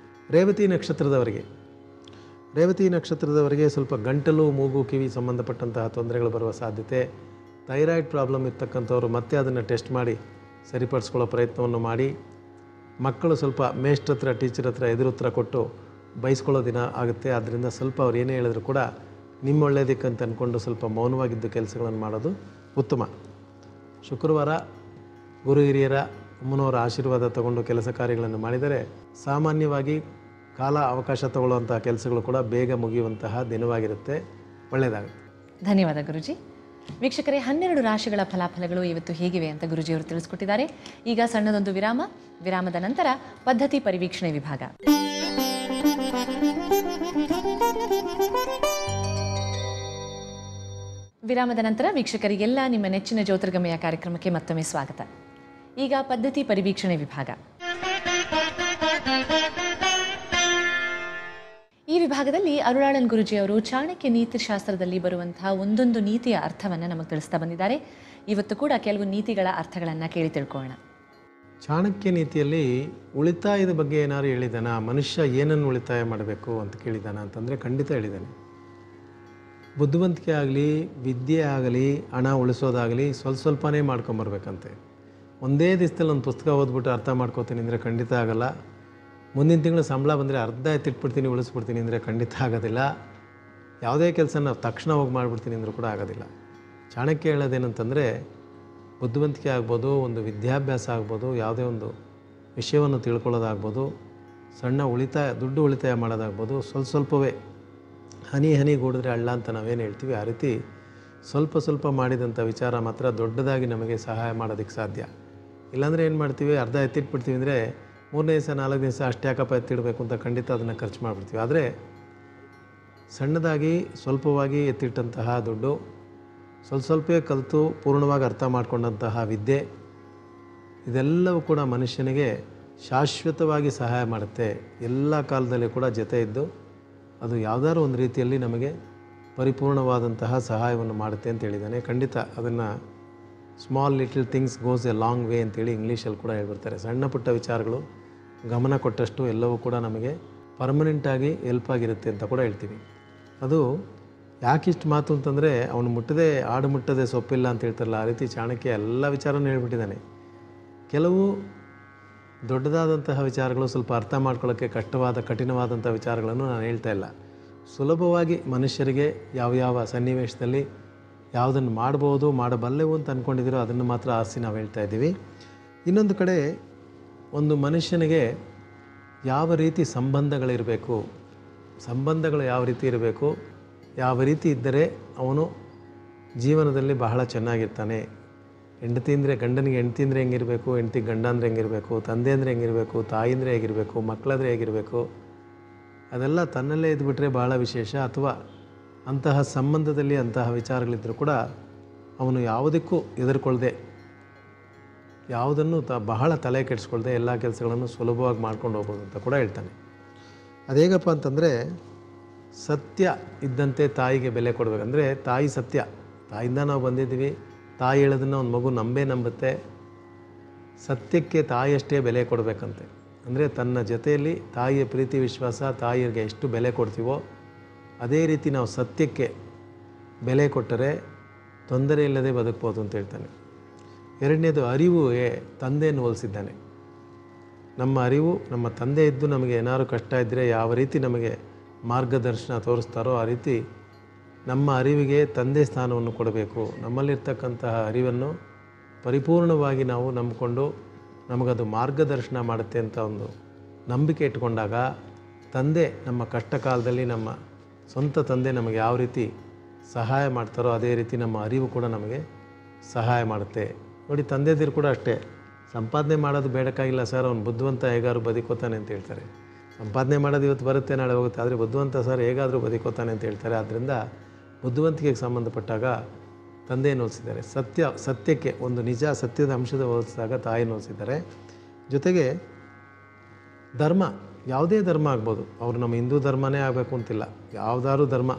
ರೇವತಿ ನಕ್ಷತ್ರದವರಿಗೆ ಸ್ವಲ್ಪ ಗಂಟಲು, ಮೂಗು, ಕಿವಿ ಸಂಬಂಧಪಟ್ಟಂತಹ ತೊಂದರೆಗಳು ಬರುವ ಸಾಧ್ಯತೆ. ಥೈರಾಯ್ಡ್ ಪ್ರಾಬ್ಲಮ್ ಇರ್ತಕ್ಕಂಥವ್ರು ಮತ್ತೆ ಅದನ್ನು ಟೆಸ್ಟ್ ಮಾಡಿ ಸರಿಪಡಿಸ್ಕೊಳ್ಳೋ ಪ್ರಯತ್ನವನ್ನು ಮಾಡಿ. ಮಕ್ಕಳು ಸ್ವಲ್ಪ ಮೇಷ್ಟ್ರ ಹತ್ರ, ಟೀಚರ್ ಹತ್ರ ಎದುರುತ್ತರ ಕೊಟ್ಟು ಬಯಸ್ಕೊಳ್ಳೋ ದಿನ ಆಗುತ್ತೆ. ಆದ್ದರಿಂದ ಸ್ವಲ್ಪ ಅವ್ರು ಏನೇ ಹೇಳಿದ್ರು ಕೂಡ ನಿಮ್ಮ ಒಳ್ಳೆಯದಕ್ಕಂತ ಅಂದ್ಕೊಂಡು ಸ್ವಲ್ಪ ಮೌನವಾಗಿದ್ದು ಕೆಲಸಗಳನ್ನು ಮಾಡೋದು ಉತ್ತಮ. ಶುಕ್ರವಾರ ಗುರು ಹಿರಿಯರ, ಅಮ್ಮನವರ ಆಶೀರ್ವಾದ ತಗೊಂಡು ಕೆಲಸ ಕಾರ್ಯಗಳನ್ನು ಮಾಡಿದರೆ ಸಾಮಾನ್ಯವಾಗಿ ಕಾಲ ಅವಕಾಶ ತಗೊಳ್ಳುವಂತಹ ಕೆಲಸಗಳು ಕೂಡ ಬೇಗ ಮುಗಿಯುವಂತಹ ದಿನವಾಗಿರುತ್ತೆ. ಒಳ್ಳೆಯದಾಗುತ್ತೆ. ಧನ್ಯವಾದ ಗುರುಜಿ. ವೀಕ್ಷಕರೇ, 12 ರಾಶಿಗಳ ಫಲಾಫಲಗಳು ಇವತ್ತು ಹೇಗಿವೆ ಅಂತ ಗುರುಜಿಯವರು ತಿಳಿಸ್ಕೊಟ್ಟಿದ್ದಾರೆ. ಈಗ ಸಣ್ಣದೊಂದು ವಿರಾಮದ ನಂತರ ಪದ್ಧತಿ ಪರಿವೀಕ್ಷಣೆ ವಿಭಾಗ. ವಿರಾಮದ ನಂತರ ವೀಕ್ಷಕರಿಗೆಲ್ಲ ನಿಮ್ಮ ನೆಚ್ಚಿನ ಜ್ಯೋತಿರ್ಗಮಯ ಕಾರ್ಯಕ್ರಮಕ್ಕೆ ಮತ್ತೊಮ್ಮೆ ಸ್ವಾಗತ. ಈಗ ಪದ್ಧತಿ ಪರಿವೀಕ್ಷಣೆ ವಿಭಾಗ. ಈ ವಿಭಾಗದಲ್ಲಿ ಅರುಳಾಳನ್ ಗುರುಜಿಯವರು ಚಾಣಕ್ಯ ನೀತಿಶಾಸ್ತ್ರದಲ್ಲಿ ಬರುವಂತಹ ಒಂದೊಂದು ನೀತಿಯ ಅರ್ಥವನ್ನು ನಮಗೆ ತಿಳಿಸ್ತಾ ಬಂದಿದ್ದಾರೆ. ಇವತ್ತು ಕೂಡ ಕೆಲವು ನೀತಿಗಳ ಅರ್ಥಗಳನ್ನು ಕೇಳಿ ತಿಳ್ಕೊಳ್ಳೋಣ. ಚಾಣಕ್ಯ ನೀತಿಯಲ್ಲಿ ಉಳಿತಾಯದ ಬಗ್ಗೆ ಏನಾದ್ರು ಹೇಳಿದಾನ? ಮನುಷ್ಯ ಏನನ್ನು ಉಳಿತಾಯ ಮಾಡಬೇಕು ಅಂತ ಕೇಳಿದಾನ ಅಂತಂದರೆ ಖಂಡಿತ ಹೇಳಿದ್ದಾನೆ. ಬುದ್ಧಿವಂತಿಕೆ ಆಗಲಿ, ವಿದ್ಯೆ ಆಗಲಿ, ಹಣ ಉಳಿಸೋದಾಗಲಿ ಸ್ವಲ್ಪನೇ ಮಾಡ್ಕೊಂಬರ್ಬೇಕಂತೆ. ಒಂದೇ ದಿವಸದಲ್ಲಿ ಒಂದು ಪುಸ್ತಕ ಓದ್ಬಿಟ್ಟು ಅರ್ಥ ಮಾಡ್ಕೋತೀನಿ ಅಂದರೆ ಖಂಡಿತ ಆಗೋಲ್ಲ. ಮುಂದಿನ ತಿಂಗಳು ಸಂಬಳ ಬಂದರೆ ಅರ್ಧ ಎತ್ತಿಟ್ಬಿಡ್ತೀನಿ, ಉಳಿಸ್ಬಿಡ್ತೀನಿ ಅಂದರೆ ಖಂಡಿತ ಆಗೋದಿಲ್ಲ. ಯಾವುದೇ ಕೆಲಸನ ತಕ್ಷಣ ಹೋಗಿ ಮಾಡಿಬಿಡ್ತೀನಿ ಅಂದರೂ ಕೂಡ ಆಗೋದಿಲ್ಲ. ಚಾಣಕ್ಯ ಹೇಳೋದೇನಂತಂದರೆ, ಬುದ್ಧಿವಂತಿಕೆ ಆಗ್ಬೋದು, ಒಂದು ವಿದ್ಯಾಭ್ಯಾಸ ಆಗ್ಬೋದು, ಯಾವುದೇ ಒಂದು ವಿಷಯವನ್ನು ತಿಳ್ಕೊಳ್ಳೋದಾಗ್ಬೋದು, ಸಣ್ಣ ದುಡ್ಡು ಉಳಿತಾಯ ಮಾಡೋದಾಗ್ಬೋದು, ಸ್ವಲ್ಪವೇ ಹನಿ ಗೂಡಿದ್ರೆ ಹಳ್ಳ ಅಂತ ನಾವೇನು ಹೇಳ್ತೀವಿ, ಆ ರೀತಿ ಸ್ವಲ್ಪ ಮಾಡಿದಂಥ ವಿಚಾರ ಮಾತ್ರ ದೊಡ್ಡದಾಗಿ ನಮಗೆ ಸಹಾಯ ಮಾಡೋದಕ್ಕೆ ಸಾಧ್ಯ. ಇಲ್ಲಾಂದರೆ ಏನು ಮಾಡ್ತೀವಿ, ಅರ್ಧ ಎತ್ತಿಟ್ಬಿಡ್ತೀವಿ ಅಂದರೆ 3ನೇ ದಿವಸ 4ನೇ ದಿವಸ ಅಷ್ಟು ಯಾಕಪ್ಪ ಎತ್ತಿಡಬೇಕು ಅಂತ ಖಂಡಿತ ಅದನ್ನು ಖರ್ಚು ಮಾಡಿಬಿಡ್ತೀವಿ. ಆದರೆ ಸಣ್ಣದಾಗಿ ಸ್ವಲ್ಪವಾಗಿ ಎತ್ತಿಟ್ಟಂತಹ ದುಡ್ಡು, ಸ್ವಲ್ಪವೇ ಕಲಿತು ಪೂರ್ಣವಾಗಿ ಅರ್ಥ ಮಾಡಿಕೊಂಡಂತಹ ವಿದ್ಯೆ, ಇದೆಲ್ಲವೂ ಕೂಡ ಮನುಷ್ಯನಿಗೆ ಶಾಶ್ವತವಾಗಿ ಸಹಾಯ ಮಾಡುತ್ತೆ. ಎಲ್ಲ ಕಾಲದಲ್ಲಿ ಕೂಡ ಜೊತೆ ಇದ್ದು ಅದು ಯಾವುದಾದ್ರು ಒಂದು ರೀತಿಯಲ್ಲಿ ನಮಗೆ ಪರಿಪೂರ್ಣವಾದಂತಹ ಸಹಾಯವನ್ನು ಮಾಡುತ್ತೆ ಅಂತ ಹೇಳಿದ್ದಾನೆ. ಖಂಡಿತ ಅದನ್ನು small little things goes A long way ಅಂತೇಳಿ ಇಂಗ್ಲೀಷಲ್ಲಿ ಕೂಡ ಹೇಳ್ಬಿಡ್ತಾರೆ. ಸಣ್ಣ ಪುಟ್ಟ ವಿಚಾರಗಳು ಗಮನ ಕೊಟ್ಟಷ್ಟು ಎಲ್ಲವೂ ಕೂಡ ನಮಗೆ ಪರ್ಮನೆಂಟಾಗಿ ಹೆಲ್ಪ್ ಆಗಿರುತ್ತೆ ಅಂತ ಕೂಡ ಹೇಳ್ತೀವಿ. ಅದು ಯಾಕಿಷ್ಟು ಮಾತು ಅಂತಂದರೆ, ಅವನು ಮುಟ್ಟದೆ ಆಡು ಮುಟ್ಟದೆ ಸೊಪ್ಪಿಲ್ಲ ಅಂತ ಹೇಳ್ತಾರಲ್ಲ, ಆ ರೀತಿ ಚಾಣಕ್ಯ ಎಲ್ಲ ವಿಚಾರನೂ ಹೇಳ್ಬಿಟ್ಟಿದ್ದಾನೆ. ಕೆಲವು ದೊಡ್ಡದಾದಂತಹ ವಿಚಾರಗಳು ಸ್ವಲ್ಪ ಅರ್ಥ ಮಾಡ್ಕೊಳ್ಳೋಕ್ಕೆ ಕಠಿಣವಾದಂಥ ವಿಚಾರಗಳನ್ನು ನಾನು ಹೇಳ್ತಾ ಇಲ್ಲ. ಸುಲಭವಾಗಿ ಮನುಷ್ಯರಿಗೆ ಯಾವ ಸನ್ನಿವೇಶದಲ್ಲಿ ಯಾವುದನ್ನು ಮಾಡ್ಬೋದು, ಮಾಡಬಲ್ಲೆವು ಅಂತ ಅಂದ್ಕೊಂಡಿದ್ದೀರೋ ಅದನ್ನು ಮಾತ್ರ ಆಸ್ತಿ ನಾವು ಹೇಳ್ತಾ ಇದ್ದೀವಿ. ಇನ್ನೊಂದು ಕಡೆ ಒಂದು ಮನುಷ್ಯನಿಗೆ ಯಾವ ರೀತಿ ಸಂಬಂಧಗಳಿರಬೇಕು, ಸಂಬಂಧಗಳು ಯಾವ ರೀತಿ ಇರಬೇಕು, ಯಾವ ರೀತಿ ಇದ್ದರೆ ಅವನು ಜೀವನದಲ್ಲಿ ಬಹಳ ಚೆನ್ನಾಗಿರ್ತಾನೆ. ಹೆಂಡತಿ ಅಂದರೆ ಗಂಡನಿಗೆ ಹೆಂಡತಿ ಅಂದರೆ ಹೆಂಗಿರಬೇಕು, ಹೆಂಡತಿಗೆ ಗಂಡ ಅಂದರೆ ಹೆಂಗಿರಬೇಕು, ತಂದೆ ಅಂದರೆ ಹೆಂಗಿರಬೇಕು, ತಾಯಿ ಅಂದರೆ ಹೇಗಿರಬೇಕು, ಮಕ್ಕಳಂದರೆ ಹೇಗಿರಬೇಕು, ಅದೆಲ್ಲ ತನ್ನಲ್ಲೇ ಇದ್ಬಿಟ್ರೆ ಬಹಳ ವಿಶೇಷ. ಅಥವಾ ಅಂತಹ ಸಂಬಂಧದಲ್ಲಿ ಅಂತಹ ವಿಚಾರಗಳಿದ್ದರೂ ಕೂಡ ಅವನು ಯಾವುದಕ್ಕೂ ಹೆದರ್ಕೊಳ್ದೆ, ಯಾವುದನ್ನು ಬಹಳ ತಲೆ ಕೆಡಿಸ್ಕೊಳ್ದೆ ಎಲ್ಲ ಕೆಲಸಗಳನ್ನು ಸುಲಭವಾಗಿ ಮಾಡ್ಕೊಂಡು ಹೋಗ್ಬೋದು ಅಂತ ಕೂಡ ಹೇಳ್ತಾನೆ. ಅದೇಗಪ್ಪ ಅಂತಂದರೆ ಸತ್ಯ ಇದ್ದಂತೆ ತಾಯಿಗೆ ಬೆಲೆ ಕೊಡಬೇಕಂದ್ರೆ, ತಾಯಿ ಸತ್ಯ, ತಾಯಿಯಿಂದ ನಾವು ಬಂದಿದ್ದೀವಿ, ತಾಯಿ ಹೇಳೋದನ್ನು ಒಂದು ಮಗು ನಂಬುತ್ತೆ. ಸತ್ಯಕ್ಕೆ ತಾಯಿಯಷ್ಟೇ ಬೆಲೆ ಕೊಡಬೇಕಂತೆ. ಅಂದರೆ ತನ್ನ ಜೊತೆಯಲ್ಲಿ ತಾಯಿಯ ಪ್ರೀತಿ ವಿಶ್ವಾಸ, ತಾಯಿಗೆ ಎಷ್ಟು ಬೆಲೆ ಕೊಡ್ತೀವೋ ಅದೇ ರೀತಿ ನಾವು ಸತ್ಯಕ್ಕೆ ಬೆಲೆ ಕೊಟ್ಟರೆ ತೊಂದರೆ ಇಲ್ಲದೆ ಬದುಕ್ಬೋದು ಅಂತ ಹೇಳ್ತಾನೆ. ಎರಡನೇದು ಅರಿವುಗೆ ತಂದೆಯನ್ನು ಹೋಲಿಸಿದ್ದಾನೆ. ನಮ್ಮ ಅರಿವು, ನಮ್ಮ ತಂದೆ ಇದ್ದು ನಮಗೆ ಏನಾದ್ರು ಕಷ್ಟ ಇದ್ದರೆ ಯಾವ ರೀತಿ ನಮಗೆ ಮಾರ್ಗದರ್ಶನ ತೋರಿಸ್ತಾರೋ ಆ ರೀತಿ ನಮ್ಮ ಅರಿವಿಗೆ ತಂದೆ ಸ್ಥಾನವನ್ನು ಕೊಡಬೇಕು. ನಮ್ಮಲ್ಲಿರ್ತಕ್ಕಂತಹ ಅರಿವನ್ನು ಪರಿಪೂರ್ಣವಾಗಿ ನಾವು ನಂಬಿಕೊಂಡು ನಮಗದು ಮಾರ್ಗದರ್ಶನ ಮಾಡುತ್ತೆ ಅಂತ ಒಂದು ನಂಬಿಕೆ ಇಟ್ಕೊಂಡಾಗ ತಂದೆ ನಮ್ಮ ಕಷ್ಟ ಕಾಲದಲ್ಲಿ, ನಮ್ಮ ಸ್ವಂತ ತಂದೆ ನಮಗೆ ಯಾವ ರೀತಿ ಸಹಾಯ ಮಾಡ್ತಾರೋ ಅದೇ ರೀತಿ ನಮ್ಮ ಅರಿವು ಕೂಡ ನಮಗೆ ಸಹಾಯ ಮಾಡುತ್ತೆ. ನೋಡಿ, ತಂದೆದಿರು ಕೂಡ ಅಷ್ಟೇ, ಸಂಪಾದನೆ ಮಾಡೋದು ಬೇಡಕ್ಕಾಗಿಲ್ಲ ಸರ್, ಅವನು ಬುದ್ಧಿವಂತ ಹೇಗಾದ್ರು ಬದುಕೋತಾನೆ ಅಂತ ಹೇಳ್ತಾರೆ. ಸಂಪಾದನೆ ಮಾಡೋದು ಇವತ್ತು ಬರುತ್ತೆ ನಾಳೆ ಹೋಗುತ್ತೆ, ಆದರೆ ಬುದ್ಧಿವಂತ ಸರ್ ಹೇಗಾದರೂ ಬದುಕೋತಾನೆ ಅಂತ ಹೇಳ್ತಾರೆ. ಆದ್ದರಿಂದ ಬುದ್ಧಿವಂತಿಕೆಗೆ ಸಂಬಂಧಪಟ್ಟಾಗ ತಂದೆಯನ್ನು ಹೋಲಿಸಿದ್ದಾರೆ. ಸತ್ಯಕ್ಕೆ ಒಂದು ನಿಜ ಸತ್ಯದ ಅಂಶದ ಹೋಲಿಸಿದಾಗ ತಾಯಿಯನ್ನು ಹೋಲಿಸಿದ್ದಾರೆ. ಜೊತೆಗೆ ಧರ್ಮ, ಯಾವುದೇ ಧರ್ಮ ಆಗ್ಬೋದು, ಅವರು ನಮ್ಮ ಹಿಂದೂ ಧರ್ಮನೇ ಆಗಬೇಕು ಅಂತಿಲ್ಲ, ಯಾವುದಾದ್ರು ಧರ್ಮ,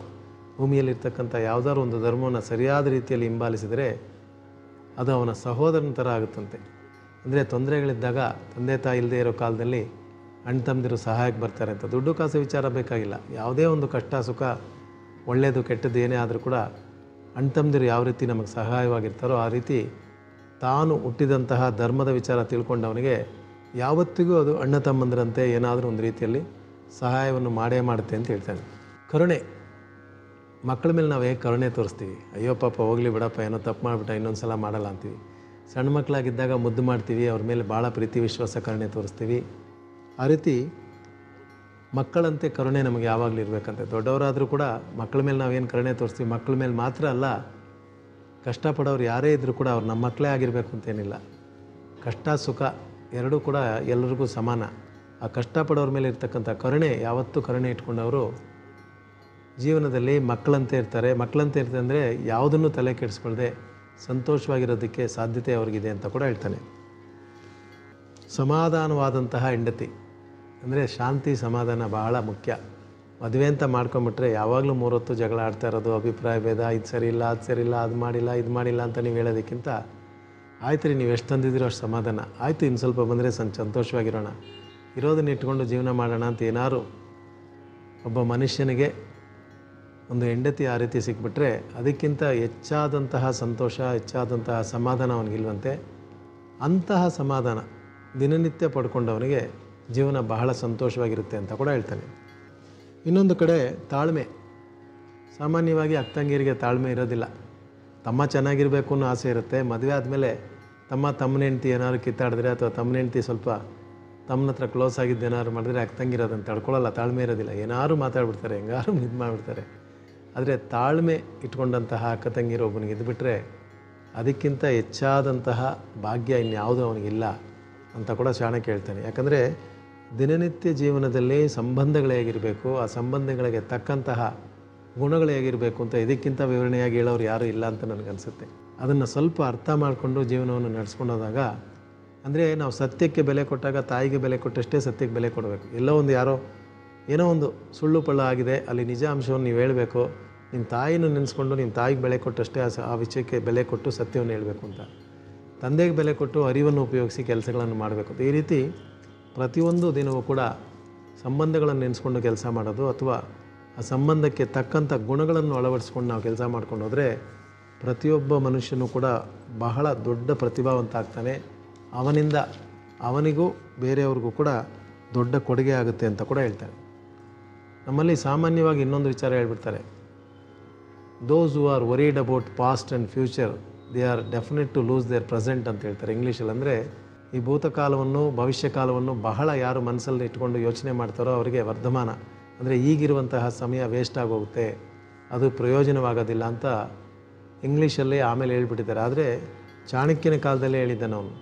ಭೂಮಿಯಲ್ಲಿರ್ತಕ್ಕಂಥ ಯಾವುದಾದ್ರು ಒಂದು ಧರ್ಮವನ್ನು ಸರಿಯಾದ ರೀತಿಯಲ್ಲಿ ಹಿಂಬಾಲಿಸಿದರೆ ಅದು ಅವನ ಸಹೋದರನ ಥರ ಆಗುತ್ತಂತೆ. ಅಂದರೆ ತೊಂದರೆಗಳಿದ್ದಾಗ ತಂದೆ ತಾಯಿ ಇಲ್ಲದೆ ಇರೋ ಕಾಲದಲ್ಲಿ ಅಣ್ಣ ತಮ್ಮದಿರು ಸಹಾಯಕ್ಕೆ ಬರ್ತಾರೆ ಅಂತ. ದುಡ್ಡು ಕಾಸು ವಿಚಾರ ಬೇಕಾಗಿಲ್ಲ, ಯಾವುದೇ ಒಂದು ಕಷ್ಟ ಸುಖ, ಒಳ್ಳೆಯದು ಕೆಟ್ಟದ್ದು ಏನೇ ಆದರೂ ಕೂಡ ಅಣ್ಣ ತಮ್ಮದಿರು ಯಾವ ರೀತಿ ನಮಗೆ ಸಹಾಯವಾಗಿರ್ತಾರೋ ಆ ರೀತಿ ತಾನು ಹುಟ್ಟಿದಂತಹ ಧರ್ಮದ ವಿಚಾರ ತಿಳ್ಕೊಂಡವನಿಗೆ ಯಾವತ್ತಿಗೂ ಅದು ಅಣ್ಣ ತಮ್ಮಂದಿರಂತೆ ಏನಾದರೂ ಒಂದು ರೀತಿಯಲ್ಲಿ ಸಹಾಯವನ್ನು ಮಾಡೇ ಮಾಡುತ್ತೆ ಅಂತ ಹೇಳ್ತಾನೆ. ಕರುಣೆ, ಮಕ್ಕಳ ಮೇಲೆ ನಾವು ಹೇಗೆ ಕರುಣೆ ತೋರಿಸ್ತೀವಿ, ಅಯ್ಯೋ ಪಾಪ ಹೋಗಲಿ ಬಿಡಪ್ಪ, ಏನೋ ತಪ್ಪು ಮಾಡಿಬಿಟ್ಟ, ಇನ್ನೊಂದು ಸಲ ಮಾಡಲ್ಲ ಅಂತೀವಿ. ಸಣ್ಣ ಮಕ್ಕಳಾಗಿದ್ದಾಗ ಮುದ್ದು ಮಾಡ್ತೀವಿ, ಅವ್ರ ಮೇಲೆ ಭಾಳ ಪ್ರೀತಿ ವಿಶ್ವಾಸ ಕರುಣೆ ತೋರಿಸ್ತೀವಿ. ಆ ರೀತಿ ಮಕ್ಕಳಂತೆ ಕರುಣೆ ನಮಗೆ ಯಾವಾಗಲೂ ಇರಬೇಕಂತೆ. ದೊಡ್ಡವರಾದರೂ ಕೂಡ ಮಕ್ಕಳ ಮೇಲೆ ನಾವೇನು ಕರುಣೆ ತೋರಿಸ್ತೀವಿ, ಮಕ್ಕಳ ಮೇಲೆ ಮಾತ್ರ ಅಲ್ಲ, ಕಷ್ಟಪಡೋರು ಯಾರೇ ಇದ್ದರೂ ಕೂಡ ಅವ್ರು ನಮ್ಮ ಮಕ್ಕಳೇ ಆಗಿರಬೇಕು ಅಂತೇನಿಲ್ಲ. ಕಷ್ಟ ಸುಖ ಎರಡೂ ಕೂಡ ಎಲ್ಲರಿಗೂ ಸಮಾನ. ಆ ಕಷ್ಟಪಡೋರ ಮೇಲೆ ಇರ್ತಕ್ಕಂಥ ಕರುಣೆ, ಯಾವತ್ತೂ ಕರುಣೆ ಇಟ್ಕೊಂಡವರು ಜೀವನದಲ್ಲಿ ಮಕ್ಕಳಂತೆ ಇರ್ತಾರೆ. ಮಕ್ಕಳಂತೆ ಇರ್ತಾರೆ ಅಂದರೆ ಯಾವುದನ್ನು ತಲೆ ಕೆಡಿಸ್ಕೊಳ್ದೆ ಸಂತೋಷವಾಗಿರೋದಕ್ಕೆ ಸಾಧ್ಯತೆ ಅವ್ರಿಗಿದೆ ಅಂತ ಕೂಡ ಹೇಳ್ತಾನೆ. ಸಮಾಧಾನವಾದಂತಹ ಹೆಂಡತಿ, ಅಂದರೆ ಶಾಂತಿ ಸಮಾಧಾನ ಬಹಳ ಮುಖ್ಯ. ಮದುವೆ ಅಂತ ಮಾಡ್ಕೊಂಬಿಟ್ರೆ ಯಾವಾಗಲೂ 3 ಹೊತ್ತು ಜಗಳ ಆಡ್ತಾ ಇರೋದು, ಅಭಿಪ್ರಾಯ ಭೇದ, ಇದು ಸರಿ ಇಲ್ಲ, ಅದು ಸರಿ ಇಲ್ಲ, ಅದು ಮಾಡಿಲ್ಲ, ಇದು ಮಾಡಿಲ್ಲ ಅಂತ ನೀವು ಹೇಳೋದಕ್ಕಿಂತ ಆಯ್ತು ರೀ, ನೀವು ಎಷ್ಟು ತಂದಿದ್ದೀರೋ ಅಷ್ಟು ಸಮಾಧಾನ ಆಯಿತು, ಇನ್ನು ಸ್ವಲ್ಪ ಬಂದರೆ ಸಂತೋಷವಾಗಿರೋಣ, ಇರೋದನ್ನ ಇಟ್ಕೊಂಡು ಜೀವನ ಮಾಡೋಣ ಅಂತ ಏನಾರು ಒಬ್ಬ ಮನುಷ್ಯನಿಗೆ ಒಂದು ಹೆಂಡತಿ ಆ ರೀತಿ ಸಿಕ್ಬಿಟ್ರೆ ಅದಕ್ಕಿಂತ ಹೆಚ್ಚಾದಂತಹ ಸಂತೋಷ, ಹೆಚ್ಚಾದಂತಹ ಸಮಾಧಾನ ಅವನಿಗಿಲ್ವಂತೆ. ಅಂತಹ ಸಮಾಧಾನ ದಿನನಿತ್ಯ ಪಡ್ಕೊಂಡವನಿಗೆ ಜೀವನ ಬಹಳ ಸಂತೋಷವಾಗಿರುತ್ತೆ ಅಂತ ಕೂಡ ಹೇಳ್ತಾನೆ. ಇನ್ನೊಂದು ಕಡೆ ತಾಳ್ಮೆ. ಸಾಮಾನ್ಯವಾಗಿ ಅಕ್ಕಂಗಿಯರಿಗೆ ತಾಳ್ಮೆ ಇರೋದಿಲ್ಲ. ತಮ್ಮ ಚೆನ್ನಾಗಿರಬೇಕು ಅನ್ನೋ ಆಸೆ ಇರುತ್ತೆ. ಮದುವೆ ಆದಮೇಲೆ ತಮ್ಮನ ಹೆಂಡ್ತಿ ಏನಾದ್ರು ಕಿತ್ತಾಡಿದ್ರೆ ಅಥವಾ ತಮ್ಮನ ಹೆಂಡ್ತಿ ಸ್ವಲ್ಪ ತಮ್ಮನ ಹತ್ರ ಕ್ಲೋಸ್ ಆಗಿದ್ದು ಏನಾದ್ರು ಮಾಡಿದ್ರೆ ಅಕ್ಕಂಗಿರೋದಂತ ತಡ್ಕೊಳ್ಳಲ್ಲ, ತಾಳ್ಮೆ ಇರೋದಿಲ್ಲ, ಏನಾದ್ರು ಮಾತಾಡ್ಬಿಡ್ತಾರೆ, ಹೆಂಗಾರು ಇದು ಮಾಡಿಬಿಡ್ತಾರೆ. ಆದರೆ ತಾಳ್ಮೆ ಇಟ್ಕೊಂಡಂತಹ ಅಕ್ಕ ತಂಗಿರೋ ಒಬ್ಬನಿಗೆ ಇದ್ಬಿಟ್ರೆ ಅದಕ್ಕಿಂತ ಹೆಚ್ಚಾದಂತಹ ಭಾಗ್ಯ ಇನ್ಯಾವುದೂ ಅವನಿಗಿಲ್ಲ ಅಂತ ಕೂಡ ಶಾಣಕ್ಕೆ ಹೇಳ್ತಾನೆ. ಯಾಕಂದರೆ ದಿನನಿತ್ಯ ಜೀವನದಲ್ಲಿ ಸಂಬಂಧಗಳು ಹೇಗಿರಬೇಕು, ಆ ಸಂಬಂಧಗಳಿಗೆ ತಕ್ಕಂತಹ ಗುಣಗಳು ಹೇಗಿರಬೇಕು ಅಂತ ಇದಕ್ಕಿಂತ ವಿವರಣೆಯಾಗಿ ಹೇಳೋರು ಯಾರೂ ಇಲ್ಲ ಅಂತ ನನಗನ್ಸುತ್ತೆ. ಅದನ್ನು ಸ್ವಲ್ಪ ಅರ್ಥ ಮಾಡಿಕೊಂಡು ಜೀವನವನ್ನು ನಡೆಸ್ಕೊಂಡೋದಾಗ, ಅಂದರೆ ನಾವು ಸತ್ಯಕ್ಕೆ ಬೆಲೆ ಕೊಟ್ಟಾಗ ತಾಯಿಗೆ ಬೆಲೆ ಕೊಟ್ಟಷ್ಟೇ ಸತ್ಯಕ್ಕೆ ಬೆಲೆ ಕೊಡಬೇಕು. ಎಲ್ಲೋ ಒಂದು ಏನೋ ಒಂದು ಸುಳ್ಳು ಪಳ್ಳ ಆಗಿದೆ, ಅಲ್ಲಿ ನಿಜ ಅಂಶವನ್ನು ನೀವು ಹೇಳಬೇಕು. ನಿಮ್ಮ ತಾಯಿನೂ ನೆನೆಸ್ಕೊಂಡು ನಿಮ್ಮ ತಾಯಿಗೆ ಬೆಲೆ ಕೊಟ್ಟಷ್ಟೇ ಆ ವಿಷಯಕ್ಕೆ ಬೆಲೆ ಕೊಟ್ಟು ಸತ್ಯವನ್ನು ಹೇಳಬೇಕು ಅಂತ. ತಂದೆಗೆ ಬೆಲೆ ಕೊಟ್ಟು ಅರಿವನ್ನು ಉಪಯೋಗಿಸಿ ಕೆಲಸಗಳನ್ನು ಮಾಡಬೇಕು. ಈ ರೀತಿ ಪ್ರತಿಯೊಂದು ದಿನವೂ ಕೂಡ ಸಂಬಂಧಗಳನ್ನು ನೆನೆಸ್ಕೊಂಡು ಕೆಲಸ ಮಾಡೋದು, ಅಥವಾ ಆ ಸಂಬಂಧಕ್ಕೆ ತಕ್ಕಂಥ ಗುಣಗಳನ್ನು ಅಳವಡಿಸ್ಕೊಂಡು ನಾವು ಕೆಲಸ ಮಾಡ್ಕೊಂಡು ಹೋದರೆ ಪ್ರತಿಯೊಬ್ಬ ಮನುಷ್ಯನೂ ಕೂಡ ಬಹಳ ದೊಡ್ಡ ಪ್ರತಿಭಾವಂತ ಆಗ್ತಾನೆ. ಅವನಿಂದ ಅವನಿಗೂ ಬೇರೆಯವ್ರಿಗೂ ಕೂಡ ದೊಡ್ಡ ಕೊಡುಗೆ ಆಗುತ್ತೆ ಅಂತ ಕೂಡ ಹೇಳ್ತಾರೆ. ನಮ್ಮಲ್ಲಿ ಸಾಮಾನ್ಯವಾಗಿ ಇನ್ನೊಂದು ವಿಚಾರ ಹೇಳ್ಬಿಡ್ತಾರೆ, those who are worried about past and future they are definite to lose their present ಅಂತ ಹೇಳ್ತಾರೆ ಇಂಗ್ಲೀಷಲ್ಲಿ. ಅಂದರೆ ಈ ಭೂತಕಾಲವನ್ನು ಭವಿಷ್ಯ ಕಾಲವನ್ನು ಬಹಳ ಯಾರು ಮನಸ್ಸಲ್ಲಿ ಇಟ್ಕೊಂಡು ಯೋಚನೆ ಮಾಡ್ತಾರೋ ಅವರಿಗೆ ವರ್ಧಮಾನ ಅಂದರೆ ಈಗಿರುವಂತಹ ಸಮಯ ವೇಸ್ಟ್ ಆಗೋಗುತ್ತೆ, ಅದು ಪ್ರಯೋಜನವಾಗೋದಿಲ್ಲ ಅಂತ ಇಂಗ್ಲೀಷಲ್ಲಿ ಆಮೇಲೆ ಹೇಳ್ಬಿಟ್ಟಿದ್ದಾರೆ. ಆದರೆ ಚಾಣಕ್ಯನ ಕಾಲದಲ್ಲೇ ಹೇಳಿದ್ದಾನೆ ಅವನು,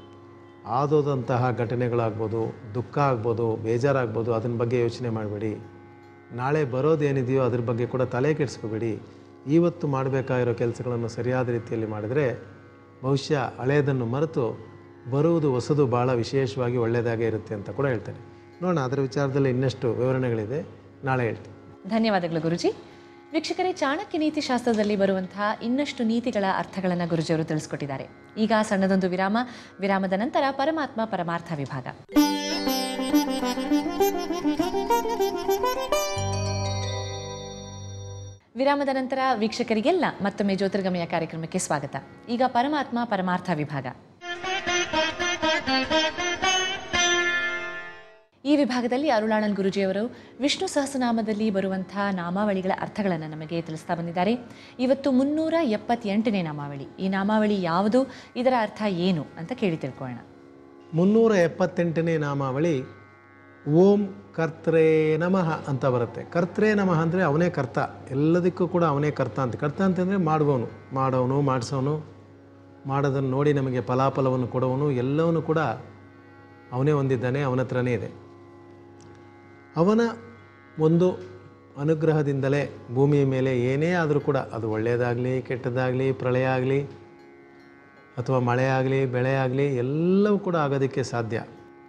ಆದೋದಂತಹ ಘಟನೆಗಳಾಗ್ಬೋದು, ದುಃಖ ಆಗ್ಬೋದು, ಬೇಜಾರಾಗ್ಬೋದು, ಅದನ್ನ ಬಗ್ಗೆ ಯೋಚನೆ ಮಾಡಬೇಡಿ. ನಾಳೆ ಬರೋದೇನಿದೆಯೋ ಅದ್ರ ಬಗ್ಗೆ ಕೂಡ ತಲೆ ಕೆಡಿಸ್ಕೋಬೇಡಿ. ಇವತ್ತು ಮಾಡಬೇಕಾಗಿರೋ ಕೆಲಸಗಳನ್ನು ಸರಿಯಾದ ರೀತಿಯಲ್ಲಿ ಮಾಡಿದರೆ ಬಹುಶಃ ಹಳೆಯದನ್ನು ಮರೆತು ಬರುವುದು ಹೊಸದು ಭಾಳ ವಿಶೇಷವಾಗಿ ಒಳ್ಳೆಯದಾಗೇ ಇರುತ್ತೆ ಅಂತ ಕೂಡ ಹೇಳ್ತಾರೆ. ನೋಡೋಣ, ಅದರ ವಿಚಾರದಲ್ಲಿ ಇನ್ನಷ್ಟು ವಿವರಣೆಗಳಿದೆ, ನಾಳೆ ಹೇಳ್ತೀನಿ. ಧನ್ಯವಾದಗಳು ಗುರುಜಿ. ವೀಕ್ಷಕರೇ, ಚಾಣಕ್ಯ ನೀತಿಶಾಸ್ತ್ರದಲ್ಲಿ ಬರುವಂತಹ ಇನ್ನಷ್ಟು ನೀತಿಗಳ ಅರ್ಥಗಳನ್ನು ಗುರುಜಿಯವರು ತಿಳಿಸ್ಕೊಟ್ಟಿದ್ದಾರೆ. ಈಗ ಸಣ್ಣದೊಂದು ವಿರಾಮದ ನಂತರ ಪರಮಾತ್ಮ ಪರಮಾರ್ಥ ವಿಭಾಗ. ವಿರಾಮದ ನಂತರ ವೀಕ್ಷಕರಿಗೆಲ್ಲ ಮತ್ತೊಮ್ಮೆ ಜ್ಯೋತಿರ್ಗಮಯ ಕಾರ್ಯಕ್ರಮಕ್ಕೆ ಸ್ವಾಗತ. ಈಗ ಪರಮಾತ್ಮ ಪರಮಾರ್ಥ ವಿಭಾಗ. ಈ ವಿಭಾಗದಲ್ಲಿ ಅರುಳಾನಂದ ಗುರುಜಿಯವರು ವಿಷ್ಣು ಸಹಸ್ರನಾಮದಲ್ಲಿ ಬರುವಂತಹ ನಾಮಾವಳಿಗಳ ಅರ್ಥಗಳನ್ನು ನಮಗೆ ತಿಳಿಸ್ತಾ ಬಂದಿದ್ದಾರೆ. ಇವತ್ತು 378ನೇ ನಾಮಾವಳಿ. ಈ ನಾಮಾವಳಿ ಯಾವುದು, ಇದರ ಅರ್ಥ ಏನು ಅಂತ ಕೇಳಿ ತಿಳ್ಕೊಳ್ಳೋಣ. 378ನೇ ನಾಮಾವಳಿ ಓಂ ಕರ್ತೃ ನಮಃ ಅಂತ ಬರುತ್ತೆ. ಕರ್ತೃ ನಮಃ ಅಂದರೆ ಅವನೇ ಕರ್ತ, ಎಲ್ಲದಕ್ಕೂ ಕೂಡ ಅವನೇ ಕರ್ತ ಅಂತ. ಕರ್ತ ಅಂತಂದರೆ ಮಾಡೋನು ಮಾಡಿಸೋನು, ಮಾಡೋದನ್ನು ನೋಡಿ ನಮಗೆ ಫಲಾಫಲವನ್ನು ಕೊಡೋನು, ಎಲ್ಲವನ್ನೂ ಕೂಡ ಅವನೇ ಹೊಂದಿದ್ದಾನೆ, ಅವನ ಹತ್ರನೇ ಇದೆ. ಅವನ ಒಂದು ಅನುಗ್ರಹದಿಂದಲೇ ಭೂಮಿಯ ಮೇಲೆ ಏನೇ ಆದರೂ ಕೂಡ, ಅದು ಒಳ್ಳೆಯದಾಗಲಿ ಕೆಟ್ಟದ್ದಾಗಲಿ, ಪ್ರಳಯ ಆಗಲಿ ಅಥವಾ ಮಳೆ ಆಗಲಿ ಬೆಳೆ ಆಗಲಿ, ಎಲ್ಲವೂ ಕೂಡ ಆಗೋದಕ್ಕೆ ಸಾಧ್ಯ.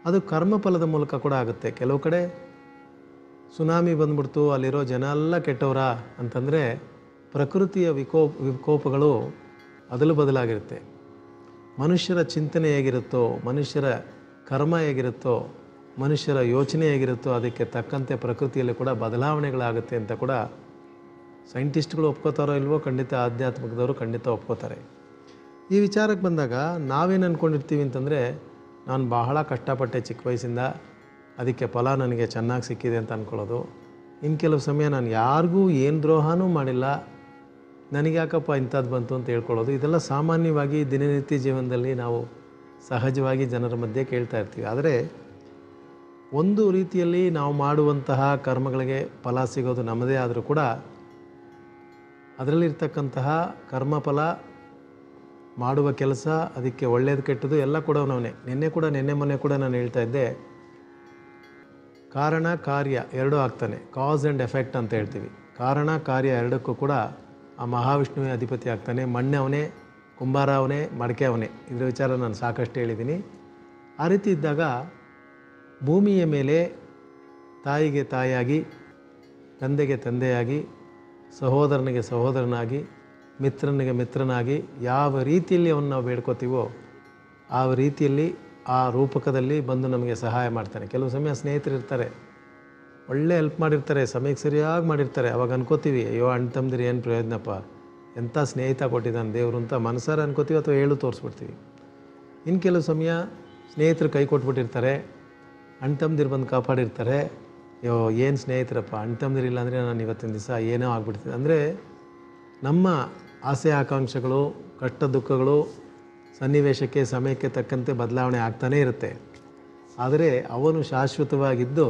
ಅದು ಕರ್ಮಫಲದ ಮೂಲಕ ಕೂಡ ಆಗುತ್ತೆ. ಕೆಲವು ಕಡೆ ಸುನಾಮಿ ಬಂದ್ಬಿಡ್ತು, ಅಲ್ಲಿರೋ ಜನ ಎಲ್ಲ ಕೆಟ್ಟವರ ಅಂತಂದರೆ ಪ್ರಕೃತಿಯ ವಿಕೋಪಗಳು ಅದಲು ಬದಲಾಗಿರುತ್ತೆ. ಮನುಷ್ಯರ ಚಿಂತನೆ ಹೇಗಿರುತ್ತೋ, ಮನುಷ್ಯರ ಕರ್ಮ ಹೇಗಿರುತ್ತೋ, ಮನುಷ್ಯರ ಯೋಚನೆ ಹೇಗಿರುತ್ತೋ, ಅದಕ್ಕೆ ತಕ್ಕಂತೆ ಪ್ರಕೃತಿಯಲ್ಲಿ ಕೂಡ ಬದಲಾವಣೆಗಳಾಗುತ್ತೆ ಅಂತ ಕೂಡ ಸೈಂಟಿಸ್ಟ್ಗಳು ಒಪ್ಕೋತಾರೋ ಇಲ್ವೋ, ಖಂಡಿತ ಆಧ್ಯಾತ್ಮಿಕದವರು ಖಂಡಿತ ಒಪ್ಕೋತಾರೆ. ಈ ವಿಚಾರಕ್ಕೆ ಬಂದಾಗ ನಾವೇನು ಅಂದ್ಕೊಂಡಿರ್ತೀವಿ ಅಂತಂದರೆ, ನಾನು ಬಹಳ ಕಷ್ಟಪಟ್ಟೆ ಚಿಕ್ಕ ವಯಸ್ಸಿಂದ, ಅದಕ್ಕೆ ಫಲ ನನಗೆ ಚೆನ್ನಾಗಿ ಸಿಕ್ಕಿದೆ ಅಂತ ಅಂದ್ಕೊಳ್ಳೋದು. ಇನ್ನು ಕೆಲವು ಸಮಯ ನಾನು ಯಾರಿಗೂ ಏನು ದ್ರೋಹನೂ ಮಾಡಿಲ್ಲ, ನನಗೆ ಯಾಕಪ್ಪ ಇಂಥದ್ದು ಬಂತು ಅಂತ ಹೇಳ್ಕೊಳ್ಳೋದು. ಇದೆಲ್ಲ ಸಾಮಾನ್ಯವಾಗಿ ದಿನನಿತ್ಯ ಜೀವನದಲ್ಲಿ ನಾವು ಸಹಜವಾಗಿ ಜನರ ಮಧ್ಯೆ ಕೇಳ್ತಾ ಇರ್ತೀವಿ. ಆದರೆ ಒಂದು ರೀತಿಯಲ್ಲಿ ನಾವು ಮಾಡುವಂತಹ ಕರ್ಮಗಳಿಗೆ ಫಲ ಸಿಗೋದು ನಮ್ಮದೇ ಆದರೂ ಕೂಡ ಅದರಲ್ಲಿರ್ತಕ್ಕಂತಹ ಕರ್ಮಫಲ, ಮಾಡುವ ಕೆಲಸ, ಅದಕ್ಕೆ ಒಳ್ಳೆಯದು ಕೆಟ್ಟದ್ದು ಎಲ್ಲ ಕೂಡ ಅವನೇ. ನಿನ್ನೆ ಮೊನ್ನೆ ಕೂಡ ನಾನು ಹೇಳ್ತಾ ಇದ್ದೆ, ಕಾರಣ ಕಾರ್ಯ ಎರಡೂ ಆಗ್ತಾನೆ, ಕಾಸ್ ಆ್ಯಂಡ್ ಎಫೆಕ್ಟ್ ಅಂತ ಹೇಳ್ತೀವಿ. ಕಾರಣ ಕಾರ್ಯ ಎರಡಕ್ಕೂ ಕೂಡ ಆ ಮಹಾವಿಷ್ಣುವೇ ಅಧಿಪತಿ ಆಗ್ತಾನೆ. ಮಣ್ಣೆ ಅವನೇ, ಕುಂಬಾರ ಅವನೇ, ಮಡಕೆ ಅವನೇ. ಇದರ ವಿಚಾರ ನಾನು ಸಾಕಷ್ಟು ಹೇಳಿದ್ದೀನಿ. ಆ ರೀತಿ ಇದ್ದಾಗ ಭೂಮಿಯ ಮೇಲೆ ತಾಯಿಗೆ ತಾಯಿಯಾಗಿ, ತಂದೆಗೆ ತಂದೆಯಾಗಿ, ಸಹೋದರನಿಗೆ ಸಹೋದರನಾಗಿ, ಮಿತ್ರನಿಗೆ ಮಿತ್ರನಾಗಿ ಯಾವ ರೀತಿಯಲ್ಲಿ ಅವನು ನಾವು ಬೇಡ್ಕೋತೀವೋ ಆ ರೀತಿಯಲ್ಲಿ ಆ ರೂಪಕದಲ್ಲಿ ಬಂದು ನಮಗೆ ಸಹಾಯ ಮಾಡ್ತಾನೆ. ಕೆಲವು ಸಮಯ ಸ್ನೇಹಿತರು ಇರ್ತಾರೆ, ಒಳ್ಳೆ ಹೆಲ್ಪ್ ಮಾಡಿರ್ತಾರೆ, ಸಮಯಕ್ಕೆ ಸರಿಯಾಗಿ ಮಾಡಿರ್ತಾರೆ. ಅವಾಗ ಅನ್ಕೋತೀವಿ, ಅಯ್ಯೋ ಅಣ್ಣ ತಮ್ಮದಿರು ಏನು ಪ್ರಯೋಜನಪ್ಪ, ಎಂಥ ಸ್ನೇಹಿತ ಕೊಟ್ಟಿದ್ದಾನೆ ದೇವರು ಅಂತ ಮನಸಾರ ಅನ್ಕೋತೀವಿ ಅಥವಾ ಹೇಳು ತೋರಿಸ್ಬಿಡ್ತೀವಿ. ಇನ್ನು ಕೆಲವು ಸಮಯ ಸ್ನೇಹಿತರು ಕೈ ಕೊಟ್ಬಿಟ್ಟಿರ್ತಾರೆ, ಅಣ್ಣ ತಮ್ಮದಿರು ಬಂದು ಕಾಪಾಡಿರ್ತಾರೆ. ಅಯ್ಯೋ ಏನು ಸ್ನೇಹಿತರಪ್ಪ, ಅಣ್ಣ ತಮ್ಮದಿರಿಲ್ಲ ಅಂದರೆ ನಾನು ಇವತ್ತಿನ ದಿವಸ ಏನೋ ಆಗ್ಬಿಡ್ತೀನಿ. ಅಂದರೆ ನಮ್ಮ ಆಸೆ ಆಕಾಂಕ್ಷೆಗಳು, ಕಷ್ಟ ದುಃಖಗಳು ಸನ್ನಿವೇಶಕ್ಕೆ ಸಮಯಕ್ಕೆ ತಕ್ಕಂತೆ ಬದಲಾವಣೆ ಆಗ್ತಾನೇ ಇರುತ್ತೆ. ಆದರೆ ಅವನು ಶಾಶ್ವತವಾಗಿದ್ದು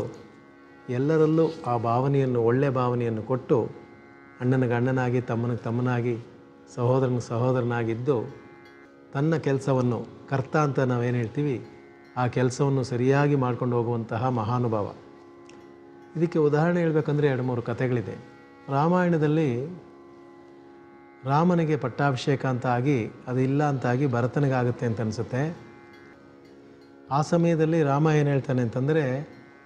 ಎಲ್ಲರಲ್ಲೂ ಆ ಭಾವನೆಯನ್ನು, ಒಳ್ಳೆಯ ಭಾವನೆಯನ್ನು ಕೊಟ್ಟು ಅಣ್ಣನಿಗೆ ಅಣ್ಣನಾಗಿ, ತಮ್ಮನಿಗೆ ತಮ್ಮನಾಗಿ, ಸಹೋದರನಿಗೆ ಸಹೋದರನಾಗಿದ್ದು ತನ್ನ ಕೆಲಸವನ್ನು, ಕರ್ತ ಅಂತ ನಾವೇನು ಹೇಳ್ತೀವಿ, ಆ ಕೆಲಸವನ್ನು ಸರಿಯಾಗಿ ಮಾಡ್ಕೊಂಡು ಹೋಗುವಂತಹ ಮಹಾನುಭಾವ. ಇದಕ್ಕೆ ಉದಾಹರಣೆ ಹೇಳಬೇಕಂದ್ರೆ 2-3 ಕಥೆಗಳಿದೆ. ರಾಮಾಯಣದಲ್ಲಿ ರಾಮನಿಗೆ ಪಟ್ಟಾಭಿಷೇಕ ಅಂತ ಆಗಿ, ಅದು ಇಲ್ಲ ಅಂತಾಗಿ ಭರತನಿಗಾಗುತ್ತೆ ಅಂತ ಅನಿಸುತ್ತೆ. ಆ ಸಮಯದಲ್ಲಿ ರಾಮ ಏನು ಹೇಳ್ತಾನೆ ಅಂತಂದರೆ,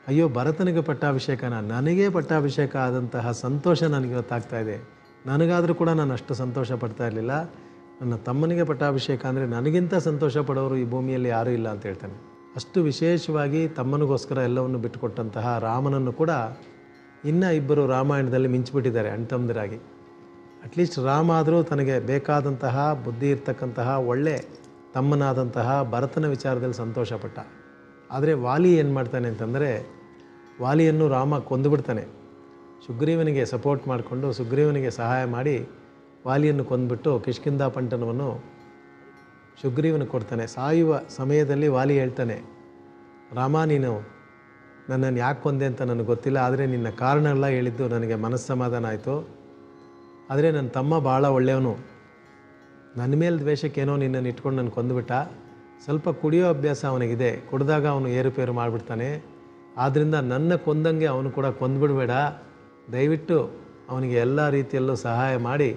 ಅಯ್ಯೋ ಭರತನಿಗೆ ಪಟ್ಟಾಭಿಷೇಕನ, ನನಗೇ ಪಟ್ಟಾಭಿಷೇಕ ಆದಂತಹ ಸಂತೋಷ ನನಗೆ ಗೊತ್ತಾಗ್ತಾ ಇದೆ. ನನಗಾದರೂ ಕೂಡ ನಾನು ಅಷ್ಟು ಸಂತೋಷ ಪಡ್ತಾ ಇರಲಿಲ್ಲ. ನನ್ನ ತಮ್ಮನಿಗೆ ಪಟ್ಟಾಭಿಷೇಕ ಅಂದರೆ ನನಗಿಂತ ಸಂತೋಷ ಪಡೋರು ಈ ಭೂಮಿಯಲ್ಲಿ ಯಾರೂ ಇಲ್ಲ ಅಂತ ಹೇಳ್ತಾನೆ. ಅಷ್ಟು ವಿಶೇಷವಾಗಿ ತಮ್ಮನಿಗೋಸ್ಕರ ಎಲ್ಲವನ್ನು ಬಿಟ್ಟುಕೊಟ್ಟಂತಹ ರಾಮನನ್ನು ಕೂಡ ಇನ್ನೂ ಇಬ್ಬರು ರಾಮಾಯಣದಲ್ಲಿ ಮಿಂಚಿಬಿಟ್ಟಿದ್ದಾರೆ ಅಣ್ಣ ತಮ್ಮದಿರಾಗಿ. ಅಟ್ಲೀಸ್ಟ್ ರಾಮ ಆದರೂ ತನಗೆ ಬೇಕಾದಂತಹ ಬುದ್ಧಿ ಇರ್ತಕ್ಕಂತಹ ಒಳ್ಳೆ ತಮ್ಮನಾದಂತಹ ಭರತನ ವಿಚಾರದಲ್ಲಿ ಸಂತೋಷಪಟ್ಟ. ಆದರೆ ವಾಲಿ ಏನು ಮಾಡ್ತಾನೆ ಅಂತಂದರೆ ವಾಲಿಯನ್ನು ರಾಮ ಕೊಂದುಬಿಡ್ತಾನೆ. ಸುಗ್ರೀವನಿಗೆ ಸಪೋರ್ಟ್ ಮಾಡಿಕೊಂಡು ಸುಗ್ರೀವನಿಗೆ ಸಹಾಯ ಮಾಡಿ ವಾಲಿಯನ್ನು ಕೊಂದುಬಿಟ್ಟು ಕಿಷ್ಕಿಂಧಾ ಪಟ್ಟಣವನ್ನು ಸುಗ್ರೀವನಿಗೆ ಕೊಡ್ತಾನೆ. ಸಾಯುವ ಸಮಯದಲ್ಲಿ ವಾಲಿ ಹೇಳ್ತಾನೆ, ರಾಮ ನೀನು ನನ್ನನ್ನು ಯಾಕೆ ಕೊಂದೆ ಅಂತ ನನಗೆ ಗೊತ್ತಿಲ್ಲ, ಆದರೆ ನಿನ್ನ ಕಾರಣ ಎಲ್ಲ ಹೇಳಿದ್ದು ನನಗೆ ಮನಸ್ಸಮಾಧಾನ ಆಯಿತು. ಆದರೆ ನನ್ನ ತಮ್ಮ ಭಾಳ ಒಳ್ಳೆಯವನು, ನನ್ನ ಮೇಲೆ ದ್ವೇಷಕ್ಕೇನೋ ನಿನ್ನನ್ನು ಇಟ್ಕೊಂಡು ನಾನು ಕೊಂದುಬಿಟ್ಟ. ಸ್ವಲ್ಪ ಕುಡಿಯೋ ಅಭ್ಯಾಸ ಅವನಿಗಿದೆ, ಕುಡಿದಾಗ ಅವನು ಏರುಪೇರು ಮಾಡಿಬಿಡ್ತಾನೆ. ಆದ್ದರಿಂದ ನನ್ನ ಕೊಂದಂಗೆ ಅವನು ಕೂಡ ಕೊಂದುಬಿಡಬೇಡ, ದಯವಿಟ್ಟು ಅವನಿಗೆ ಎಲ್ಲ ರೀತಿಯಲ್ಲೂ ಸಹಾಯ ಮಾಡಿ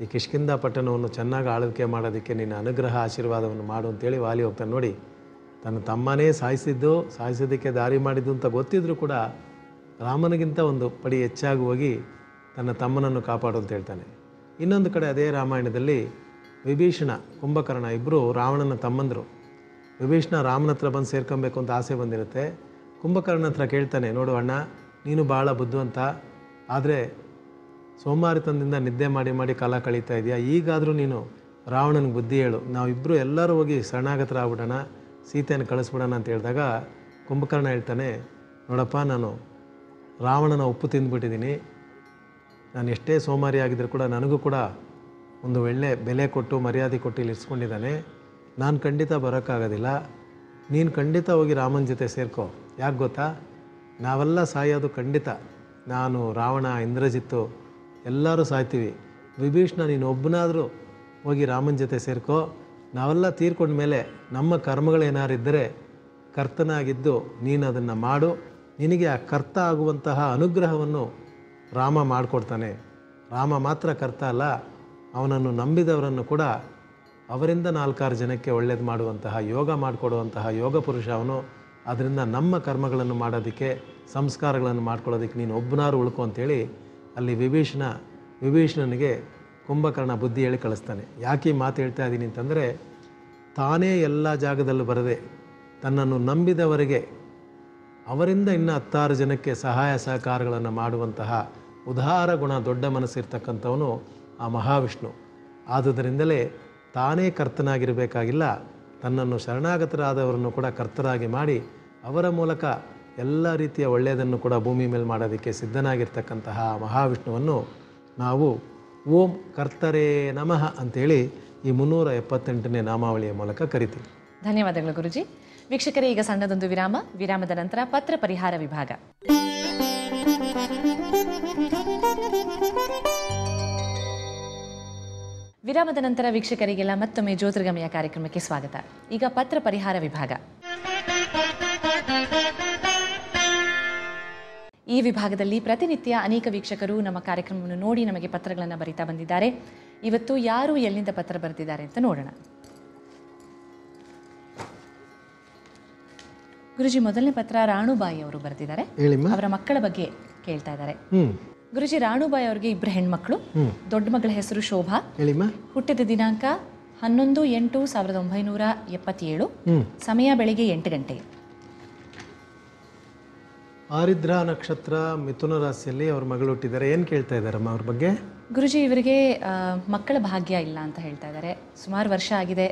ಈ ಕಿಷ್ಕಿಂಧಾ ಪಟ್ಟಣವನ್ನು ಚೆನ್ನಾಗಿ ಆಳ್ವಿಕೆ ಮಾಡೋದಕ್ಕೆ ನಿನ್ನ ಅನುಗ್ರಹ ಆಶೀರ್ವಾದವನ್ನು ಮಾಡು ಅಂತೇಳಿ ವಾಲಿ ಹೋಗ್ತಾನೆ. ನೋಡಿ, ತನ್ನ ತಮ್ಮನೇ ಸಾಯಿಸೋದಕ್ಕೆ ದಾರಿ ಮಾಡಿದ್ದು ಅಂತ ಗೊತ್ತಿದ್ರೂ ಕೂಡ ರಾಮನಿಗಿಂತ ಒಂದು ಪಡಿ ಹೆಚ್ಚಾಗಿ ಹೋಗಿ ತನ್ನ ತಮ್ಮನನ್ನು ಕಾಪಾಡು ಅಂತ ಹೇಳ್ತಾನೆ. ಇನ್ನೊಂದು ಕಡೆ ಅದೇ ರಾಮಾಯಣದಲ್ಲಿ ವಿಭೀಷಣ, ಕುಂಭಕರ್ಣ ಇಬ್ಬರು ರಾವಣನ ತಮ್ಮಂದರು. ವಿಭೀಷಣ ರಾಮನ ಹತ್ರ ಬಂದು ಸೇರ್ಕೊಬೇಕು ಅಂತ ಆಸೆ ಬಂದಿರುತ್ತೆ. ಕುಂಭಕರ್ಣ ಹತ್ರ ಕೇಳ್ತಾನೆ, ನೋಡು ಅಣ್ಣ, ನೀನು ಭಾಳ ಬುದ್ಧಿವಂತ, ಆದರೆ ಸೋಮಾರಿತನದಿಂದ ನಿದ್ದೆ ಮಾಡಿ ಮಾಡಿ ಕಾಲ ಕಳೀತಾ ಇದೆಯಾ, ಈಗಾದರೂ ನೀನು ರಾವಣನಿಗೆ ಬುದ್ಧಿ ಹೇಳು, ನಾವಿಬ್ಬರು ಎಲ್ಲರೂ ಹೋಗಿ ಶರಣಾಗತರಾಗ್ಬಿಡೋಣ, ಸೀತೆಯನ್ನು ಕಳಿಸ್ಬಿಡೋಣ ಅಂತ ಹೇಳಿದಾಗ ಕುಂಭಕರ್ಣ ಹೇಳ್ತಾನೆ, ನೋಡಪ್ಪ, ನಾನು ರಾವಣನ ಉಪ್ಪು ತಿಂದುಬಿಟ್ಟಿದ್ದೀನಿ, ನಾನು ಎಷ್ಟೇ ಸೋಮಾರಿ ಆಗಿದ್ದರೂ ಕೂಡ ನನಗೂ ಕೂಡ ಒಂದು ಒಳ್ಳೆ ಬೆಲೆ ಕೊಟ್ಟು ಮರ್ಯಾದೆ ಕೊಟ್ಟು ಇಲ್ಲಿ ಇರಿಸ್ಕೊಂಡಿದ್ದಾನೆ, ನಾನು ಖಂಡಿತ ಬರೋಕ್ಕಾಗೋದಿಲ್ಲ, ನೀನು ಖಂಡಿತ ಹೋಗಿ ರಾಮನ ಜೊತೆ ಸೇರ್ಕೋ. ಯಾಕೆ ಗೊತ್ತಾ, ನಾವೆಲ್ಲ ಸಾಯೋದು ಖಂಡಿತ, ನಾನು, ರಾವಣ, ಇಂದ್ರಜಿತ್ತು ಎಲ್ಲರೂ ಸಾಯ್ತೀವಿ. ವಿಭೀಷಣ ನೀನು ಒಬ್ಬನಾದರೂ ಹೋಗಿ ರಾಮನ ಜೊತೆ ಸೇರ್ಕೋ, ನಾವೆಲ್ಲ ತೀರ್ಕೊಂಡ ಮೇಲೆ ನಮ್ಮ ಕರ್ಮಗಳೇನಾರಿದ್ದರೆ ಕರ್ತನಾಗಿದ್ದು ನೀನು ಅದನ್ನು ಮಾಡು, ನಿನಗೆ ಆ ಕರ್ತ ಆಗುವಂತಹ ಅನುಗ್ರಹವನ್ನು ರಾಮ ಮಾಡಿಕೊಡ್ತಾನೆ. ರಾಮ ಮಾತ್ರ ಕರ್ತ ಅಲ್ಲ, ಅವನನ್ನು ನಂಬಿದವರನ್ನು ಕೂಡ ಅವರಿಂದ 4-6 ಜನಕ್ಕೆ ಒಳ್ಳೇದು ಮಾಡುವಂತಹ ಯೋಗ ಮಾಡಿಕೊಡುವಂತಹ ಯೋಗ ಪುರುಷ ಅವನು. ಆದ್ದರಿಂದ ನಮ್ಮ ಕರ್ಮಗಳನ್ನು ಮಾಡೋದಕ್ಕೆ, ಸಂಸ್ಕಾರಗಳನ್ನು ಮಾಡ್ಕೊಳ್ಳೋದಕ್ಕೆ ನೀನು ಒಬ್ಬನಾರು ಉಳ್ಕೊ ಅಂತೇಳಿ ಅಲ್ಲಿ ವಿಭೀಷಣನಿಗೆ ಕುಂಭಕರ್ಣ ಬುದ್ಧಿ ಹೇಳಿ ಕಳಿಸ್ತಾನೆ. ಯಾಕೆ ಈ ಮಾತು ಹೇಳ್ತಾ ಇದ್ದೀನಿ ಅಂತಂದರೆ, ತಾನೇ ಎಲ್ಲ ಜಾಗದಲ್ಲೂ ಬರದೆ ತನ್ನನ್ನು ನಂಬಿದವರಿಗೆ ಅವರಿಂದ ಇನ್ನು 10 ಜನಕ್ಕೆ ಸಹಾಯ ಸಹಕಾರಗಳನ್ನು ಮಾಡುವಂತಹ ಉದಾರ ಗುಣ, ದೊಡ್ಡ ಮನಸ್ಸಿರ್ತಕ್ಕಂಥವನು ಆ ಮಹಾವಿಷ್ಣು. ಆದುದರಿಂದಲೇ ತಾನೇ ಕರ್ತನಾಗಿರಬೇಕಾಗಿಲ್ಲ, ತನ್ನನ್ನು ಶರಣಾಗತರಾದವರನ್ನು ಕೂಡ ಕರ್ತರಾಗಿ ಮಾಡಿ ಅವರ ಮೂಲಕ ಎಲ್ಲ ರೀತಿಯ ಒಳ್ಳೆಯದನ್ನು ಕೂಡ ಭೂಮಿ ಮೇಲೆ ಮಾಡೋದಕ್ಕೆ ಸಿದ್ಧನಾಗಿರ್ತಕ್ಕಂತಹ ಮಹಾವಿಷ್ಣುವನ್ನು ನಾವು ಓಂ ಕರ್ತರೇ ನಮಃ ಅಂಥೇಳಿ ಈ 378ನೇ ನಾಮಾವಳಿಯ ಮೂಲಕ ಕರಿತೀವಿ. ಧನ್ಯವಾದಗಳು ಗುರುಜಿ. ವೀಕ್ಷಕರೇ, ಈಗ ಸಣ್ಣದೊಂದು ವಿರಾಮದ ನಂತರ ಪತ್ರ ಪರಿಹಾರ ವಿಭಾಗ. ವಿರಾಮದ ನಂತರ ವೀಕ್ಷಕರಿಗೆಲ್ಲ ಮತ್ತೊಮ್ಮೆ ಜ್ಯೋತಿರ್ಗಮಯ ಕಾರ್ಯಕ್ರಮಕ್ಕೆ ಸ್ವಾಗತ. ಈಗ ಪತ್ರ ಪರಿಹಾರ ವಿಭಾಗ. ಈ ವಿಭಾಗದಲ್ಲಿ ಪ್ರತಿನಿತ್ಯ ಅನೇಕ ವೀಕ್ಷಕರು ನಮ್ಮ ಕಾರ್ಯಕ್ರಮವನ್ನು ನೋಡಿ ನಮಗೆ ಪತ್ರಗಳನ್ನು ಬರೀತಾ ಬಂದಿದ್ದಾರೆ. ಇವತ್ತು ಯಾರು ಎಲ್ಲಿಂದ ಪತ್ರ ಬರೆದಿದ್ದಾರೆ ಅಂತ ನೋಡೋಣ. ಗುರುಜಿ, ಮೊದಲನೇ ಪತ್ರ ರಾಣುಬಾಯಿ ಅವರು ಬರೆದಿದ್ದಾರೆ. ಅವರ ಮಕ್ಕಳ ಬಗ್ಗೆ ಕೇಳ್ತಾ ಇದ್ದಾರೆ. ಗುರುಜಿ, ರಾಣುಬಾಯಿ ಅವರಿಗೆ 2 ಹೆಣ್ಮಕ್ಳು. ದೊಡ್ಡ ಮಗಳ ಹೆಸರು ಶೋಭಾ, ಹುಟ್ಟಿದ ದಿನಾಂಕ 11/8/1977, ಸಮಯ ಬೆಳಿಗ್ಗೆ 8 ಗಂಟೆ. ಆರಿದ್ರ ನಕ್ಷತ್ರ, ಮಿಥುನ ರಾಶಿಯಲ್ಲಿ ಅವ್ರ ಮಗಳು ಹುಟ್ಟಿದ್ದಾರೆ. ಏನು ಕೇಳ್ತಾ ಇದ್ದಾರಮ್ಮ ಅವ್ರ ಬಗ್ಗೆ? ಗುರುಜಿ, ಇವರಿಗೆ ಮಕ್ಕಳ ಭಾಗ್ಯ ಇಲ್ಲ ಅಂತ ಹೇಳ್ತಾ ಇದ್ದಾರೆ. ಸುಮಾರು ವರ್ಷ ಆಗಿದೆ,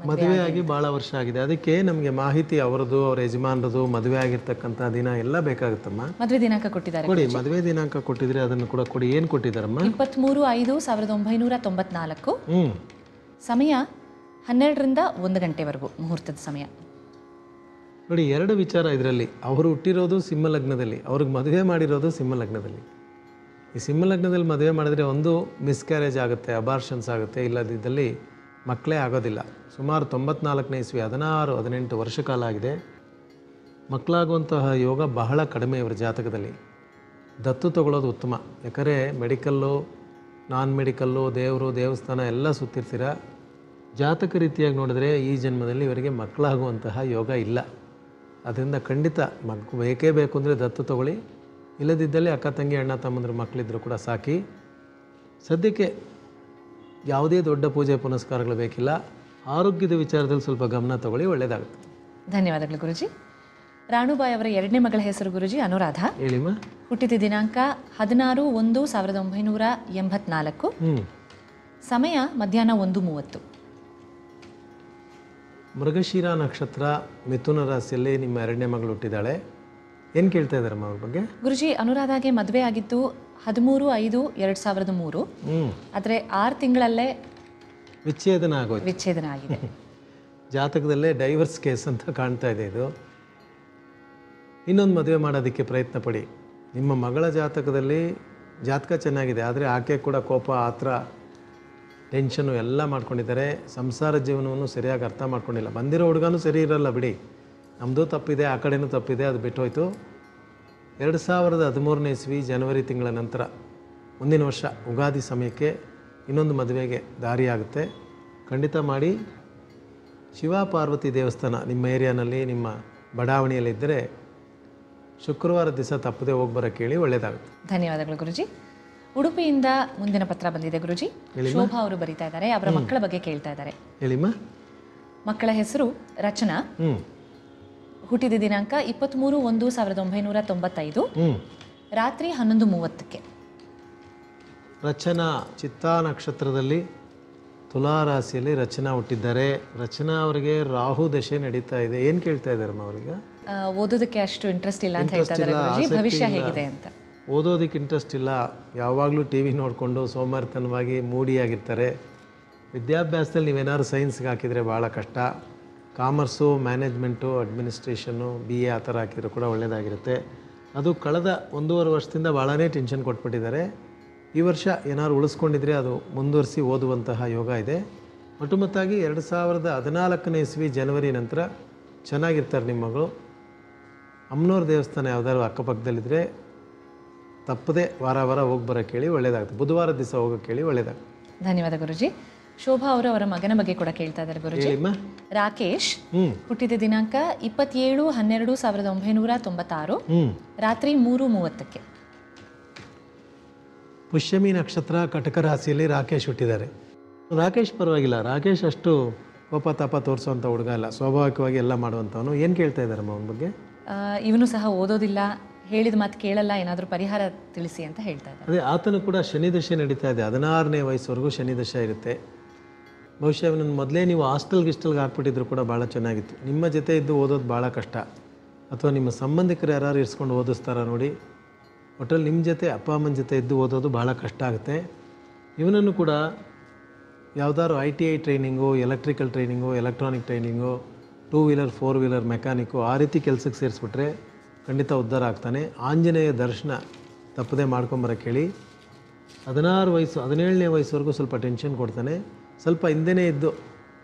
ಮದುವೆ ಆಗಿ ಭಾಳ ವರ್ಷ ಆಗಿದೆ. ಅದಕ್ಕೆ ನಮಗೆ ಮಾಹಿತಿ ಅವರದು, ಅವ್ರ ಯಜಮಾನರದು, ಮದುವೆ ಆಗಿರ್ತಕ್ಕಂಥ ದಿನ ಎಲ್ಲ ಬೇಕಾಗುತ್ತಮ್ಮ. ಮದುವೆ ದಿನಾಂಕ ಕೊಟ್ಟಿದ್ದಾರೆ. ಕೊಡಿ, ಮದುವೆ ದಿನಾಂಕ ಕೊಟ್ಟಿದ್ರೆ ಅದನ್ನು ಕೂಡ ಕೊಡಿ. ಏನು ಕೊಟ್ಟಿದ್ದಾರಮ್ಮ? 23/5/1994, ಸಮಯ 12ರಿಂದ 1 ಗಂಟೆವರೆಗೂ ಮುಹೂರ್ತದ ಸಮಯ. ನೋಡಿ, 2 ವಿಚಾರ ಇದರಲ್ಲಿ. ಅವರು ಹುಟ್ಟಿರೋದು ಸಿಂಹ ಲಗ್ನದಲ್ಲಿ, ಅವ್ರಿಗೆ ಮದುವೆ ಮಾಡಿರೋದು ಸಿಂಹ ಲಗ್ನದಲ್ಲಿ. ಈ ಸಿಂಹ ಲಗ್ನದಲ್ಲಿ ಮದುವೆ ಮಾಡಿದ್ರೆ ಒಂದು ಮಿಸ್ಕ್ಯಾರೇಜ್ ಆಗುತ್ತೆ, ಅಬಾರ್ಷನ್ಸ್ ಆಗುತ್ತೆ, ಇಲ್ಲದಿದ್ದಲ್ಲಿ ಮಕ್ಕಳೇ ಆಗೋದಿಲ್ಲ. ಸುಮಾರು 94ನೇ ಇಸ್ವಿ, 16-18 ವರ್ಷ ಕಾಲ ಆಗಿದೆ. ಮಕ್ಕಳಾಗುವಂತಹ ಯೋಗ ಬಹಳ ಕಡಿಮೆ ಇವರ ಜಾತಕದಲ್ಲಿ. ದತ್ತು ತಗೊಳ್ಳೋದು ಉತ್ತಮ. ಯಾಕಂದರೆ ಮೆಡಿಕಲ್ಲು, ನಾನ್ ಮೆಡಿಕಲ್ಲು, ದೇವರು, ದೇವಸ್ಥಾನ ಎಲ್ಲ ಸುತ್ತಿರ್ತೀರ. ಜಾತಕ ರೀತಿಯಾಗಿ ನೋಡಿದ್ರೆ ಈ ಜನ್ಮದಲ್ಲಿ ಇವರಿಗೆ ಮಕ್ಕಳಾಗುವಂತಹ ಯೋಗ ಇಲ್ಲ. ಅದರಿಂದ ಖಂಡಿತ ಬೇಕೇ ಬೇಕು ಅಂದರೆ ದತ್ತು ತಗೊಳ್ಳಿ, ಇಲ್ಲದಿದ್ದಲ್ಲಿ ಅಕ್ಕ ತಂಗಿ ಅಣ್ಣ ತಮ್ಮಂದ್ರ ಮಕ್ಕಳಿದ್ರು ಕೂಡ ಸಾಕಿ. ಸದ್ಯಕ್ಕೆ ಯಾವುದೇ ದೊಡ್ಡ ಪೂಜೆ ಪುನಸ್ಕಾರಗಳು ಬೇಕಿಲ್ಲ. ಆರೋಗ್ಯದ ವಿಚಾರದಲ್ಲಿ ಸ್ವಲ್ಪ ಗಮನ ತಗೊಳ್ಳಿ, ಒಳ್ಳೆಯದಾಗುತ್ತೆ. ಧನ್ಯವಾದಗಳು ಗುರುಜಿ. ರಾಣುಬಾಯಿ ಅವರ 2ನೇ ಮಗಳ ಹೆಸರು ಗುರುಜಿ ಅನುರಾಧ. ಹೇಳಿಮ್ಮ. ಹುಟ್ಟಿದ ದಿನಾಂಕ 16/1/1984, ಸಮಯ ಮಧ್ಯಾಹ್ನ 1:30. ಮೃಗಶಿರ ನಕ್ಷತ್ರ ಮಿಥುನ ರಾಶಿಯಲ್ಲಿ ನಿಮ್ಮ ಎರಡನೇ ಮಗಳು ಹುಟ್ಟಿದ್ದಾಳೆ. ಏನು ಕೇಳ್ತಾ ಇದ್ದಾರಮ್ಮ ಅವ್ರ ಬಗ್ಗೆ? ಗುರುಜಿ, ಅನುರಾಧಾಗೆ ಮದುವೆ ಆಗಿದ್ದು 13/5/2003. ಆದರೆ 6 ತಿಂಗಳಲ್ಲೇ ವಿಚ್ಛೇದನ ಆಗೋಯ್ತು. ವಿಚ್ಛೇದನ ಆಗಿದೆ. ಜಾತಕದಲ್ಲೇ ಡೈವರ್ಸ್ ಕೇಸ್ ಅಂತ ಕಾಣ್ತಾ ಇದೆ ಇದು. ಇನ್ನೊಂದು ಮದುವೆ ಮಾಡೋದಕ್ಕೆ ಪ್ರಯತ್ನ ಪಡಿ. ನಿಮ್ಮ ಮಗಳ ಜಾತಕದಲ್ಲಿ ಜಾತಕ ಚೆನ್ನಾಗಿದೆ, ಆದರೆ ಆಕೆ ಕೂಡ ಕೋಪ, ಆತರ, ಟೆನ್ಷನು ಎಲ್ಲ ಮಾಡ್ಕೊಂಡಿದ್ದಾರೆ. ಸಂಸಾರ ಜೀವನವನ್ನು ಸರಿಯಾಗಿ ಅರ್ಥ ಮಾಡ್ಕೊಂಡಿಲ್ಲ. ಬಂದಿರೋ ಹುಡುಗನೂ ಸರಿ ಇರಲ್ಲ ಬಿಡಿ, ನಮ್ಮದು ತಪ್ಪಿದೆ, ಆ ಕಡೆನೂ ತಪ್ಪಿದೆ, ಅದು ಬಿಟ್ಟೋಯ್ತು. 2013ನೇ ಇಸ್ವಿ ಜನವರಿ ತಿಂಗಳ ನಂತರ ಮುಂದಿನ ವರ್ಷ ಉಗಾದಿ ಸಮಯಕ್ಕೆ ಇನ್ನೊಂದು ಮದುವೆಗೆ ದಾರಿಯಾಗುತ್ತೆ. ಖಂಡಿತ ಮಾಡಿ. ಶಿವ ಪಾರ್ವತಿ ದೇವಸ್ಥಾನ ನಿಮ್ಮ ಏರಿಯಾನಲ್ಲಿ, ನಿಮ್ಮ ಬಡಾವಣೆಯಲ್ಲಿದ್ದರೆ ಶುಕ್ರವಾರ ದಿವಸ ತಪ್ಪದೆ ಹೋಗಿ ಬರೋಕ್ಕೆ ಹೇಳಿ, ಒಳ್ಳೆಯದಾಗುತ್ತೆ. ಧನ್ಯವಾದಗಳು ಗುರುಜಿ. ಉಡುಪಿಯಿಂದ ಮುಂದಿನ ಪತ್ರ ಬಂದಿದೆ ಗುರುಜಿ. ಶೋಭಾ ಅವರು ಬರೀತಾ ಇದ್ದಾರೆ, ಅವರ ಮಕ್ಕಳ ಬಗ್ಗೆ ಕೇಳ್ತಾ ಇದ್ದಾರೆ. ಹೇಳಿಮ್ಮ. ಮಕ್ಕಳ ಹೆಸರು ರಚನಾ, ಹುಟ್ಟಿದ ದಿನಾಂಕ 23/1/1995, ರಾತ್ರಿ 11:30ಕ್ಕೆ. ರಚನಾ ಚಿತ್ತಾ ನಕ್ಷತ್ರದಲ್ಲಿ ತುಲಾ ರಾಶಿಯಲ್ಲಿ ರಚನಾ ಹುಟ್ಟಿದ್ದಾರೆ. ರಚನಾ ಅವರಿಗೆ ರಾಹು ದಶೆ ನಡೀತಾ ಇದೆ. ಏನು ಕೇಳ್ತಾ ಇದ್ದಾರಮ್ಮ ಅವರಿಗೆ? ಓದೋದಕ್ಕೆ ಅಷ್ಟು ಇಂಟ್ರೆಸ್ಟ್ ಇಲ್ಲ ಅಂತ ಹೇಳ್ತಾ ಇದ್ದಾರೆ ಗುರುಜಿ. ಭವಿಷ್ಯ ಹೇಗಿದೆ ಅಂತ? ಓದೋದಕ್ಕೆ ಇಂಟ್ರೆಸ್ಟ್ ಇಲ್ಲ, ಯಾವಾಗಲೂ ಟಿ ವಿ ನೋಡಿಕೊಂಡು ಸೋಮಾರಿತನವಾಗಿ ಮೂಡಿಯಾಗಿರ್ತಾರೆ. ವಿದ್ಯಾಭ್ಯಾಸದಲ್ಲಿ ನೀವೇನಾದ್ರು ಸೈನ್ಸ್ಗೆ ಹಾಕಿದರೆ ಭಾಳ ಕಷ್ಟ. ಕಾಮರ್ಸು, ಮ್ಯಾನೇಜ್ಮೆಂಟು, ಅಡ್ಮಿನಿಸ್ಟ್ರೇಷನ್ನು, BA ಆ ಥರ ಹಾಕಿದರೂ ಕೂಡ ಒಳ್ಳೆಯದಾಗಿರುತ್ತೆ. ಅದು ಕಳೆದ 1.5 ವರ್ಷದಿಂದ ಭಾಳನೇ ಟೆನ್ಷನ್ ಕೊಟ್ಬಿಟ್ಟಿದ್ದಾರೆ. ಈ ವರ್ಷ ಏನಾದ್ರು ಉಳಿಸ್ಕೊಂಡಿದ್ರೆ ಅದು ಮುಂದುವರಿಸಿ ಓದುವಂತಹ ಯೋಗ ಇದೆ. ಒಟ್ಟುಮೊತ್ತಾಗಿ 2014ನೇ ಇಸ್ವಿ ಜನವರಿ ನಂತರ ಚೆನ್ನಾಗಿರ್ತಾರೆ ನಿಮ್ಮ ಮಗಳು. ಅಮ್ಮನವ್ರ ದೇವಸ್ಥಾನ ಯಾವುದಾದ್ರು ಅಕ್ಕಪಕ್ಕದಲ್ಲಿದ್ದರೆ ತಪ್ಪದೆ ವಾರ ಹೋಗಿ ಬರೋಕ್ಕೆ ಹೇಳಿ, ಒಳ್ಳೆಯದಾಗುತ್ತೆ. ಬುಧವಾರ ದಿವಸ ಹೋಗೋಕ್ಕೆ ಹೇಳಿ, ಒಳ್ಳೆಯದಾಗುತ್ತೆ. ಧನ್ಯವಾದ ಗುರುಜಿ. ಶೋಭಾ ಅವರು ಅವರ ಮಗನ ಬಗ್ಗೆ ಕೂಡ ಕೇಳ್ತಾ ಇದ್ದಾರೆ ಗುರುಜಿ. ರಾಕೇಶ್, ಹುಟ್ಟಿದ ದಿನಾಂಕ 27/12/1996, ರಾತ್ರಿ 3:30ಕ್ಕೆ. ಪುಷ್ಯಮಿ ನಕ್ಷತ್ರ ಕಟಕ ರಾಶಿಯಲ್ಲಿ ರಾಕೇಶ್ ಹುಟ್ಟಿದ್ದಾರೆ. ರಾಕೇಶ್ ಪರವಾಗಿಲ್ಲ, ರಾಕೇಶ್ ಅಷ್ಟು ಕೋಪ ತಾಪ ತೋರಿಸೋವಂಥ ಹುಡುಗ ಅಲ್ಲ, ಸ್ವಾಭಾವಿಕವಾಗಿ ಎಲ್ಲ ಮಾಡುವಂಥವನು. ಏನು ಕೇಳ್ತಾ ಇದ್ದಾರಮ್ಮ ಅವನ ಬಗ್ಗೆ? ಇವನು ಸಹ ಓದೋದಿಲ್ಲ, ಹೇಳಿದ ಮಾತು ಕೇಳಲ್ಲ, ಏನಾದರೂ ಪರಿಹಾರ ತಿಳಿಸಿ ಅಂತ ಹೇಳ್ತಾ ಇದ್ದಾರೆ. ಅದೇ, ಆತನು ಕೂಡ ಶನಿ ದಶೆ ನಡೀತಾ ಇದೆ. 16ನೇ ವಯಸ್ಸುವರೆಗೂ ಶನಿ ದಶೆ ಇರುತ್ತೆ. ಬಹುಶಃ ಇವನನ್ನು ಮೊದಲೇ ನೀವು ಹಾಸ್ಟೆಲ್ಗೆ ಹಾಕ್ಬಿಟ್ಟಿದ್ರು ಕೂಡ ಭಾಳ ಚೆನ್ನಾಗಿತ್ತು. ನಿಮ್ಮ ಜೊತೆ ಇದ್ದು ಓದೋದು ಭಾಳ ಕಷ್ಟ, ಅಥವಾ ನಿಮ್ಮ ಸಂಬಂಧಿಕರು ಯಾರು ಇರಿಸ್ಕೊಂಡು ಓದಿಸ್ತಾರ ನೋಡಿ. ಒಟ್ಟಲ್ಲಿ ನಿಮ್ಮ ಜೊತೆ, ಅಪ್ಪ ಅಮ್ಮನ ಜೊತೆ ಇದ್ದು ಓದೋದು ಭಾಳ ಕಷ್ಟ ಆಗುತ್ತೆ. ಇವನನ್ನು ಕೂಡ ಯಾವುದಾದ್ರು ITI training, electrical training, electronic training, 2 wheeler 4 wheeler mechanic, ಆ ರೀತಿ ಕೆಲಸಕ್ಕೆ ಸೇರಿಸ್ಬಿಟ್ರೆ ಖಂಡಿತ ಉದ್ಧಾರ ಆಗ್ತಾನೆ. ಆಂಜನೇಯ ದರ್ಶನ ತಪ್ಪದೆ ಮಾಡ್ಕೊಂಬರಕ್ಕೆ ಹೇಳಿ. 17ನೇ ವಯಸ್ಸುವರೆಗೂ ಸ್ವಲ್ಪ ಟೆನ್ಷನ್ ಕೊಡ್ತಾನೆ. ಸ್ವಲ್ಪ ಹಿಂದೆನೇ ಇದ್ದು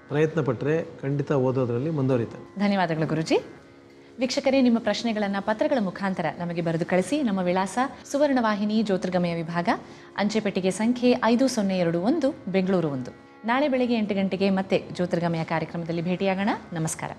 ಪ್ರಯತ್ನ ಪಟ್ಟರೆ ಖಂಡಿತ ಓದೋದ್ರಲ್ಲಿ ಮುಂದುವರಿತಾನೆ. ಧನ್ಯವಾದಗಳು ಗುರುಜಿ. ವೀಕ್ಷಕರೇ, ನಿಮ್ಮ ಪ್ರಶ್ನೆಗಳನ್ನು ಪತ್ರಗಳ ಮುಖಾಂತರ ನಮಗೆ ಬರೆದು ಕಳಿಸಿ. ನಮ್ಮ ವಿಳಾಸ ಸುವರ್ಣವಾಹಿನಿ, ಜ್ಯೋತಿರ್ಗಮಯ ವಿಭಾಗ, ಅಂಚೆ ಪೆಟ್ಟಿಗೆ ಸಂಖ್ಯೆ 5021, ಬೆಂಗಳೂರು 1. ನಾಳೆ ಬೆಳಗ್ಗೆ 8 ಗಂಟೆಗೆ ಮತ್ತೆ ಜ್ಯೋತಿರ್ಗಮಯ ಕಾರ್ಯಕ್ರಮದಲ್ಲಿ ಭೇಟಿಯಾಗೋಣ. ನಮಸ್ಕಾರ.